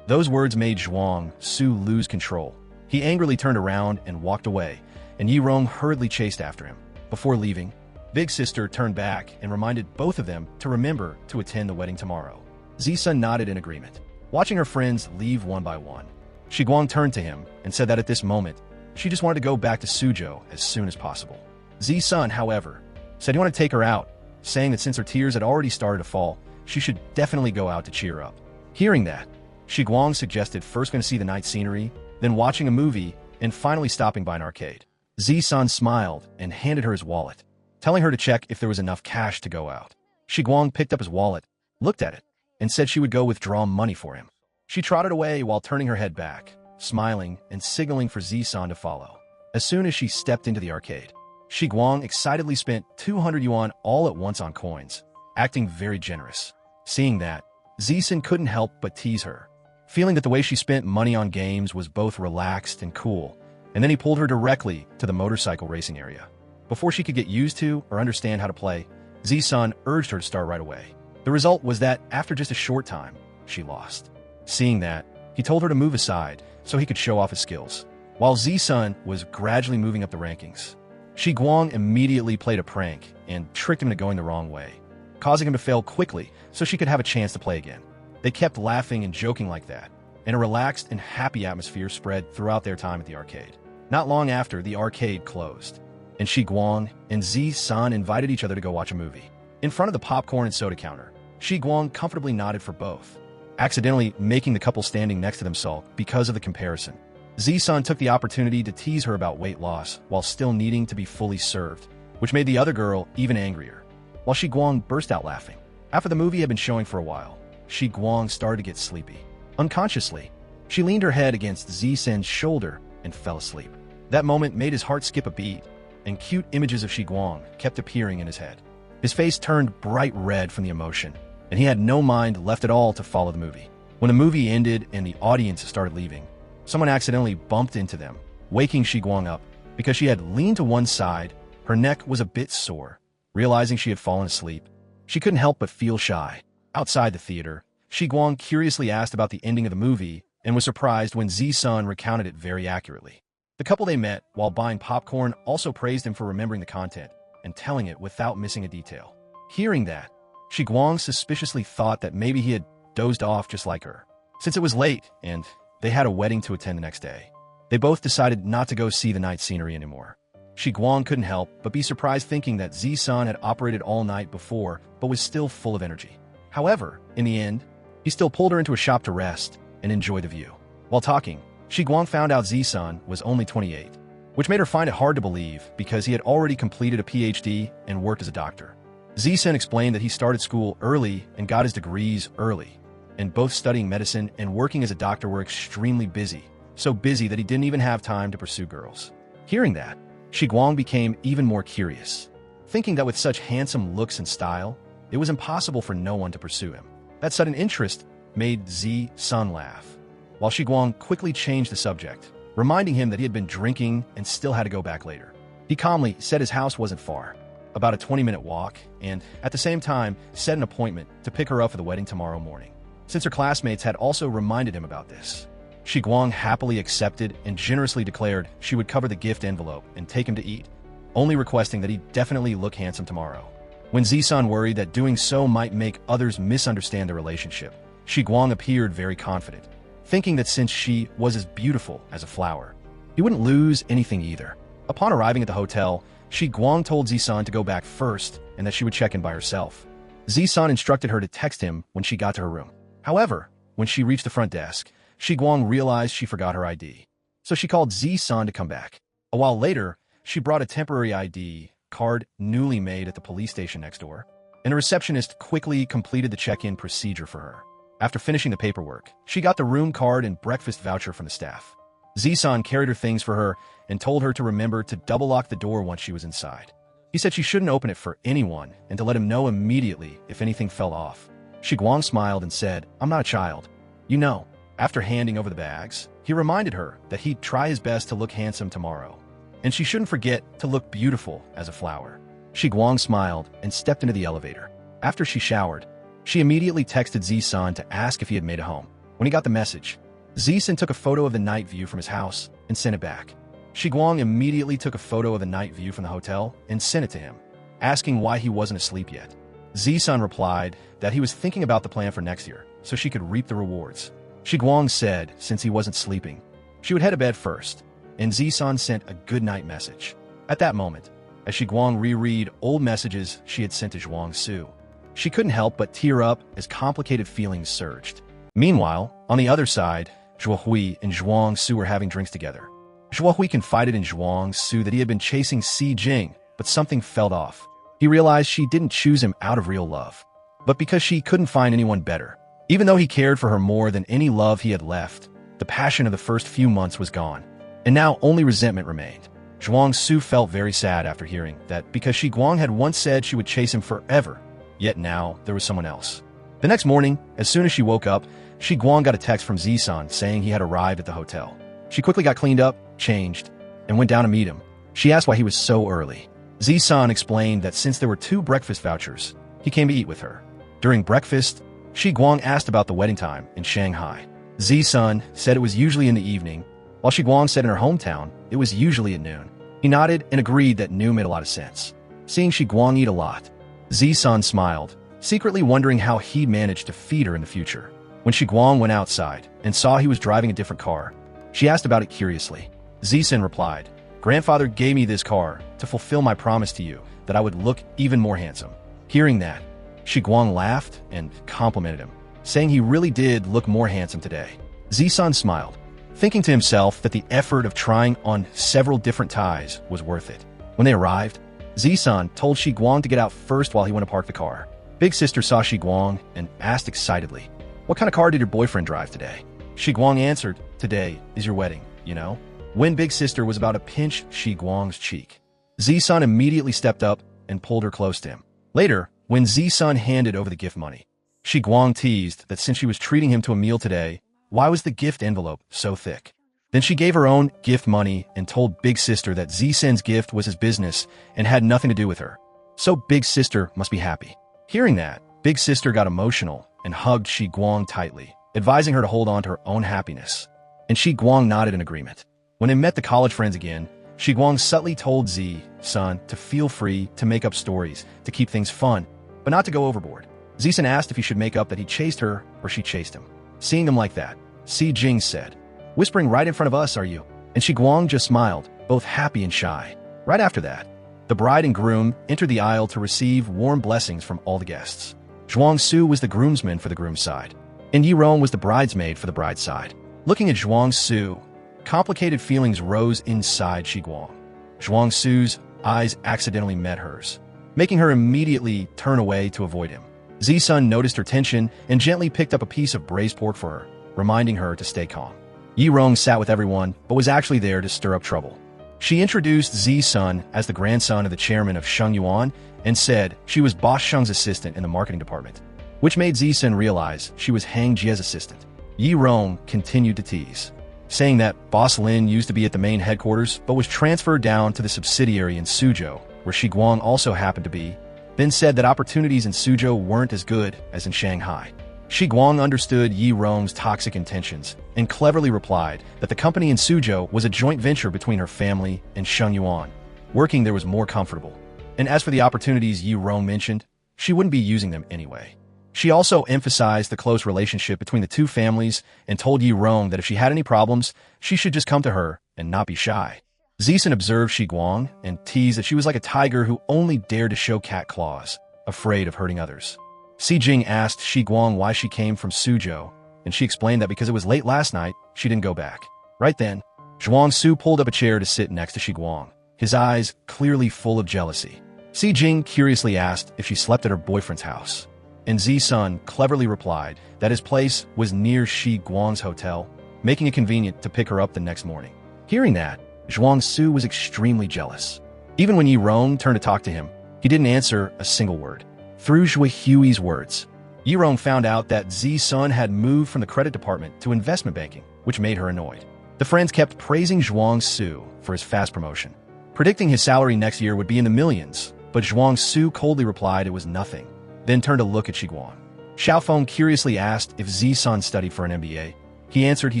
Those words made Zhuang Su lose control. He angrily turned around and walked away, and Yi Rong hurriedly chased after him. Before leaving, Big Sister turned back and reminded both of them to remember to attend the wedding tomorrow. Z-Sun nodded in agreement, watching her friends leave one by one. Shi Guang turned to him and said that at this moment, she just wanted to go back to Suzhou as soon as possible. Z-Sun, however, said he wanted to take her out, saying that since her tears had already started to fall, she should definitely go out to cheer up. Hearing that, Shi Guang suggested first going to see the night scenery, then watching a movie, and finally stopping by an arcade. Z-Sun smiled and handed her his wallet, telling her to check if there was enough cash to go out. Shi Guang picked up his wallet, looked at it, and said she would go withdraw money for him. She trotted away while turning her head back, smiling and signaling for Z-Sun to follow. As soon as she stepped into the arcade, Shi Guang excitedly spent 200 yuan all at once on coins, acting very generous. Seeing that, Z-Sun couldn't help but tease her, feeling that the way she spent money on games was both relaxed and cool, and then he pulled her directly to the motorcycle racing area. Before she could get used to or understand how to play, Z-Sun urged her to start right away. The result was that after just a short time, she lost. Seeing that, he told her to move aside so he could show off his skills, while Z-Sun was gradually moving up the rankings. Shi Guang immediately played a prank and tricked him into going the wrong way, causing him to fail quickly so she could have a chance to play again. They kept laughing and joking like that, and a relaxed and happy atmosphere spread throughout their time at the arcade. Not long after, the arcade closed. and Shi Guang and Zi-san invited each other to go watch a movie. In front of the popcorn and soda counter, Shi Guang comfortably nodded for both, accidentally making the couple standing next to them sulk because of the comparison. Zi-san took the opportunity to tease her about weight loss while still needing to be fully served, which made the other girl even angrier, while Shi Guang burst out laughing. After the movie had been showing for a while, Shi Guang started to get sleepy. Unconsciously, she leaned her head against Zi-san's shoulder and fell asleep. That moment made his heart skip a beat, and cute images of Shi Guang kept appearing in his head. His face turned bright red from the emotion, and he had no mind left at all to follow the movie. When the movie ended and the audience started leaving, someone accidentally bumped into them, waking Shi Guang up. Because she had leaned to one side, her neck was a bit sore. Realizing she had fallen asleep, she couldn't help but feel shy. Outside the theater, Shi Guang curiously asked about the ending of the movie and was surprised when Zi-san recounted it very accurately. The couple they met while buying popcorn also praised him for remembering the content and telling it without missing a detail. Hearing that, Shi Guang suspiciously thought that maybe he had dozed off just like her. Since it was late and they had a wedding to attend the next day, they both decided not to go see the night scenery anymore. Shi Guang couldn't help but be surprised thinking that Zi-san had operated all night before but was still full of energy. However, in the end, he still pulled her into a shop to rest and enjoy the view. While talking, Shi Guang found out Zi-san was only 28, which made her find it hard to believe because he had already completed a PhD and worked as a doctor. Zi-san explained that he started school early and got his degrees early, and both studying medicine and working as a doctor were extremely busy, so busy that he didn't even have time to pursue girls. Hearing that, Shi Guang became even more curious, thinking that with such handsome looks and style, it was impossible for no one to pursue him. That sudden interest made Zi-san laugh, while Shi Guang quickly changed the subject, reminding him that he had been drinking and still had to go back later. He calmly said his house wasn't far, about a 20-minute walk, and at the same time set an appointment to pick her up for the wedding tomorrow morning. Since her classmates had also reminded him about this, Shi Guang happily accepted and generously declared she would cover the gift envelope and take him to eat, only requesting that he definitely look handsome tomorrow. When Zi-san worried that doing so might make others misunderstand their relationship, Shi Guang appeared very confident, thinking that since she was as beautiful as a flower, he wouldn't lose anything either. Upon arriving at the hotel, Shi Guang told Zi-san to go back first and that she would check in by herself. Zi-san instructed her to text him when she got to her room. However, when she reached the front desk, Shi Guang realized she forgot her ID, so she called Zi-san to come back. A while later, she brought a temporary ID card newly made at the police station next door, and a receptionist quickly completed the check-in procedure for her. After finishing the paperwork, she got the room card and breakfast voucher from the staff. Zi-san carried her things for her and told her to remember to double-lock the door once she was inside. He said she shouldn't open it for anyone and to let him know immediately if anything fell off. Shi Guang smiled and said, "I'm not a child. You know." After handing over the bags, he reminded her that he'd try his best to look handsome tomorrow, and she shouldn't forget to look beautiful as a flower. Shi Guang smiled and stepped into the elevator. After she showered, she immediately texted Zi-san to ask if he had made it home. When he got the message, Zi-san took a photo of the night view from his house and sent it back. Shi Guang immediately took a photo of the night view from the hotel and sent it to him, asking why he wasn't asleep yet. Zi-san replied that he was thinking about the plan for next year, so she could reap the rewards. Shi Guang said since he wasn't sleeping, she would head to bed first, and Zi-san sent a good night message. At that moment, as Shi Guang reread old messages she had sent to Zhuang Su, she couldn't help but tear up as complicated feelings surged. Meanwhile, on the other side, Zhuo Hui and Zhuang Su were having drinks together. Zhuo Hui confided in Zhuang Su that he had been chasing Si Jing, but something fell off. He realized she didn't choose him out of real love, but because she couldn't find anyone better. Even though he cared for her more than any love he had left, the passion of the first few months was gone, and now only resentment remained. Zhuang Su felt very sad after hearing that because Shi Guang had once said she would chase him forever, yet now there was someone else. The next morning, as soon as she woke up, Shi Guang got a text from Zi-san saying he had arrived at the hotel. She quickly got cleaned up, changed, and went down to meet him. She asked why he was so early. Zi-san explained that since there were 2 breakfast vouchers, he came to eat with her. During breakfast, Shi Guang asked about the wedding time in Shanghai. Zi-san said it was usually in the evening, while Shi Guang said in her hometown it was usually at noon. He nodded and agreed that noon made a lot of sense. Seeing Shi Guang eat a lot, Zi-san smiled, secretly wondering how he'd manage to feed her in the future. When Shi Guang went outside and saw he was driving a different car, she asked about it curiously. Zi-san replied, Grandfather gave me this car to fulfill my promise to you that I would look even more handsome. Hearing that, Shi Guang laughed and complimented him, saying he really did look more handsome today. Zisun smiled, thinking to himself that the effort of trying on several different ties was worth it. When they arrived, Zisun told Shi Guang to get out first while he went to park the car. Big sister saw Shi Guang and asked excitedly, "What kind of car did your boyfriend drive today?" Shi Guang answered, "Today is your wedding, you know?" When Big Sister was about to pinch Shi Guang's cheek, Zisun immediately stepped up and pulled her close to him. Later, when Zisun handed over the gift money, Shi Guang teased that since she was treating him to a meal today, why was the gift envelope so thick? Then she gave her own gift money and told Big Sister that Zisun's gift was his business and had nothing to do with her. So Big Sister must be happy. Hearing that, Big Sister got emotional and hugged Shi Guang tightly, advising her to hold on to her own happiness. And Shi Guang nodded in agreement. When they met the college friends again, Shi Guang subtly told Zisun to feel free to make up stories to keep things fun, but not to go overboard. Zisun asked if he should make up that he chased her or she chased him. Seeing him like that, Si Jing said, "Whispering right in front of us, are you?" And Shi Guang just smiled, both happy and shy. Right after that, the bride and groom entered the aisle to receive warm blessings from all the guests. Zhuang Su was the groomsman for the groom's side, and Yi Rong was the bridesmaid for the bride's side. Looking at Zhuang Su, complicated feelings rose inside Shi Guang. Zhuang Su's eyes accidentally met hers, making her immediately turn away to avoid him. Zisun noticed her tension and gently picked up a piece of braised pork for her, reminding her to stay calm. Yi Rong sat with everyone, but was actually there to stir up trouble. She introduced Zisun as the grandson of the chairman of Sheng Yuan and said she was Boss Sheng's assistant in the marketing department, which made Zisun realize she was Hang Jie's assistant. Yi Rong continued to tease, saying that Boss Lin used to be at the main headquarters but was transferred down to the subsidiary in Suzhou, where Shi Guang also happened to be, then said that opportunities in Suzhou weren't as good as in Shanghai. Shi Guang understood Yi Rong's toxic intentions and cleverly replied that the company in Suzhou was a joint venture between her family and Sheng Yuan. Working there was more comfortable. And as for the opportunities Yi Rong mentioned, she wouldn't be using them anyway. She also emphasized the close relationship between the two families and told Yi Rong that if she had any problems, she should just come to her and not be shy. Zisun observed Shi Guang and teased that she was like a tiger who only dared to show cat claws, afraid of hurting others. Si Jing asked Shi Guang why she came from Suzhou, and she explained that because it was late last night, she didn't go back. Right then, Zhuang Su pulled up a chair to sit next to Shi Guang, his eyes clearly full of jealousy. Si Jing curiously asked if she slept at her boyfriend's house, and Zisun cleverly replied that his place was near Shi Guang's hotel, making it convenient to pick her up the next morning. Hearing that, Zhuang Su was extremely jealous. Even when Yi Rong turned to talk to him, he didn't answer a single word. Through Zhui Hui's words, Yi Rong found out that Zisun had moved from the credit department to investment banking, which made her annoyed. The friends kept praising Zhuang Su for his fast promotion, predicting his salary next year would be in the millions, but Zhuang Su coldly replied it was nothing, then turned to look at Shi Guang. Xiaofeng curiously asked if Zisun studied for an MBA. He answered he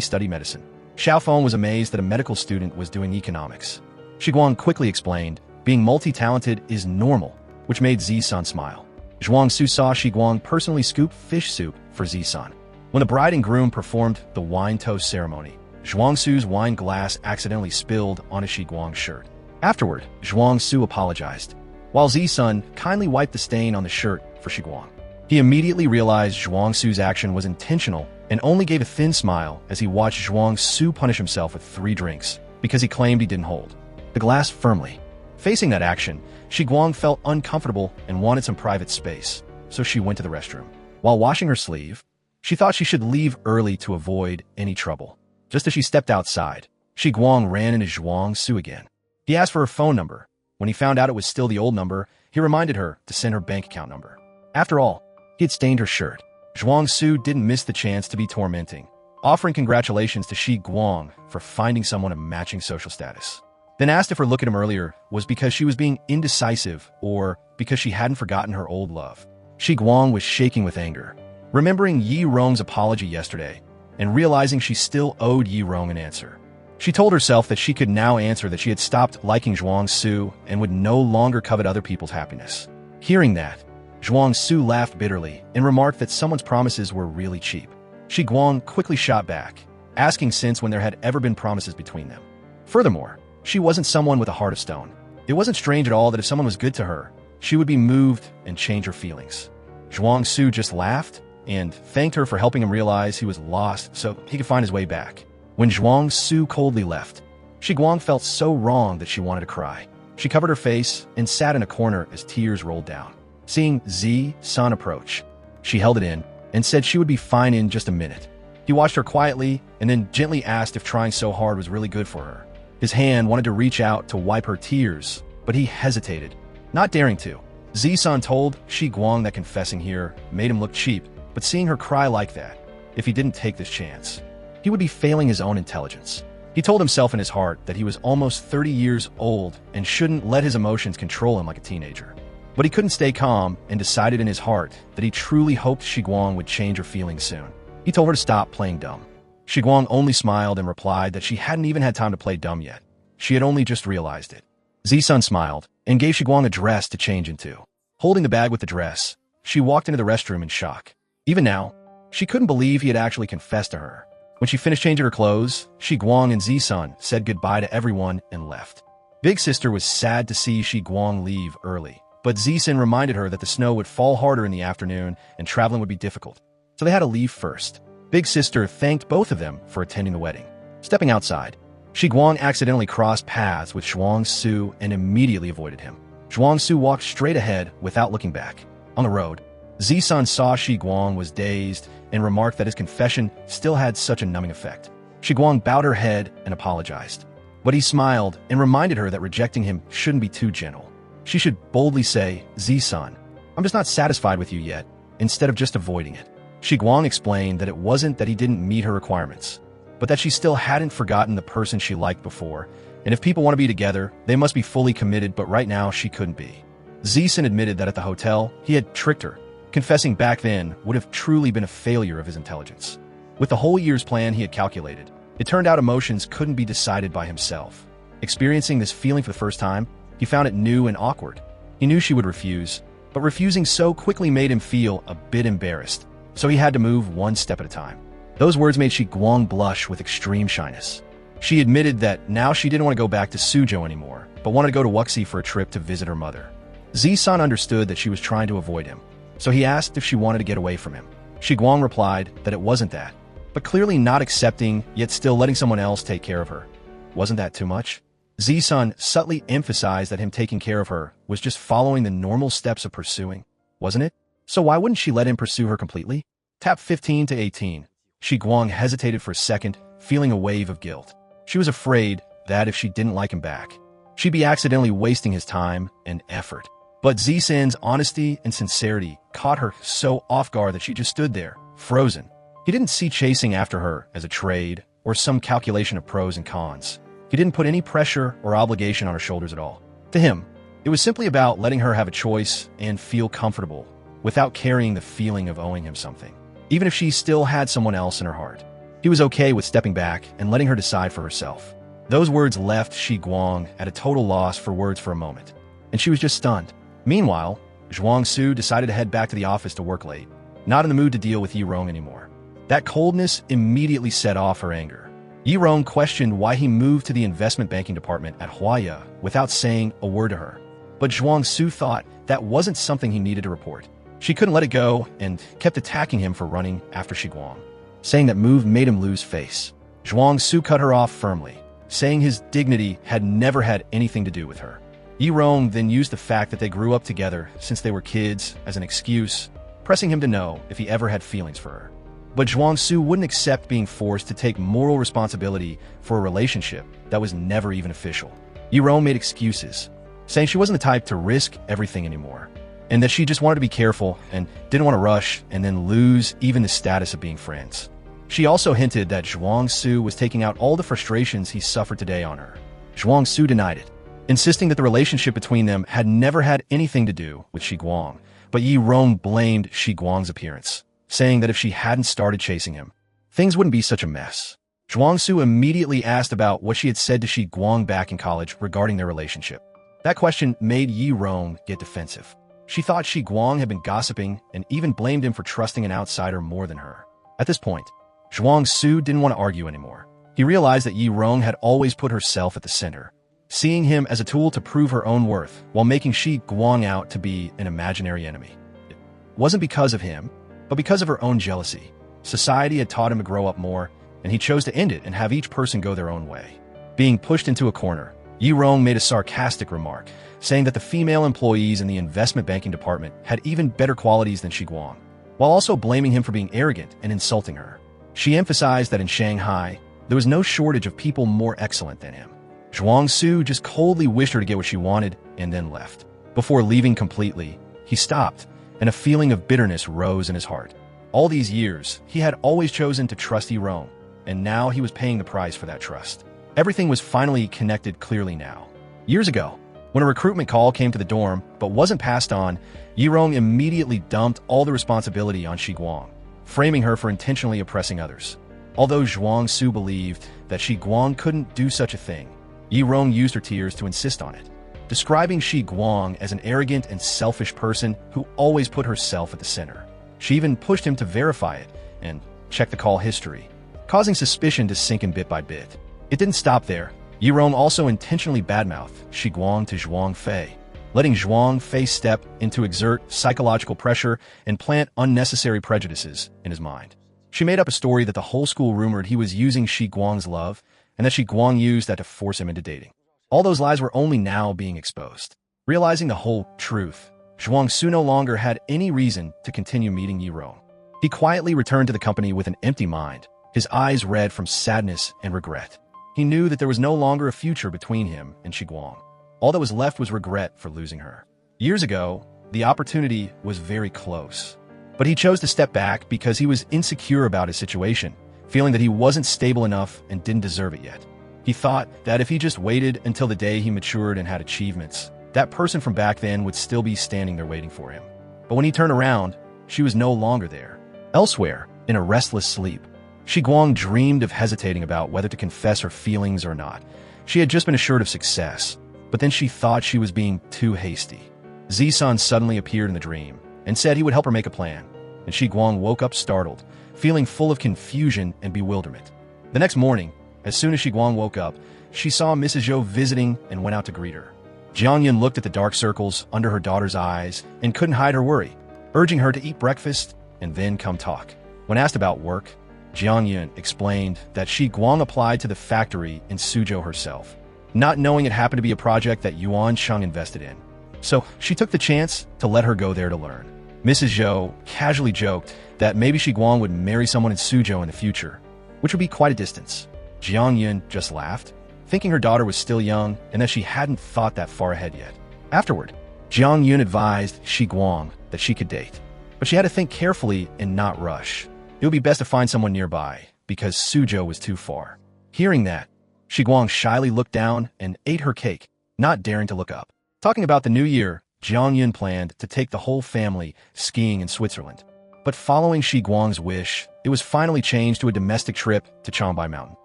studied medicine. Xiaofeng was amazed that a medical student was doing economics. Shi Guang quickly explained, being multi-talented is normal, which made Zisun smile. Zhuang Su saw Shi Guang personally scoop fish soup for Zisun. When the bride and groom performed the wine toast ceremony, Zhuang Su's wine glass accidentally spilled onto Shi Guang's shirt. Afterward, Zhuang Su apologized, while Zisun kindly wiped the stain on the shirt for Shi Guang. He immediately realized Zhuang Su's action was intentional and only gave a thin smile as he watched Zhuang Su punish himself with 3 drinks because he claimed he didn't hold the glass firmly. Facing that action, Shi Guang felt uncomfortable and wanted some private space, so she went to the restroom. While washing her sleeve, she thought she should leave early to avoid any trouble. Just as she stepped outside, Shi Guang ran into Zhuang Su again. He asked for her phone number. When he found out it was still the old number, he reminded her to send her bank account number. After all, he had stained her shirt. Zhuang Su didn't miss the chance to be tormenting, offering congratulations to Shi Guang for finding someone of matching social status. Then asked if her look at him earlier was because she was being indecisive or because she hadn't forgotten her old love. Shi Guang was shaking with anger, remembering Yi Rong's apology yesterday and realizing she still owed Yi Rong an answer. She told herself that she could now answer that she had stopped liking Zhuang Su and would no longer covet other people's happiness. Hearing that, Zhuang Su laughed bitterly and remarked that someone's promises were really cheap. Shi Guang quickly shot back, asking since when there had ever been promises between them. Furthermore, She wasn't someone with a heart of stone. It wasn't strange at all that if someone was good to her, she would be moved and change her feelings. Zhuang Su just laughed and thanked her for helping him realize he was lost so he could find his way back. When Zhuang Su coldly left, Shi Guang felt so wrong that she wanted to cry. She covered her face and sat in a corner as tears rolled down. Seeing Zi-san approach, she held it in and said she would be fine in just a minute. He watched her quietly and then gently asked if trying so hard was really good for her. His hand wanted to reach out to wipe her tears, but he hesitated, not daring to. Zi-san told Shi Guang that confessing here made him look cheap, but seeing her cry like that, if he didn't take this chance, he would be failing his own intelligence. He told himself in his heart that he was almost 30 years old and shouldn't let his emotions control him like a teenager. But he couldn't stay calm and decided in his heart that he truly hoped Shi Guang would change her feelings soon. He told her to stop playing dumb. Shi Guang only smiled and replied that she hadn't even had time to play dumb yet. She had only just realized it. Zi-san smiled and gave Shi Guang a dress to change into. Holding the bag with the dress, she walked into the restroom in shock. Even now, she couldn't believe he had actually confessed to her. When she finished changing her clothes, Shi Guang and Zi-san said goodbye to everyone and left. Big Sister was sad to see Shi Guang leave early, but Zi-san reminded her that the snow would fall harder in the afternoon and traveling would be difficult, so they had to leave first. Big Sister thanked both of them for attending the wedding. Stepping outside, Shi Guang accidentally crossed paths with Zhuang Su and immediately avoided him. Zhuang Su walked straight ahead without looking back. On the road, Zi-san saw Shi Guang was dazed and remarked that his confession still had such a numbing effect. Shi Guang bowed her head and apologized. But he smiled and reminded her that rejecting him shouldn't be too gentle. She should boldly say, "Zi-san, I'm just not satisfied with you yet," instead of just avoiding it. Shi Guang explained that it wasn't that he didn't meet her requirements, but that she still hadn't forgotten the person she liked before, and if people want to be together, they must be fully committed, but right now she couldn't be. Zi-san admitted that at the hotel, he had tricked her. Confessing back then would have truly been a failure of his intelligence. With the whole year's plan he had calculated, it turned out emotions couldn't be decided by himself. Experiencing this feeling for the first time, he found it new and awkward. He knew she would refuse, but refusing so quickly made him feel a bit embarrassed, so he had to move one step at a time. Those words made Shi Guang blush with extreme shyness. She admitted that now she didn't want to go back to Suzhou anymore, but wanted to go to Wuxi for a trip to visit her mother. Zi-san understood that she was trying to avoid him, so he asked if she wanted to get away from him. Shi Guang replied that it wasn't that, but clearly not accepting, yet still letting someone else take care of her. Wasn't that too much? Zi-san subtly emphasized that him taking care of her was just following the normal steps of pursuing, wasn't it? So why wouldn't she let him pursue her completely? Tap 15 to 18. Shi Guang hesitated for a second, feeling a wave of guilt. She was afraid that if she didn't like him back, she'd be accidentally wasting his time and effort. But Zi-san's honesty and sincerity caught her so off guard that she just stood there, frozen. He didn't see chasing after her as a trade or some calculation of pros and cons. He didn't put any pressure or obligation on her shoulders at all. To him, it was simply about letting her have a choice and feel comfortable without carrying the feeling of owing him something. Even if she still had someone else in her heart, he was okay with stepping back and letting her decide for herself. Those words left Shi Guang at a total loss for words for a moment, and she was just stunned. Meanwhile, Zhuang Su decided to head back to the office to work late, not in the mood to deal with Yi Rong anymore. That coldness immediately set off her anger. Yi Rong questioned why he moved to the investment banking department at Huaya without saying a word to her. But Zhuang Su thought that wasn't something he needed to report. She couldn't let it go and kept attacking him for running after Shi Guang, saying that move made him lose face. Zhuang Su cut her off firmly, saying his dignity had never had anything to do with her. Yi Rong then used the fact that they grew up together since they were kids as an excuse, pressing him to know if he ever had feelings for her. But Zhuang Su wouldn't accept being forced to take moral responsibility for a relationship that was never even official. Yi Rong made excuses, saying she wasn't the type to risk everything anymore, and that she just wanted to be careful and didn't want to rush and then lose even the status of being friends. She also hinted that Zhuang Su was taking out all the frustrations he suffered today on her. Zhuang Su denied it, insisting that the relationship between them had never had anything to do with Shi Guang, but Yi Rong blamed Shi Guang's appearance, saying that if she hadn't started chasing him, things wouldn't be such a mess. Zhuang Su immediately asked about what she had said to Shi Guang back in college regarding their relationship. That question made Yi Rong get defensive. She thought Shi Guang had been gossiping and even blamed him for trusting an outsider more than her. At this point, Zhuang Su didn't want to argue anymore. He realized that Yi Rong had always put herself at the center, seeing him as a tool to prove her own worth while making Shi Guang out to be an imaginary enemy. It wasn't because of him, but because of her own jealousy. Society had taught him to grow up more, and he chose to end it and have each person go their own way. Being pushed into a corner, Yi Rong made a sarcastic remark, saying that the female employees in the investment banking department had even better qualities than Shi Guang, while also blaming him for being arrogant and insulting her. She emphasized that in Shanghai, there was no shortage of people more excellent than him. Zhuang Su just coldly wished her to get what she wanted and then left. Before leaving completely, he stopped, and a feeling of bitterness rose in his heart. All these years, he had always chosen to trust Yi Rong, and now he was paying the price for that trust. Everything was finally connected clearly now. Years ago, when a recruitment call came to the dorm but wasn't passed on, Yi Rong immediately dumped all the responsibility on Shi Guang, framing her for intentionally oppressing others. Although Zhuang Su believed that Shi Guang couldn't do such a thing, Yi Rong used her tears to insist on it, describing Shi Guang as an arrogant and selfish person who always put herself at the center. She even pushed him to verify it and check the call history, causing suspicion to sink in bit by bit. It didn't stop there. Yi Rong also intentionally badmouthed Shi Guang to Zhuang Fei, letting Zhuang Fei step in to exert psychological pressure and plant unnecessary prejudices in his mind. She made up a story that the whole school rumored he was using Shi Guang's love, and that Shi Guang used that to force him into dating. All those lies were only now being exposed. Realizing the whole truth, Zhuang Su no longer had any reason to continue meeting Yi Rong. He quietly returned to the company with an empty mind, his eyes red from sadness and regret. He knew that there was no longer a future between him and Shi Guang. All that was left was regret for losing her. Years ago, the opportunity was very close. But he chose to step back because he was insecure about his situation, feeling that he wasn't stable enough and didn't deserve it yet. He thought that if he just waited until the day he matured and had achievements, that person from back then would still be standing there waiting for him. But when he turned around, she was no longer there. Elsewhere, in a restless sleep, Shi Guang dreamed of hesitating about whether to confess her feelings or not. She had just been assured of success, but then she thought she was being too hasty. Zisun suddenly appeared in the dream and said he would help her make a plan, and Shi Guang woke up startled, feeling full of confusion and bewilderment. The next morning, as soon as Shi Guang woke up, she saw Mrs. Zhou visiting and went out to greet her. Jiang Yun looked at the dark circles under her daughter's eyes and couldn't hide her worry, urging her to eat breakfast and then come talk. When asked about work, Jiang Yun explained that Shi Guang applied to the factory in Suzhou herself, not knowing it happened to be a project that Yuan Cheng invested in. So she took the chance to let her go there to learn. Mrs. Zhou casually joked that maybe Shi Guang would marry someone in Suzhou in the future, which would be quite a distance. Jiang Yun just laughed, thinking her daughter was still young and that she hadn't thought that far ahead yet. Afterward, Jiang Yun advised Shi Guang that she could date, but she had to think carefully and not rush. It would be best to find someone nearby, because Suzhou was too far. Hearing that, Shi Guang shyly looked down and ate her cake, not daring to look up. Talking about the new year, Jiang Yun planned to take the whole family skiing in Switzerland. But following Shi Guang's wish, it was finally changed to a domestic trip to Changbai Mountain.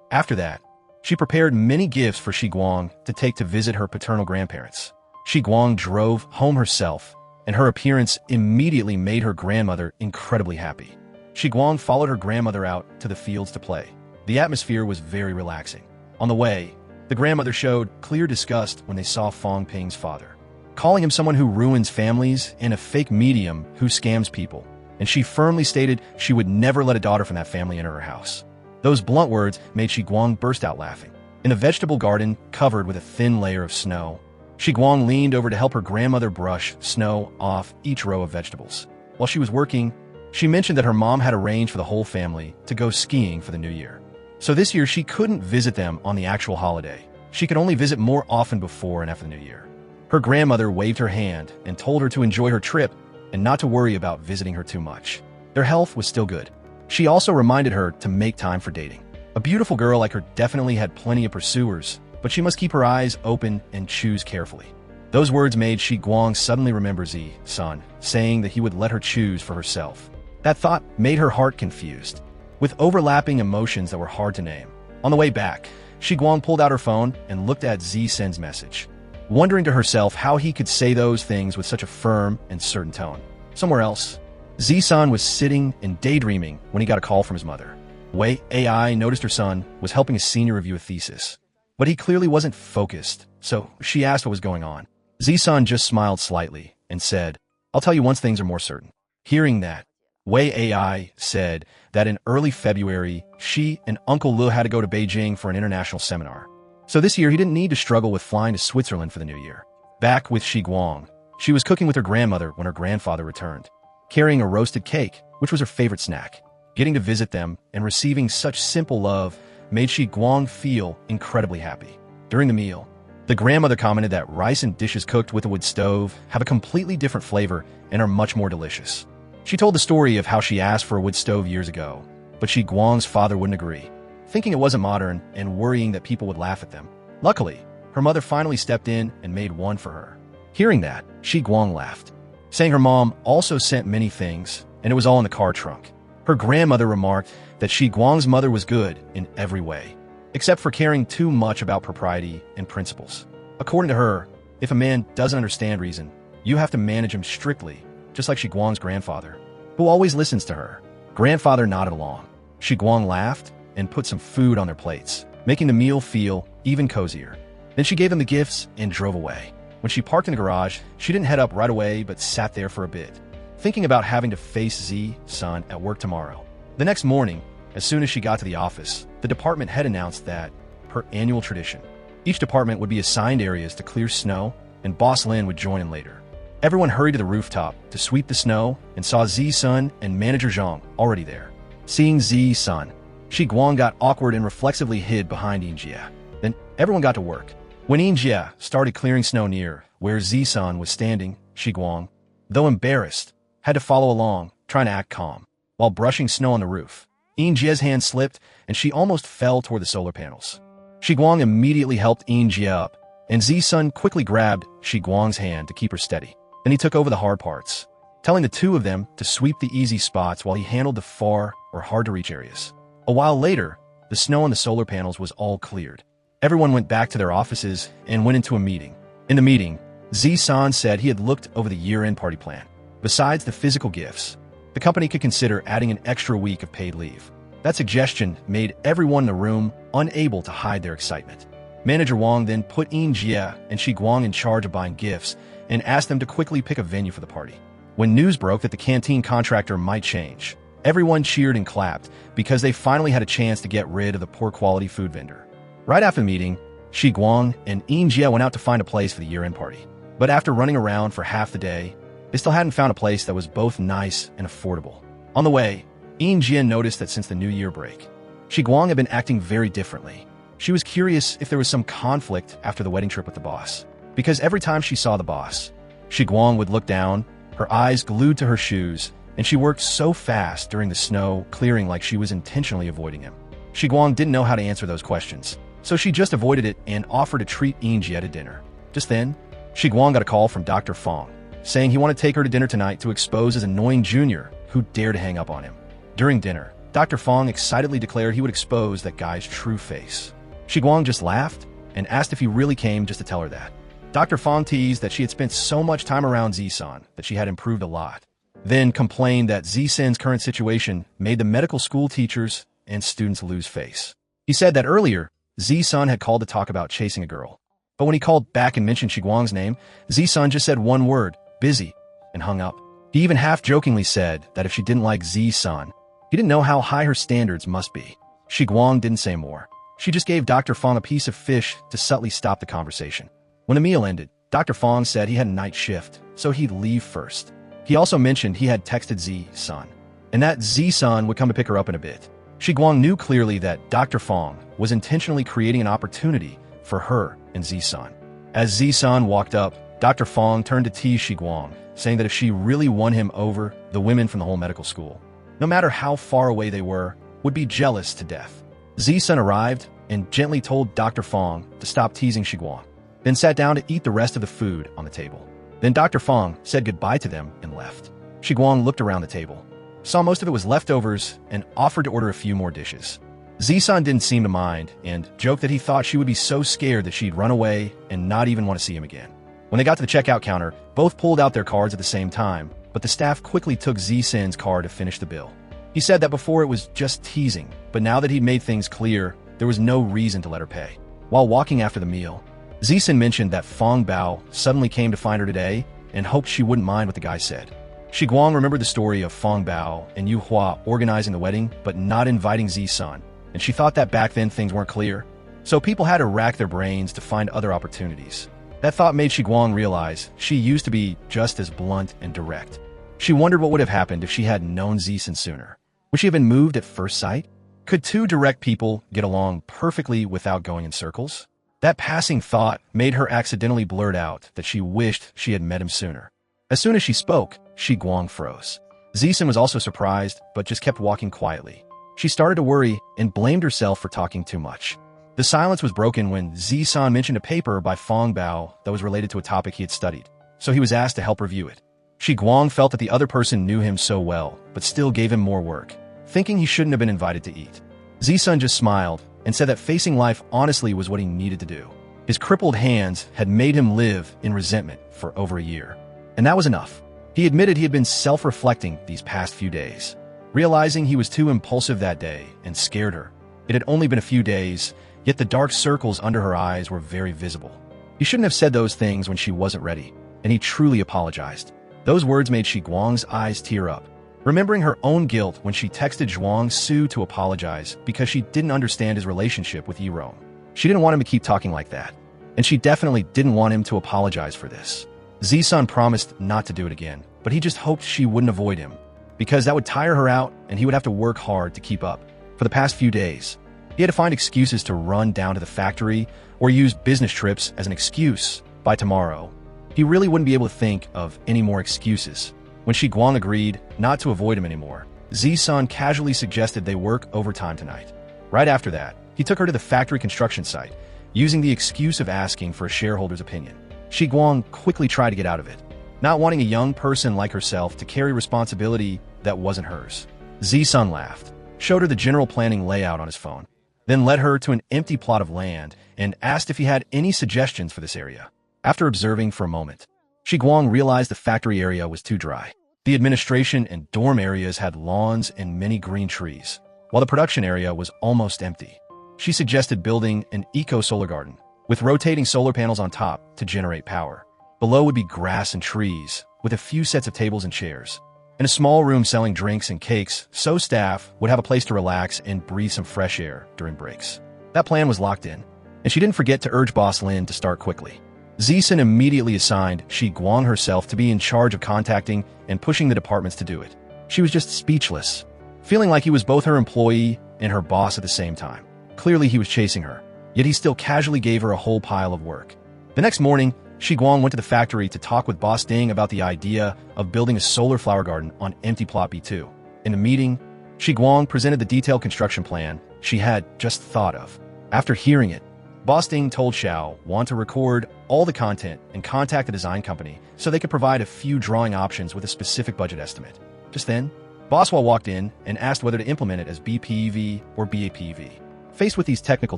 After that, she prepared many gifts for Shi Guang to take to visit her paternal grandparents. Shi Guang drove home herself, and her appearance immediately made her grandmother incredibly happy. Shi Guang followed her grandmother out to the fields to play. The atmosphere was very relaxing. On the way, the grandmother showed clear disgust when they saw Fong Ping's father, calling him someone who ruins families and a fake medium who scams people, and she firmly stated she would never let a daughter from that family enter her house. Those blunt words made Shi Guang burst out laughing. In a vegetable garden covered with a thin layer of snow, Shi Guang leaned over to help her grandmother brush snow off each row of vegetables. While she was working, she mentioned that her mom had arranged for the whole family to go skiing for the new year. So this year she couldn't visit them on the actual holiday. She could only visit more often before and after the new year. Her grandmother waved her hand and told her to enjoy her trip and not to worry about visiting her too much. Their health was still good. She also reminded her to make time for dating. A beautiful girl like her definitely had plenty of pursuers, but she must keep her eyes open and choose carefully. Those words made Shi Guang suddenly remember Zisun saying that he would let her choose for herself. That thought made her heart confused, with overlapping emotions that were hard to name. On the way back, Shi Guang pulled out her phone and looked at Zisun's message, wondering to herself how he could say those things with such a firm and certain tone. Somewhere else, Zisun was sitting and daydreaming when he got a call from his mother. Wei AI noticed her son was helping a senior review a thesis, but he clearly wasn't focused, so she asked what was going on. Z-sun just smiled slightly and said, "I'll tell you once things are more certain." Hearing that, Wei AI said that in early February, she and Uncle Lu had to go to Beijing for an international seminar. So this year, he didn't need to struggle with flying to Switzerland for the new year. Back with Shi Guang, she was cooking with her grandmother when her grandfather returned, carrying a roasted cake, which was her favorite snack. Getting to visit them and receiving such simple love made Shi Guang feel incredibly happy. During the meal, the grandmother commented that rice and dishes cooked with a wood stove have a completely different flavor and are much more delicious. She told the story of how she asked for a wood stove years ago, but Shi Guang's father wouldn't agree, thinking it wasn't modern and worrying that people would laugh at them. Luckily, her mother finally stepped in and made one for her. Hearing that, Shi Guang laughed, saying her mom also sent many things, and it was all in the car trunk. Her grandmother remarked that Shi Guang's mother was good in every way, except for caring too much about propriety and principles. According to her, if a man doesn't understand reason, you have to manage him strictly, just like Shi Guang's grandfather, who always listens to her. Grandfather nodded along. Shi Guang laughed and put some food on their plates, making the meal feel even cozier. Then she gave them the gifts and drove away. When she parked in the garage, she didn't head up right away but sat there for a bit, thinking about having to face Z-sun at work tomorrow. The next morning, as soon as she got to the office, the department head announced that, per annual tradition, each department would be assigned areas to clear snow, and Boss Lin would join in later. Everyone hurried to the rooftop to sweep the snow and saw Z-sun and Manager Zhang already there. Seeing Z-sun, Shi Guang got awkward and reflexively hid behind Injia. Then everyone got to work. When Injia started clearing snow near where Z-sun was standing, Shi Guang, though embarrassed, had to follow along, trying to act calm. While brushing snow on the roof, Injia's hand slipped and she almost fell toward the solar panels. Shi Guang immediately helped Injia up, and Z-sun quickly grabbed Shi Guang's hand to keep her steady. Then he took over the hard parts, telling the two of them to sweep the easy spots while he handled the far or hard-to-reach areas. A while later, the snow on the solar panels was all cleared. Everyone went back to their offices and went into a meeting. In the meeting, Z-sun said he had looked over the year-end party plan. Besides the physical gifts, the company could consider adding an extra week of paid leave. That suggestion made everyone in the room unable to hide their excitement. Manager Wang then put Jie and Shi Guang in charge of buying gifts and asked them to quickly pick a venue for the party. When news broke that the canteen contractor might change, everyone cheered and clapped because they finally had a chance to get rid of the poor-quality food vendor. Right after the meeting, Shi Guang and Jie went out to find a place for the year-end party. But after running around for half the day, they still hadn't found a place that was both nice and affordable. On the way, Jie noticed that since the New Year break, Shi Guang had been acting very differently. She was curious if there was some conflict after the wedding trip with the boss, because every time she saw the boss, Shi Guang would look down, her eyes glued to her shoes, and she worked so fast during the snow clearing like she was intentionally avoiding him. Shi Guang didn't know how to answer those questions, so she just avoided it and offered to treat Jie to dinner. Just then, Shi Guang got a call from Dr. Fong, saying he wanted to take her to dinner tonight to expose his annoying junior who dared to hang up on him. During dinner, Dr. Fong excitedly declared he would expose that guy's true face. Shi Guang just laughed and asked if he really came just to tell her that. Dr. Fong teased that she had spent so much time around Z-san that she had improved a lot, then complained that Z-san's current situation made the medical school teachers and students lose face. He said that earlier, Z-san had called to talk about chasing a girl, but when he called back and mentioned Shi Guang's name, Z-san just said one word, busy, and hung up. He even half-jokingly said that if she didn't like Z-san, he didn't know how high her standards must be. Shi Guang didn't say more. She just gave Dr. Fong a piece of fish to subtly stop the conversation. When the meal ended, Dr. Fong said he had a night shift, so he'd leave first. He also mentioned he had texted Z-san, and that Z-san would come to pick her up in a bit. Shi Guang knew clearly that Dr. Fong was intentionally creating an opportunity for her and Z-san. As Z-san walked up, Dr. Fong turned to tease Shi Guang, saying that if she really won him over, the women from the whole medical school, no matter how far away they were, would be jealous to death. Z-san arrived and gently told Dr. Fong to stop teasing Shi Guang, then sat down to eat the rest of the food on the table. Then Dr. Fong said goodbye to them and left. Shi Guang looked around the table, saw most of it was leftovers, and offered to order a few more dishes. Z-san didn't seem to mind and joked that he thought she would be so scared that she'd run away and not even want to see him again. When they got to the checkout counter, both pulled out their cards at the same time, but the staff quickly took Z-san's card to finish the bill. He said that before it was just teasing, but now that he'd made things clear, there was no reason to let her pay. While walking after the meal, Zisun mentioned that Fong Bao suddenly came to find her today and hoped she wouldn't mind what the guy said. Shi Guang remembered the story of Fong Bao and Yu Hua organizing the wedding but not inviting Zisun, and she thought that back then things weren't clear, so people had to rack their brains to find other opportunities. That thought made Shi Guang realize she used to be just as blunt and direct. She wondered what would have happened if she had known Zisun sooner. Would she have been moved at first sight? Could two direct people get along perfectly without going in circles? That passing thought made her accidentally blurt out that she wished she had met him sooner. As soon as she spoke, Shi Guang froze. Zisun was also surprised, but just kept walking quietly. She started to worry and blamed herself for talking too much. The silence was broken when Zisun mentioned a paper by Fong Bao that was related to a topic he had studied, so he was asked to help review it. Shi Guang felt that the other person knew him so well, but still gave him more work, thinking he shouldn't have been invited to eat. Zisun just smiled and said that facing life honestly was what he needed to do. His crippled hands had made him live in resentment for over a year, and that was enough. He admitted he had been self-reflecting these past few days, realizing he was too impulsive that day and scared her. It had only been a few days, yet the dark circles under her eyes were very visible. He shouldn't have said those things when she wasn't ready, and he truly apologized. Those words made Shi Guang's eyes tear up, remembering her own guilt when she texted Zhuang Su to apologize because she didn't understand his relationship with Yirong. She didn't want him to keep talking like that, and she definitely didn't want him to apologize for this. Zisun promised not to do it again, but he just hoped she wouldn't avoid him, because that would tire her out and he would have to work hard to keep up. For the past few days, he had to find excuses to run down to the factory or use business trips as an excuse. By tomorrow, he really wouldn't be able to think of any more excuses. When Shi Guang agreed not to avoid him anymore, Zisun casually suggested they work overtime tonight. Right after that, he took her to the factory construction site, using the excuse of asking for a shareholder's opinion. Shi Guang quickly tried to get out of it, not wanting a young person like herself to carry responsibility that wasn't hers. Zisun laughed, showed her the general planning layout on his phone, then led her to an empty plot of land and asked if he had any suggestions for this area. After observing for a moment, Shi Guang realized the factory area was too dry. The administration and dorm areas had lawns and many green trees, while the production area was almost empty. She suggested building an eco-solar garden, with rotating solar panels on top to generate power. Below would be grass and trees, with a few sets of tables and chairs, and a small room selling drinks and cakes so staff would have a place to relax and breathe some fresh air during breaks. That plan was locked in, and she didn't forget to urge Boss Lin to start quickly. Zisun immediately assigned Shi Guang herself to be in charge of contacting and pushing the departments to do it. She was just speechless, feeling like he was both her employee and her boss at the same time. Clearly he was chasing her, yet he still casually gave her a whole pile of work. The next morning, Shi Guang went to the factory to talk with Boss Ding about the idea of building a solar flower garden on empty plot B2. In the meeting, Shi Guang presented the detailed construction plan she had just thought of. After hearing it, Boss Ding told Xiao Wan to record all the content and contact the design company so they could provide a few drawing options with a specific budget estimate. Just then, Boss Hua walked in and asked whether to implement it as BPEV or BAPEV. Faced with these technical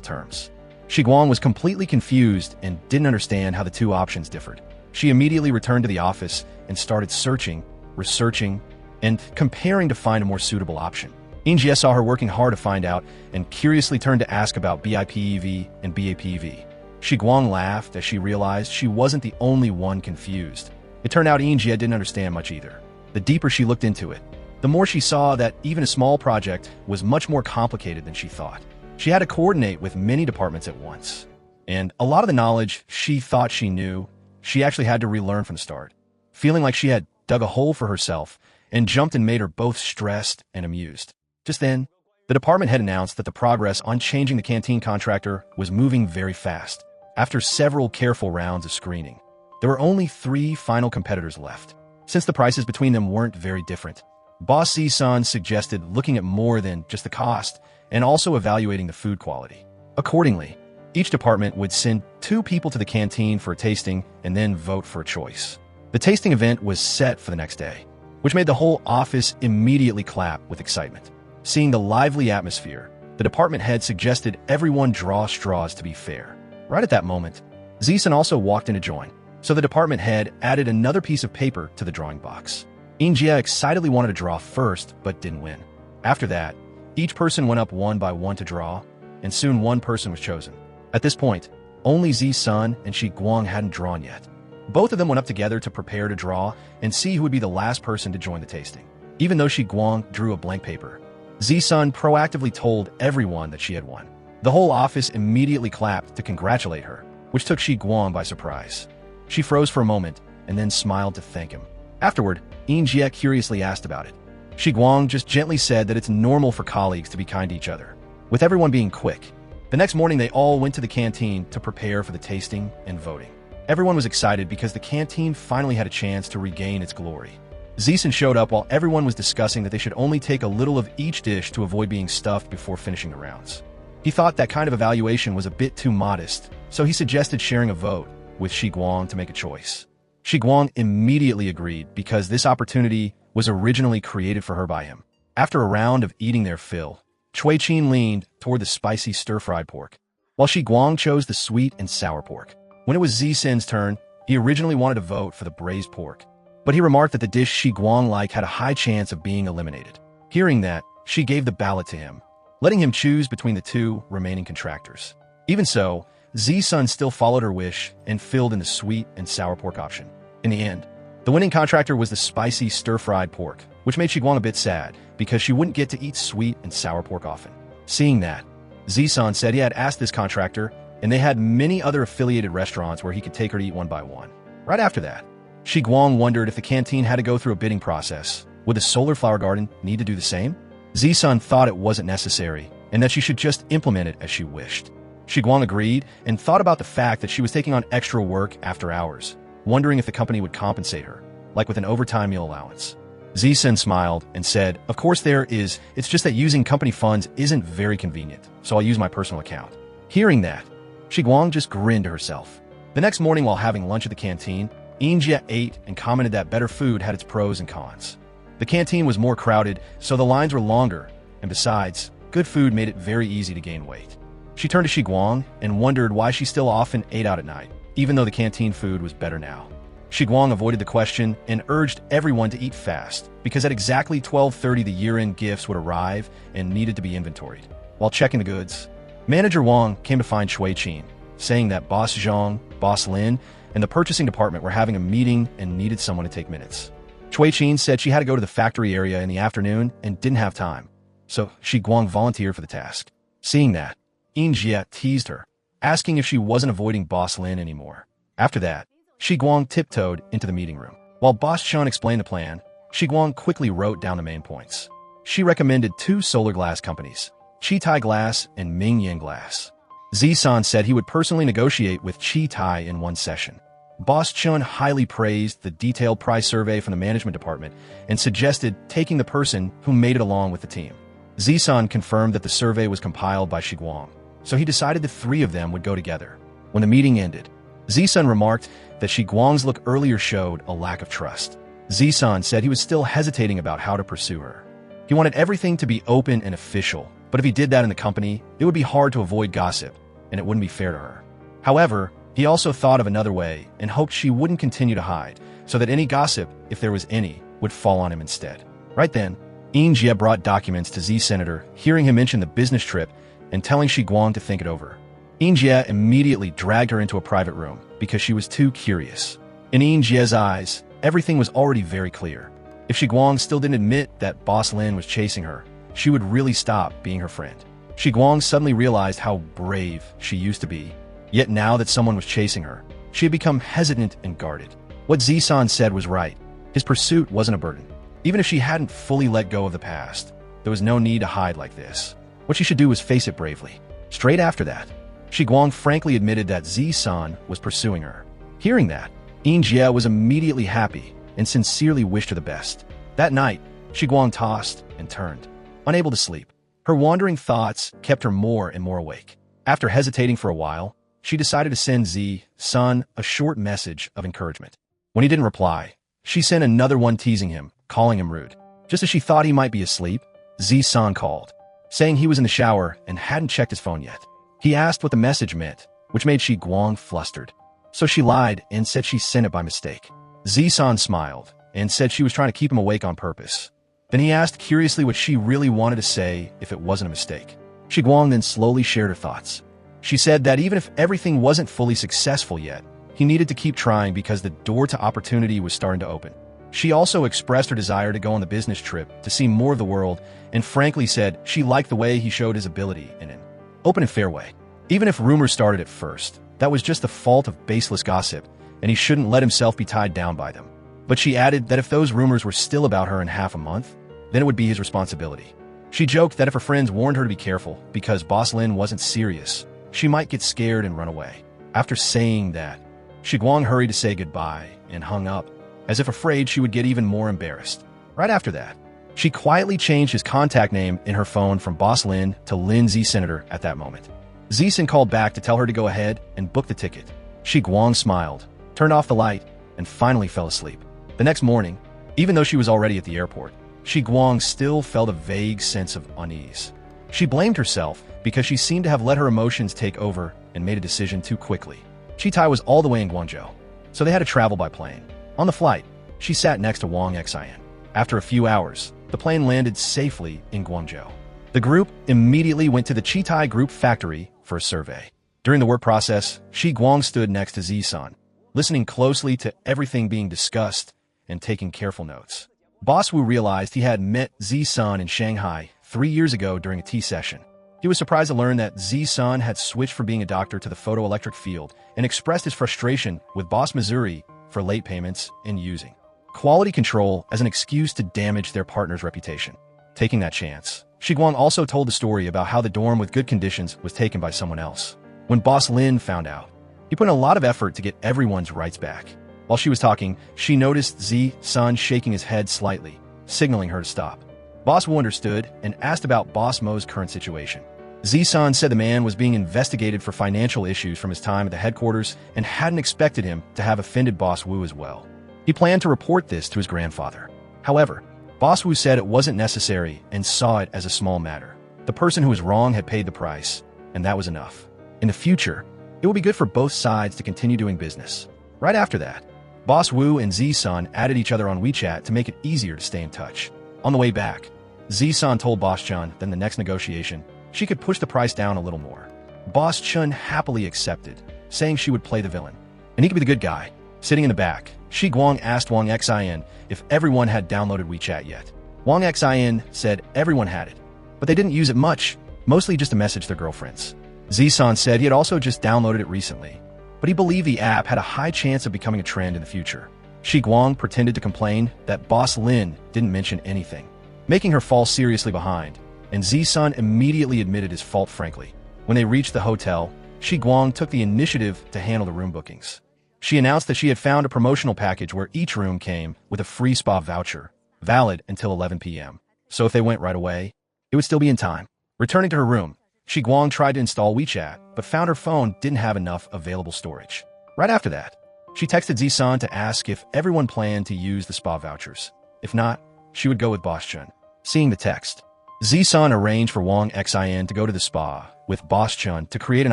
terms, Shi Guang was completely confused and didn't understand how the two options differed. She immediately returned to the office and started searching, researching, and comparing to find a more suitable option. Injie saw her working hard to find out and curiously turned to ask about BIPEV and BAPEV. Shi Guang laughed as she realized she wasn't the only one confused. It turned out Injie didn't understand much either. The deeper she looked into it, the more she saw that even a small project was much more complicated than she thought. She had to coordinate with many departments at once, and a lot of the knowledge she thought she knew, she actually had to relearn from the start, feeling like she had dug a hole for herself and jumped and made her both stressed and amused. Just then, the department had announced that the progress on changing the canteen contractor was moving very fast. After several careful rounds of screening, there were only 3 final competitors left. Since the prices between them weren't very different, Boss C-san suggested looking at more than just the cost and also evaluating the food quality. Accordingly, each department would send 2 people to the canteen for a tasting and then vote for a choice. The tasting event was set for the next day, which made the whole office immediately clap with excitement. Seeing the lively atmosphere, the department head suggested everyone draw straws to be fair. Right at that moment, Zisun also walked in to join, so the department head added another piece of paper to the drawing box. Injia excitedly wanted to draw first, but didn't win. After that, each person went up one by one to draw, and soon one person was chosen. At this point, Only Z-Sun and Shi Guang hadn't drawn yet. Both of them went up together to prepare to draw and see who would be the last person to join the tasting. Even though Shi Guang drew a blank paper, Z-Sun proactively told everyone that she had won. The whole office immediately clapped to congratulate her, which took Shi Guang by surprise. She froze for a moment and then smiled to thank him. Afterward, Jie curiously asked about it. Shi Guang just gently said that it's normal for colleagues to be kind to each other, with everyone being quick. The next morning, they all went to the canteen to prepare for the tasting and voting. Everyone was excited because the canteen finally had a chance to regain its glory. Z-Sun showed up while everyone was discussing that they should only take a little of each dish to avoid being stuffed before finishing the rounds. He thought that kind of evaluation was a bit too modest, so he suggested sharing a vote with Shi Guang to make a choice. Shi Guang immediately agreed because this opportunity was originally created for her by him. After a round of eating their fill, Cui Qin leaned toward the spicy stir-fried pork, while Shi Guang chose the sweet and sour pork. When it was Z-Sun's turn, he originally wanted to vote for the braised pork, but he remarked that the dish Shi Guang liked had a high chance of being eliminated. Hearing that, she gave the ballot to him, letting him choose between the two remaining contractors. Even so, Z-Sun still followed her wish and filled in the sweet and sour pork option. In the end, the winning contractor was the spicy stir-fried pork, which made Shi Guang a bit sad because she wouldn't get to eat sweet and sour pork often. Seeing that, Z-Sun said he had asked this contractor, and they had many other affiliated restaurants where he could take her to eat one by one. Right after that, Shi Guang wondered if the canteen had to go through a bidding process. Would the solar flower garden need to do the same? Z-Sun thought it wasn't necessary, and that she should just implement it as she wished. Shi Guang agreed and thought about the fact that she was taking on extra work after hours, wondering if the company would compensate her, like with an overtime meal allowance. Z-Sun smiled and said, "Of course there is, it's just that using company funds isn't very convenient, so I'll use my personal account." Hearing that, Shi Guang just grinned to herself. The next morning while having lunch at the canteen, Jie ate and commented that better food had its pros and cons. The canteen was more crowded, so the lines were longer, and besides, good food made it very easy to gain weight. She turned to Shi Guang and wondered why she still often ate out at night, even though the canteen food was better now. Shi Guang avoided the question and urged everyone to eat fast, because at exactly 12:30 the year-end gifts would arrive and needed to be inventoried. While checking the goods, Manager Wang came to find Cui Qin, saying that Boss Zhang, Boss Lin, and the purchasing department were having a meeting and needed someone to take minutes. Cui Qin said she had to go to the factory area in the afternoon and didn't have time, so Shi Guang volunteered for the task. Seeing that, Jie teased her, asking if she wasn't avoiding Boss Lin anymore. After that, Shi Guang tiptoed into the meeting room. While Boss Chun explained the plan, Shi Guang quickly wrote down the main points. She recommended 2 solar glass companies, Qitai Glass and Mingyan Glass. Z-Sun said he would personally negotiate with Qitai in one session. Boss Chun highly praised the detailed price survey from the management department and suggested taking the person who made it along with the team. Z-Sun confirmed that the survey was compiled by Shi Guang, so he decided the 3 of them would go together. When the meeting ended, Z-Sun remarked that Shi Guang's look earlier showed a lack of trust. Z-Sun said he was still hesitating about how to pursue her. He wanted everything to be open and official, but if he did that in the company, it would be hard to avoid gossip, and it wouldn't be fair to her. However, he also thought of another way and hoped she wouldn't continue to hide, so that any gossip, if there was any, would fall on him instead. Right then, Jie brought documents to Z-Senator, hearing him mention the business trip and telling Shi Guang to think it over. Jie immediately dragged her into a private room because she was too curious. In Jie's eyes, everything was already very clear. If Shi Guang still didn't admit that Boss Lin was chasing her, she would really stop being her friend. Shi Guang suddenly realized how brave she used to be, yet now that someone was chasing her, she had become hesitant and guarded. What Z-Sun said was right. His pursuit wasn't a burden. Even if she hadn't fully let go of the past, there was no need to hide like this. What she should do was face it bravely. Straight after that, Shi Guang frankly admitted that Z-Sun was pursuing her. Hearing that, Jie was immediately happy and sincerely wished her the best. That night, Shi Guang tossed and turned, unable to sleep. Her wandering thoughts kept her more and more awake. After hesitating for a while, she decided to send Z-Sun a short message of encouragement. When he didn't reply, she sent another one teasing him, calling him rude. Just as she thought he might be asleep, Z-Sun called, saying he was in the shower and hadn't checked his phone yet. He asked what the message meant, which made Shi Guang flustered. So she lied and said she sent it by mistake. Z-Sun smiled and said she was trying to keep him awake on purpose. Then he asked curiously what she really wanted to say if it wasn't a mistake. Shi Guang then slowly shared her thoughts. She said that even if everything wasn't fully successful yet, he needed to keep trying because the door to opportunity was starting to open. She also expressed her desire to go on the business trip to see more of the world and frankly said she liked the way he showed his ability in an open and fair way. Even if rumors started at first, that was just the fault of baseless gossip, and he shouldn't let himself be tied down by them. But she added that if those rumors were still about her in half a month, then it would be his responsibility. She joked that if her friends warned her to be careful because Boss Lin wasn't serious, she might get scared and run away. After saying that, Shiguang hurried to say goodbye and hung up, as if afraid she would get even more embarrassed. Right after that, she quietly changed his contact name in her phone from Boss Lin to Lin Z Senator at that moment. Zisun called back to tell her to go ahead and book the ticket. Shiguang smiled, turned off the light, and finally fell asleep. The next morning, even though she was already at the airport, Shiguang still felt a vague sense of unease. She blamed herself because she seemed to have let her emotions take over and made a decision too quickly. Chitai was all the way in Guangzhou, so they had to travel by plane. On the flight, she sat next to Wang Xian. After a few hours, the plane landed safely in Guangzhou. The group immediately went to the Chitai Group factory for a survey. During the work process, Shiguang stood next to Zisun, listening closely to everything being discussed and taking careful notes. Boss Wu realized he had met Zisun in Shanghai 3 years ago during a tea session. He was surprised to learn that Zisun had switched from being a doctor to the photoelectric field and expressed his frustration with Boss Missouri for late payments and using quality control as an excuse to damage their partner's reputation. Taking that chance, Shiguang also told the story about how the dorm with good conditions was taken by someone else. When Boss Lin found out, he put in a lot of effort to get everyone's rights back. While she was talking, she noticed Zisun shaking his head slightly, signaling her to stop. Boss Wu understood and asked about Boss Mo's current situation. Zisun said the man was being investigated for financial issues from his time at the headquarters and hadn't expected him to have offended Boss Wu as well. He planned to report this to his grandfather. However, Boss Wu said it wasn't necessary and saw it as a small matter. The person who was wrong had paid the price, and that was enough. In the future, it will be good for both sides to continue doing business. Right after that, Boss Wu and Zisun added each other on WeChat to make it easier to stay in touch. On the way back, Zisun told Boss Chun that in the next negotiation, she could push the price down a little more. Boss Chun happily accepted, saying she would play the villain, and he could be the good guy. Sitting in the back, Shiguang asked Wang Xian if everyone had downloaded WeChat yet. Wang Xian said everyone had it, but they didn't use it much, mostly just to message their girlfriends. Zisun said he had also just downloaded it recently, but he believed the app had a high chance of becoming a trend in the future. Shiguang pretended to complain that Boss Lin didn't mention anything, making her fall seriously behind, and Zisun immediately admitted his fault frankly. When they reached the hotel, Shiguang took the initiative to handle the room bookings. She announced that she had found a promotional package where each room came with a free spa voucher, valid until 11 p.m. So if they went right away, it would still be in time. Returning to her room, Shiguang tried to install WeChat, but found her phone didn't have enough available storage. Right after that, she texted Zisun to ask if everyone planned to use the spa vouchers. If not, she would go with Boss Chun. Seeing the text, Zisun arranged for Wang Xian to go to the spa with Boss Chun to create an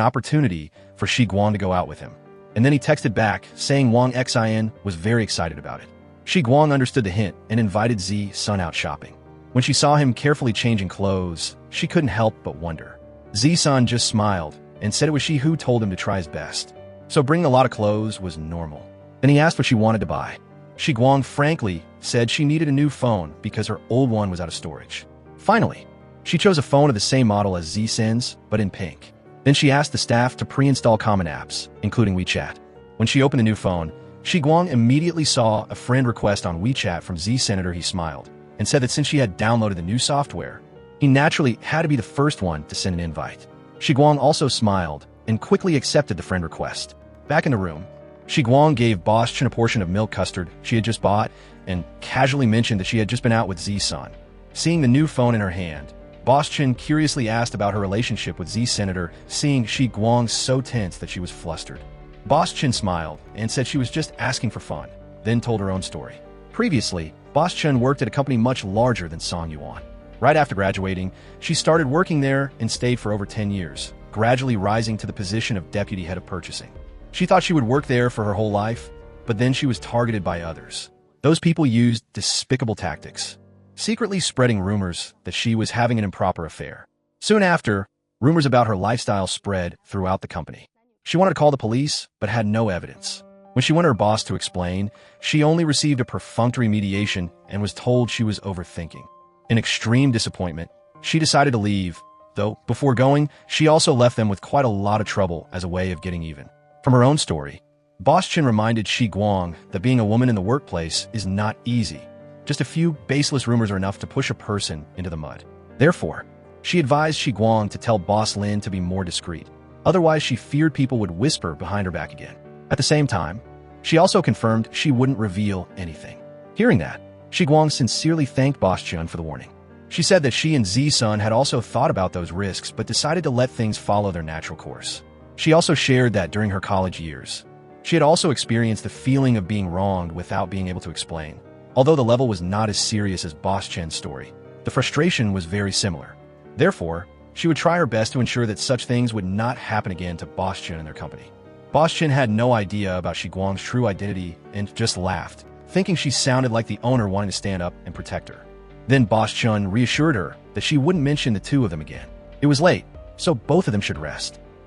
opportunity for Shiguang to go out with him. And then he texted back, saying Wang Xian was very excited about it. Shiguang understood the hint and invited Zisun out shopping. When she saw him carefully changing clothes, she couldn't help but wonder. Zisun just smiled and said it was she who told him to try his best. So bringing a lot of clothes was normal. Then he asked what she wanted to buy. Shiguang frankly said she needed a new phone because her old one was out of storage. Finally, she chose a phone of the same model as Zisun's, but in pink. Then she asked the staff to pre-install common apps, including WeChat. When she opened the new phone, Shiguang immediately saw a friend request on WeChat from Z Senator. He smiled and said that since she had downloaded the new software, he naturally had to be the first one to send an invite. Shiguang also smiled and quickly accepted the friend request. Back in the room, Shiguang gave Boss Chun a portion of milk custard she had just bought and casually mentioned that she had just been out with Zisun. Seeing the new phone in her hand, Boss Chun curiously asked about her relationship with Z Senator, seeing Shiguang so tense that she was flustered. Boss Chun smiled and said she was just asking for fun, then told her own story. Previously, Boss Chun worked at a company much larger than Song Yuan. Right after graduating, she started working there and stayed for over 10 years, gradually rising to the position of deputy head of purchasing. She thought she would work there for her whole life, but then she was targeted by others. Those people used despicable tactics, secretly spreading rumors that she was having an improper affair. Soon after, Rumors about her lifestyle spread throughout the company. She wanted to call the police, but had no evidence. When she went to her boss to explain, she only received a perfunctory mediation and was told she was overthinking. In extreme disappointment, she decided to leave, though before going, she also left them with quite a lot of trouble as a way of getting even. From her own story, Boss Chen reminded Shi Guang that being a woman in the workplace is not easy. Just a few baseless rumors are enough to push a person into the mud. Therefore, she advised Shi Guang to tell Boss Lin to be more discreet. Otherwise, she feared people would whisper behind her back again. At the same time, she also confirmed she wouldn't reveal anything. Hearing that, Shi Guang sincerely thanked Boss Chen for the warning. She said that she and Z-Sun had also thought about those risks but decided to let things follow their natural course. She also shared that during her college years, she had also experienced the feeling of being wronged without being able to explain. Although the level was not as serious as Boss Chen's story, the frustration was very similar. Therefore, she would try her best to ensure that such things would not happen again to Boss Chen and their company. Boss Chen had no idea about Shi Guang's true identity and just laughed, thinking she sounded like the owner wanting to stand up and protect her. Then Boss Chen reassured her that she wouldn't mention the two of them again. It was late, so both of them should rest.